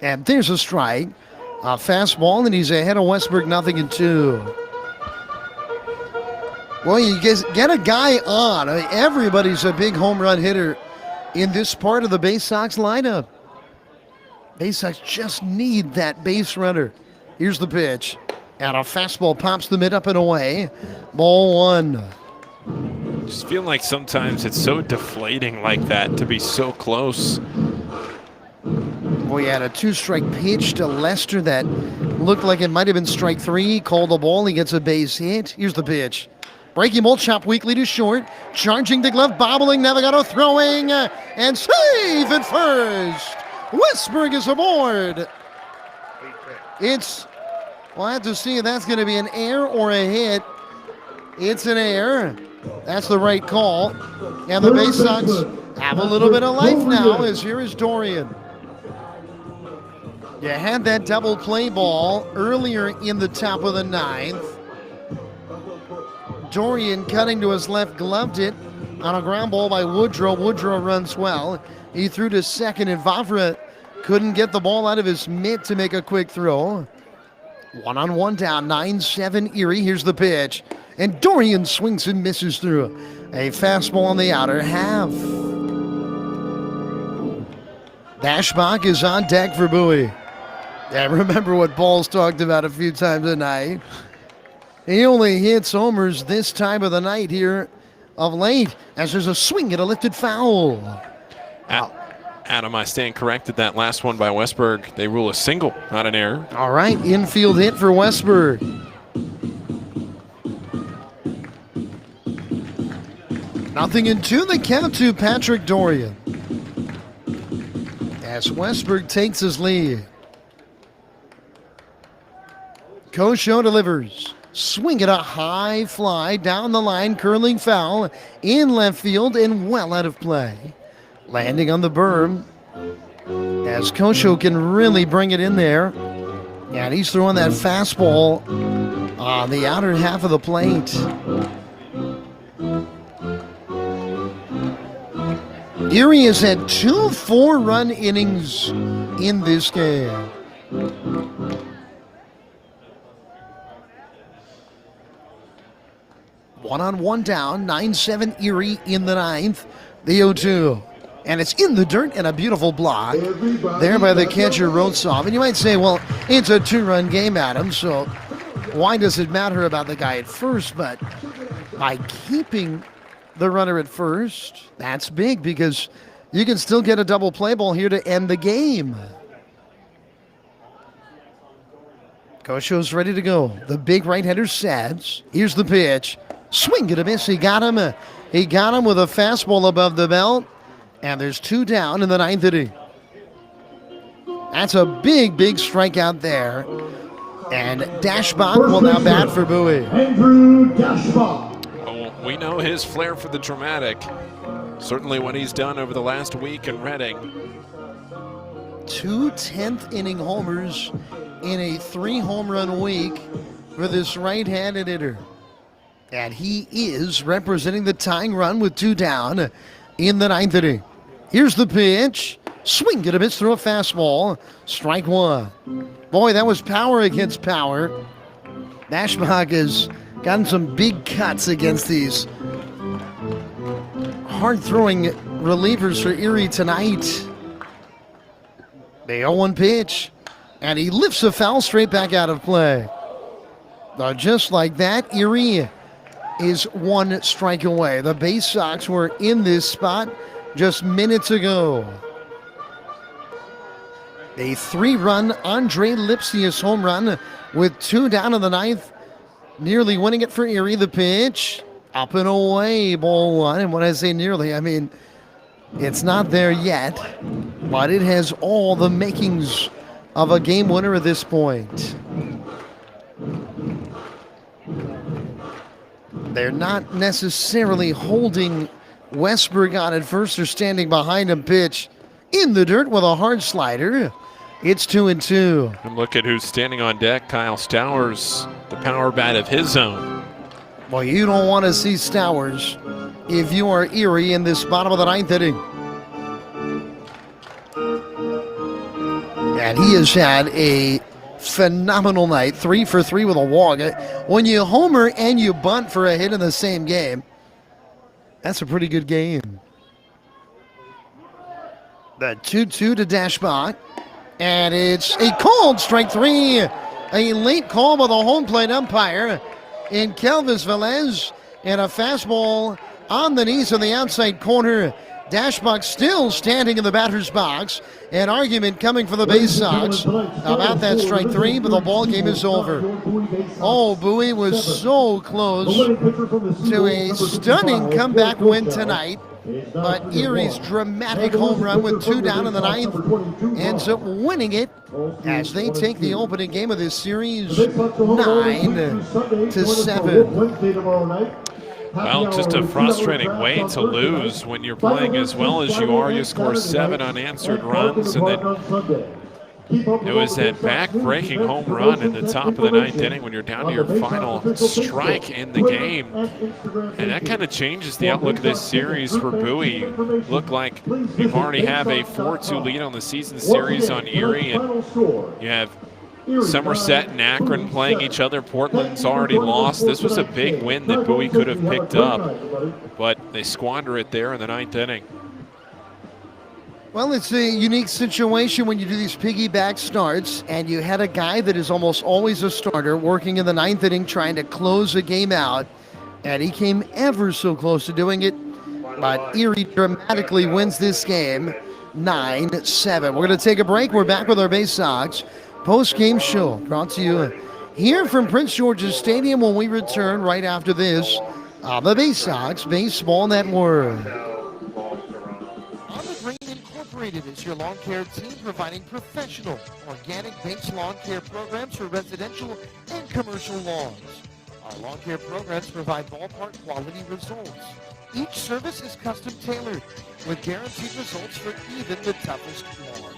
and there's a strike. A fastball, and he's ahead of Westberg, 0-2. Well, you get a guy on. I mean, everybody's a big home run hitter in this part of the Bay Sox lineup. Bay Sox just need that base runner. Here's the pitch. And a fastball pops the mid up and away. Ball 1. Just feel like sometimes it's so deflating like that to be so close. Boy, he had a 2-strike pitch to Lester that looked like it might have been strike 3. He called the ball. He gets a base hit. Here's the pitch. Breaking ball, chop weakly to short. Charging the glove, bobbling, Navigado throwing, and save at first. Westberg is aboard. We'll have to see if that's going to be an error or a hit. It's an error. That's the right call. And the Bay Sox have a little bit of life now, as here is Dorian. You had that double play ball earlier in the top of the 9th. Dorian cutting to his left, gloved it on a ground ball by Woodrow. Woodrow runs well. He threw to second, and Vavra couldn't get the ball out of his mitt to make a quick throw. 1-on-1 down, 9-7 Erie. Here's the pitch. And Dorian swings and misses through a fastball on the outer half. Dashbach is on deck for Bowie. Yeah, remember what Paul's talked about a few times a night. He only hits homers this time of the night here of late, as there's a swing and a lifted foul. Adam, I stand corrected. That last one by Westberg, they rule a single, not an error. All right, infield hit for Westberg. Nothing in 2, the count to Patrick Dorian. As Westberg takes his lead. Kosho delivers. Swing at a high fly down the line, curling foul in left field and well out of play. Landing on the berm as Kosho can really bring it in there. And he's throwing that fastball on the outer half of the plate. Erie has had 2 4-run innings in this game. One on one down, 9-7 Erie in the 9th. The 0-2. And it's in the dirt and a beautiful block there by the catcher, Rotsov. And you might say, well, it's a 2-run game, Adam, so why does it matter about the guy at first? But by keeping the runner at first, that's big because you can still get a double play ball here to end the game. Kosho's ready to go. The big right-hander Sads. Here's the pitch. Swing and a miss. He got him. He got him with a fastball above the belt. And there's 2 down in the 9th inning. That's a big, big strikeout there. And Dashbach will now bat for Bowie. Andrew Dashbach. Oh, we know his flair for the dramatic. Certainly what he's done over the last week in Reading. 2 10th inning homers in a 3-home run week for this right-handed hitter. And he is representing the tying run with 2 down in the 9th inning. Here's the pitch. Swing and a miss through a fastball. Strike 1. Boy, that was power against power. Dashbach has gotten some big cuts against these hard-throwing relievers for Erie tonight. The 0-1 pitch. And he lifts a foul straight back out of play. Just like that, Erie is 1 strike away. The Bay Sox were in this spot just minutes ago. A 3-run Andre Lipsius home run with 2 down in the 9th. Nearly winning it for Erie. The pitch. Up and away, ball 1. And when I say nearly, I mean it's not there yet. But it has all the makings of a game winner at this point. They're not necessarily holding Westberg on at first. They're standing behind him. Pitch in the dirt with a hard slider. It's 2-2. And look at who's standing on deck. Kyle Stowers, the power bat of his own. Well, you don't want to see Stowers if you are Erie in this bottom of the 9th inning. And he has had a phenomenal night. 3 for 3 with a walk. When you homer and you bunt for a hit in the same game, that's a pretty good game. The 2-2 to Dashbach. And it's a called strike 3. A late call by the home plate umpire in Kelvis Velez. And a fastball on the knees of the outside corner. Dashbach still standing in the batter's box. An argument coming for the Bay Sox about that strike 3, but the ball game is over. Oh, Bowie was so close to a stunning comeback win tonight. But Erie's dramatic home run with 2 down in the 9th ends up winning it as they take the opening game of this series 9-7. Well, just a frustrating way to lose when you're playing as well as you are. You score 7 unanswered runs, and then it was that back-breaking home run in the top of the 9th inning when you're down to your final strike in the game. And that kind of changes the outlook of this series for Bowie. Look like you've already have a 4-2 lead on the season series on Erie, and you have Somerset and Akron playing each other. Portland's already lost. This was a big win that Bowie could have picked up, but they squander it there in the 9th inning. Well, it's a unique situation when you do these piggyback starts, and you had a guy that is almost always a starter working in the 9th inning trying to close a game out, and he came ever so close to doing it, but Erie dramatically wins this game 9-7. We're going to take a break. We're back with our Bay Sox post-game show brought to you here from Prince George's Stadium when we return right after this on the Bay Sox Baseball Network. On the Green Incorporated is your lawn care team providing professional, organic-based lawn care programs for residential and commercial lawns. Our lawn care programs provide ballpark quality results. Each service is custom tailored with guaranteed results for even the toughest lawns.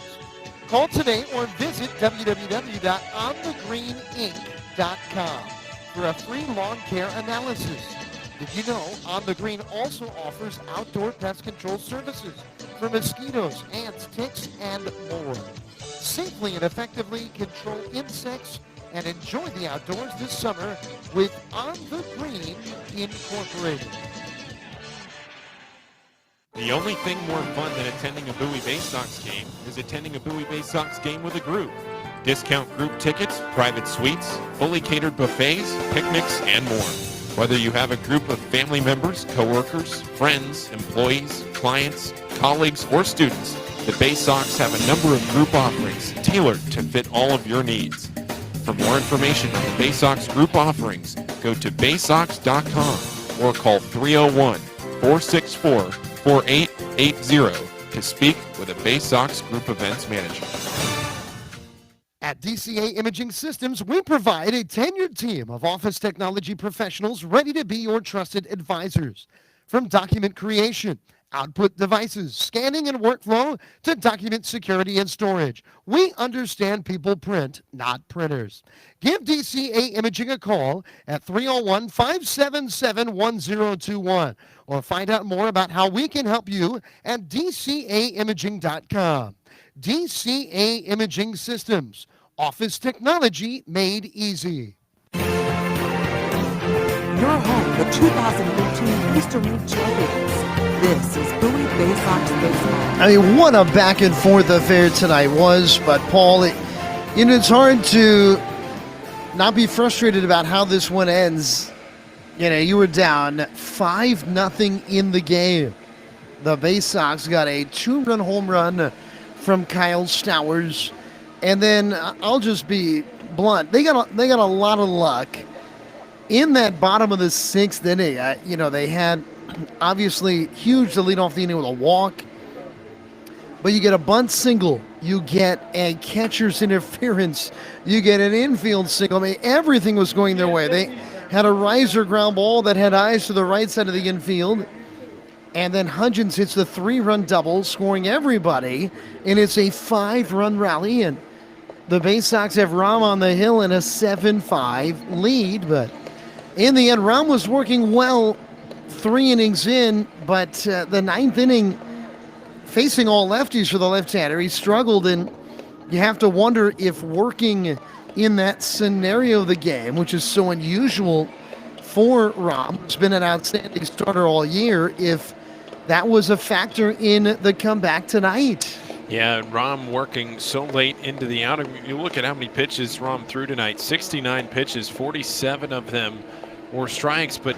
Call today or visit www.onthegreeninc.com for a free lawn care analysis. Did you know On the Green also offers outdoor pest control services for mosquitoes, ants, ticks, and more? Safely and effectively control insects and enjoy the outdoors this summer with On the Green Incorporated. The only thing more fun than attending a Bowie Bay Sox game is attending a Bowie Bay Sox game with a group. Discount group tickets, private suites, fully catered buffets, picnics, and more. Whether you have a group of family members, coworkers, friends, employees, clients, colleagues, or students, the Bay Sox have a number of group offerings tailored to fit all of your needs. For more information on the Bay Sox group offerings, go to baysox.com or call 301-464-4880 to speak with a Bay Sox group events manager. At DCA Imaging Systems, we provide a tenured team of office technology professionals ready to be your trusted advisors. From document creation, output devices, scanning and workflow, to document security and storage, we understand people print, not printers. Give DCA Imaging a call at 301-577-1021 or find out more about how we can help you at dcaimaging.com. DCA Imaging Systems, office technology made easy. Your home, the 2018 Eastern League champions. This is Bowie Bay Sox baseball. I mean, what a back and forth affair tonight was, but Paul, it's hard to not be frustrated about how this one ends. You were down 5-0 in the game. The Bay Sox got a 2-run home run from Kyle Stowers, and then I'll just be blunt. They got a lot of luck in that bottom of the 6th inning. They had obviously huge to lead off the inning with a walk, but you get a bunt single, you get a catcher's interference, you get an infield single. I mean, everything was going their way. They had a riser ground ball that had eyes to the right side of the infield. And then Hudgens hits the 3-run double, scoring everybody, and it's a 5-run rally. And the Bay Sox have Rahm on the hill in a 7-5 lead. But in the end, Rahm was working well 3 innings in, but the 9th inning, facing all lefties for the left-hander, he struggled, and you have to wonder if working in that scenario of the game, which is so unusual for Rahm, who's been an outstanding starter all year, if that was a factor in the comeback tonight. Yeah, Rahm working so late into the outing. You look at how many pitches Rahm threw tonight, 69 pitches, 47 of them were strikes, but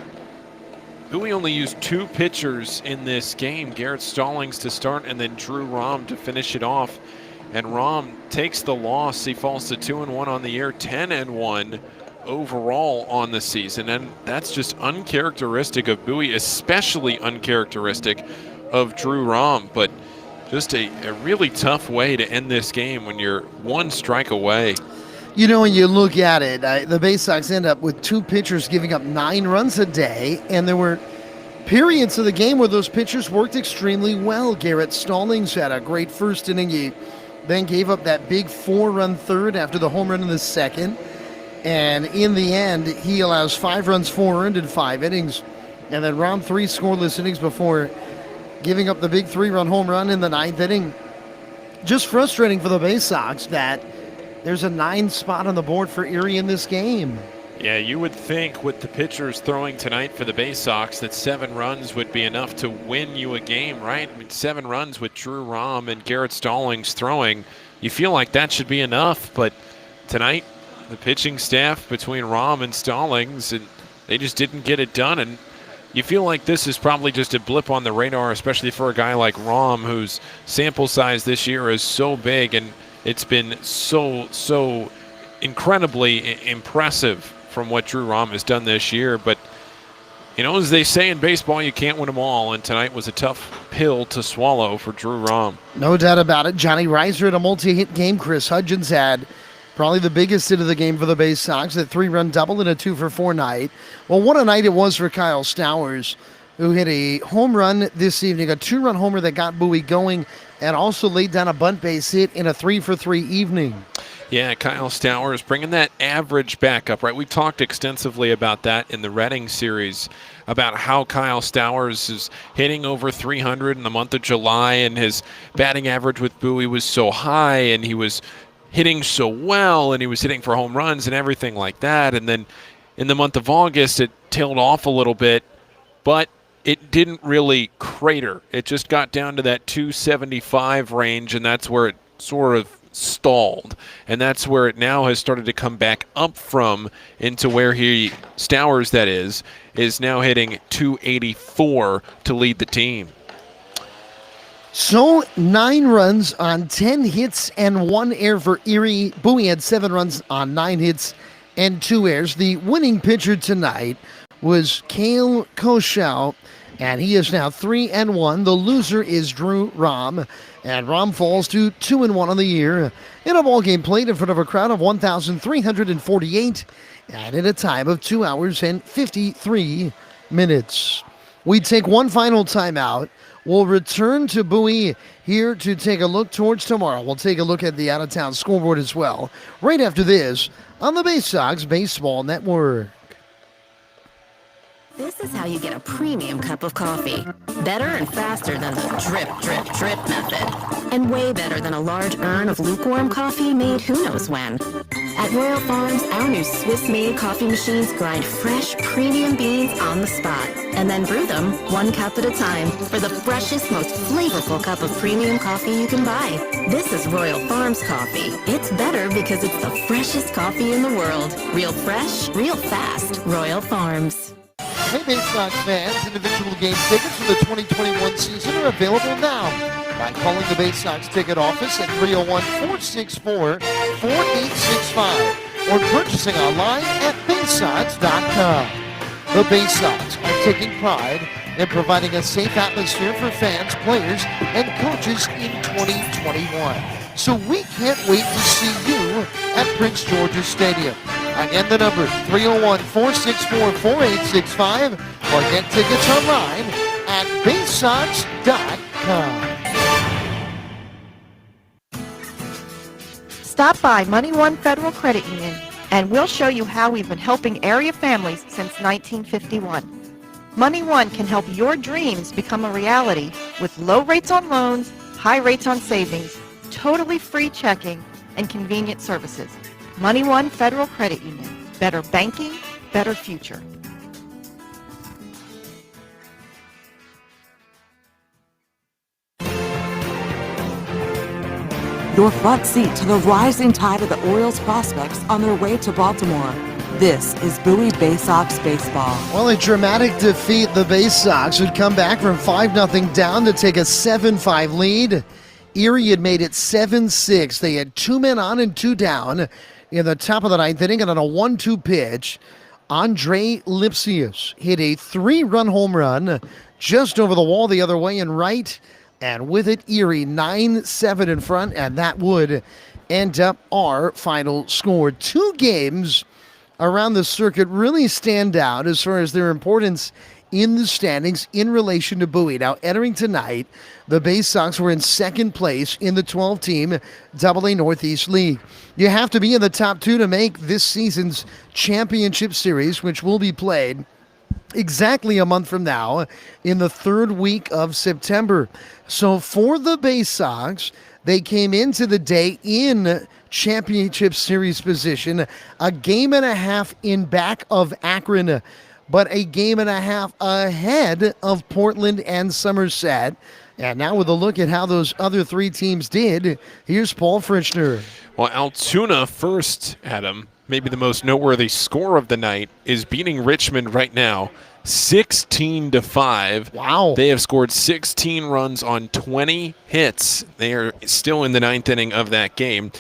Bowie only used 2 pitchers in this game, Garrett Stallings to start and then Drew Rahm to finish it off. And Rahm takes the loss. He falls to 2-1 on the year, 10-1 overall on the season, and that's just uncharacteristic of Bowie, especially uncharacteristic of Drew Rahm. But just a really tough way to end this game when you're 1 strike away. When you look at it, the Bay Sox end up with 2 pitchers giving up 9 runs a day, and there were periods of the game where those pitchers worked extremely well. Garrett Stallings had a great first inning. He then gave up that big 4-run third after the home run in the 2nd. And in the end, he allows 5 runs, 4 earned in 5 innings. And then Rahm 3 scoreless innings before giving up the big 3-run home run in the 9th inning. Just frustrating for the Bay Sox that there's a 9 spot on the board for Erie in this game. Yeah, you would think with the pitchers throwing tonight for the Bay Sox that 7 runs would be enough to win you a game, right? I mean, 7 runs with Drew Rahm and Garrett Stallings throwing. You feel like that should be enough, but tonight the pitching staff between Rahm and Stallings, and they just didn't get it done. And you feel like this is probably just a blip on the radar, especially for a guy like Rahm, whose sample size this year is so big, and it's been so incredibly impressive from what Drew Rahm has done this year. But, as they say in baseball, you can't win them all, and tonight was a tough pill to swallow for Drew Rahm. No doubt about it. Johnny Reiser had a multi-hit game. Chris Hudgens had probably the biggest hit of the game for the Bay Sox, a 3-run double and a 2-for-4 night. Well, what a night it was for Kyle Stowers. who hit a home run this evening, a 2-run homer that got Bowie going, and also laid down a bunt base hit in a 3-for-3 evening. Yeah, Kyle Stowers bringing that average back up, right? We talked extensively about that in the Reading series, about how Kyle Stowers is hitting over 300 in the month of July, and his batting average with Bowie was so high, and he was hitting so well, and he was hitting for home runs and everything like that. And then in the month of August, it tailed off a little bit, but it didn't really crater. It just got down to that 275 range, and that's where it sort of stalled. And that's where it now has started to come back up from, into where Stowers, that is now hitting 284 to lead the team. So 9 runs on 10 hits and 1 error for Erie. Bowie had 7 runs on 9 hits and 2 errors. The winning pitcher tonight was Kale Koschel, and he is now 3-1. The loser is Drew Rahm, and Rahm falls to 2-1 on the year in a ball game played in front of a crowd of 1,348 and in a time of 2 hours and 53 minutes. We take one final timeout. We'll return to Bowie here to take a look towards tomorrow. We'll take a look at the out-of-town scoreboard as well, right after this on the Bay Sox Baseball Network. This is how you get a premium cup of coffee. Better and faster than the drip, drip, drip method. And way better than a large urn of lukewarm coffee made who knows when. At Royal Farms, our new Swiss-made coffee machines grind fresh, premium beans on the spot and then brew them 1 cup at a time for the freshest, most flavorful cup of premium coffee you can buy. This is Royal Farms coffee. It's better because it's the freshest coffee in the world. Real fresh, real fast. Royal Farms. Hey, Bay Sox fans, individual game tickets for the 2021 season are available now by calling the Bay Sox ticket office at 301-464-4865 or purchasing online at baysox.com. The Bay Sox are taking pride in providing a safe atmosphere for fans, players, and coaches in 2021. So we can't wait to see you at Prince George's Stadium. Again, the number 301-464-4865 or get tickets online at baysox.com. Stop by Money One Federal Credit Union and we'll show you how we've been helping area families since 1951. Money One can help your dreams become a reality with low rates on loans, high rates on savings, totally free checking, and convenient services. Money One Federal Credit Union. Better banking, better future. Your front seat to the rising tide of the Orioles prospects on their way to Baltimore. This is Bowie Bay Sox baseball. Well, a dramatic defeat. The Bay Sox would come back from 5-0 down to take a 7-5 lead. Erie had made it 7-6. They had 2 men on and 2 down in the top of the 9th inning, and on a 1-2 pitch, Andre Lipsius hit a 3-run home run just over the wall the other way and right, and with it, Erie 9-7 in front, and that would end up our final score. 2 games around the circuit really stand out as far as their importance in the standings in relation to Bowie. Now, entering tonight, the Bay Sox were in second place in the 12-team AA Northeast League. You have to be in the top 2 to make this season's championship series, which will be played exactly a month from now in the 3rd week of September. So for the Bay Sox, they came into the day in championship series position, a game and a half in back of Akron, but a game and a half ahead of Portland and Somerset. And now with a look at how those other 3 teams did, here's Paul Fritschner. Well, Altoona first, Adam, maybe the most noteworthy score of the night, is beating Richmond right now 16-5. Wow. They have scored 16 runs on 20 hits. They are still in the 9th inning of that game.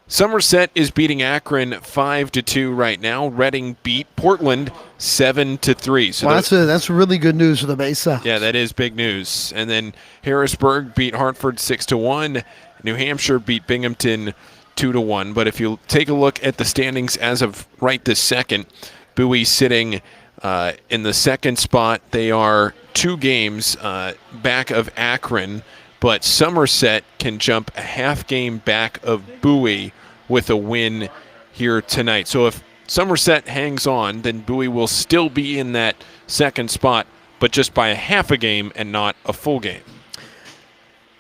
Somerset is beating Akron 5-2 right now. Reading beat Portland 7-3. So well, that's really good news for the Bay Sox. Yeah, that is big news. And then Harrisburg beat Hartford 6-1. New Hampshire beat Binghamton 2-1. But if you take a look at the standings as of right this second, Bowie sitting in the 2nd spot. They are 2 games back of Akron, but Somerset can jump a half game back of Bowie with a win here tonight. So if Somerset hangs on, then Bowie will still be in that second spot, but just by a half a game and not a full game.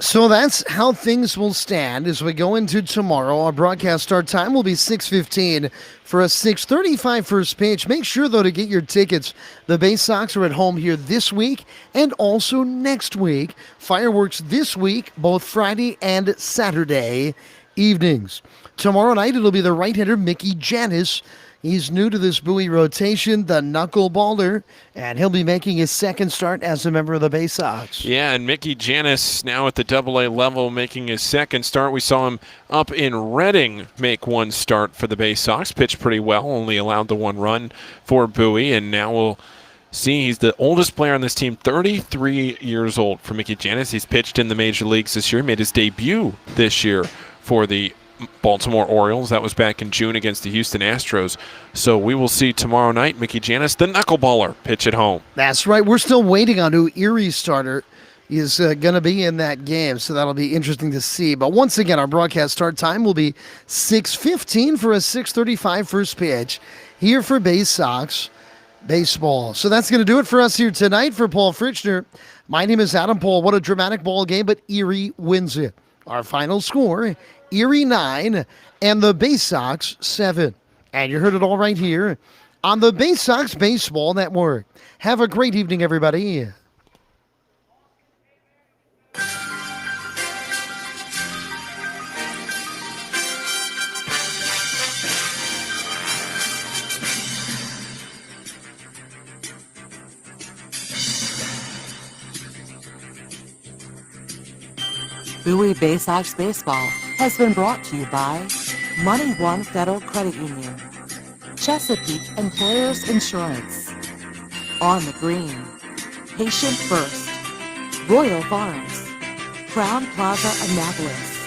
So that's how things will stand as we go into tomorrow. Our broadcast start time will be 6:15 for a 6:35 first pitch. Make sure, though, to get your tickets. The Bay Sox are at home here this week and also next week. Fireworks this week, both Friday and Saturday evenings. Tomorrow night, it'll be the right-hander Mickey Janis. He's new to this Bowie rotation, the knuckleballer, and he'll be making his second start as a member of the Bay Sox. Yeah, and Mickey Janis now at the AA level making his second start. We saw him up in Reading make one start for the Bay Sox. Pitched pretty well, only allowed the 1 run for Bowie, and now we'll see. He's the oldest player on this team, 33 years old for Mickey Janis. He's pitched in the major leagues this year, made his debut this year for the Baltimore Orioles. That was back in June against the Houston Astros. So we will see tomorrow night Mickey Janis, the knuckleballer, pitch at home. That's right. We're still waiting on who Erie's starter is going to be in that game, so that'll be interesting to see. But once again, our broadcast start time will be 6:15 for a 6:35 first pitch here for Bay Sox baseball. So that's going to do it for us here tonight. For Paul Fritschner, my name is Adam Pohl. What a dramatic ball game, but Erie wins it. Our final score, Erie 9 and the Bay Sox 7. And you heard it all right here on the Bay Sox Baseball Network. Have a great evening, everybody. Bowie Bay Sox Baseball has been brought to you by Money One Federal Credit Union, Chesapeake Employers Insurance, On the Green, Patient First, Royal Farms, Crown Plaza Annapolis,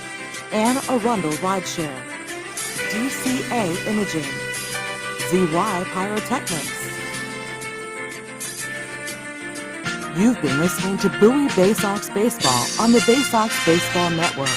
Anne Arundel Rideshare, DCA Imaging, ZY Pyrotechnics. You've been listening to Bowie Bay Sox Baseball on the Bay Sox Baseball Network.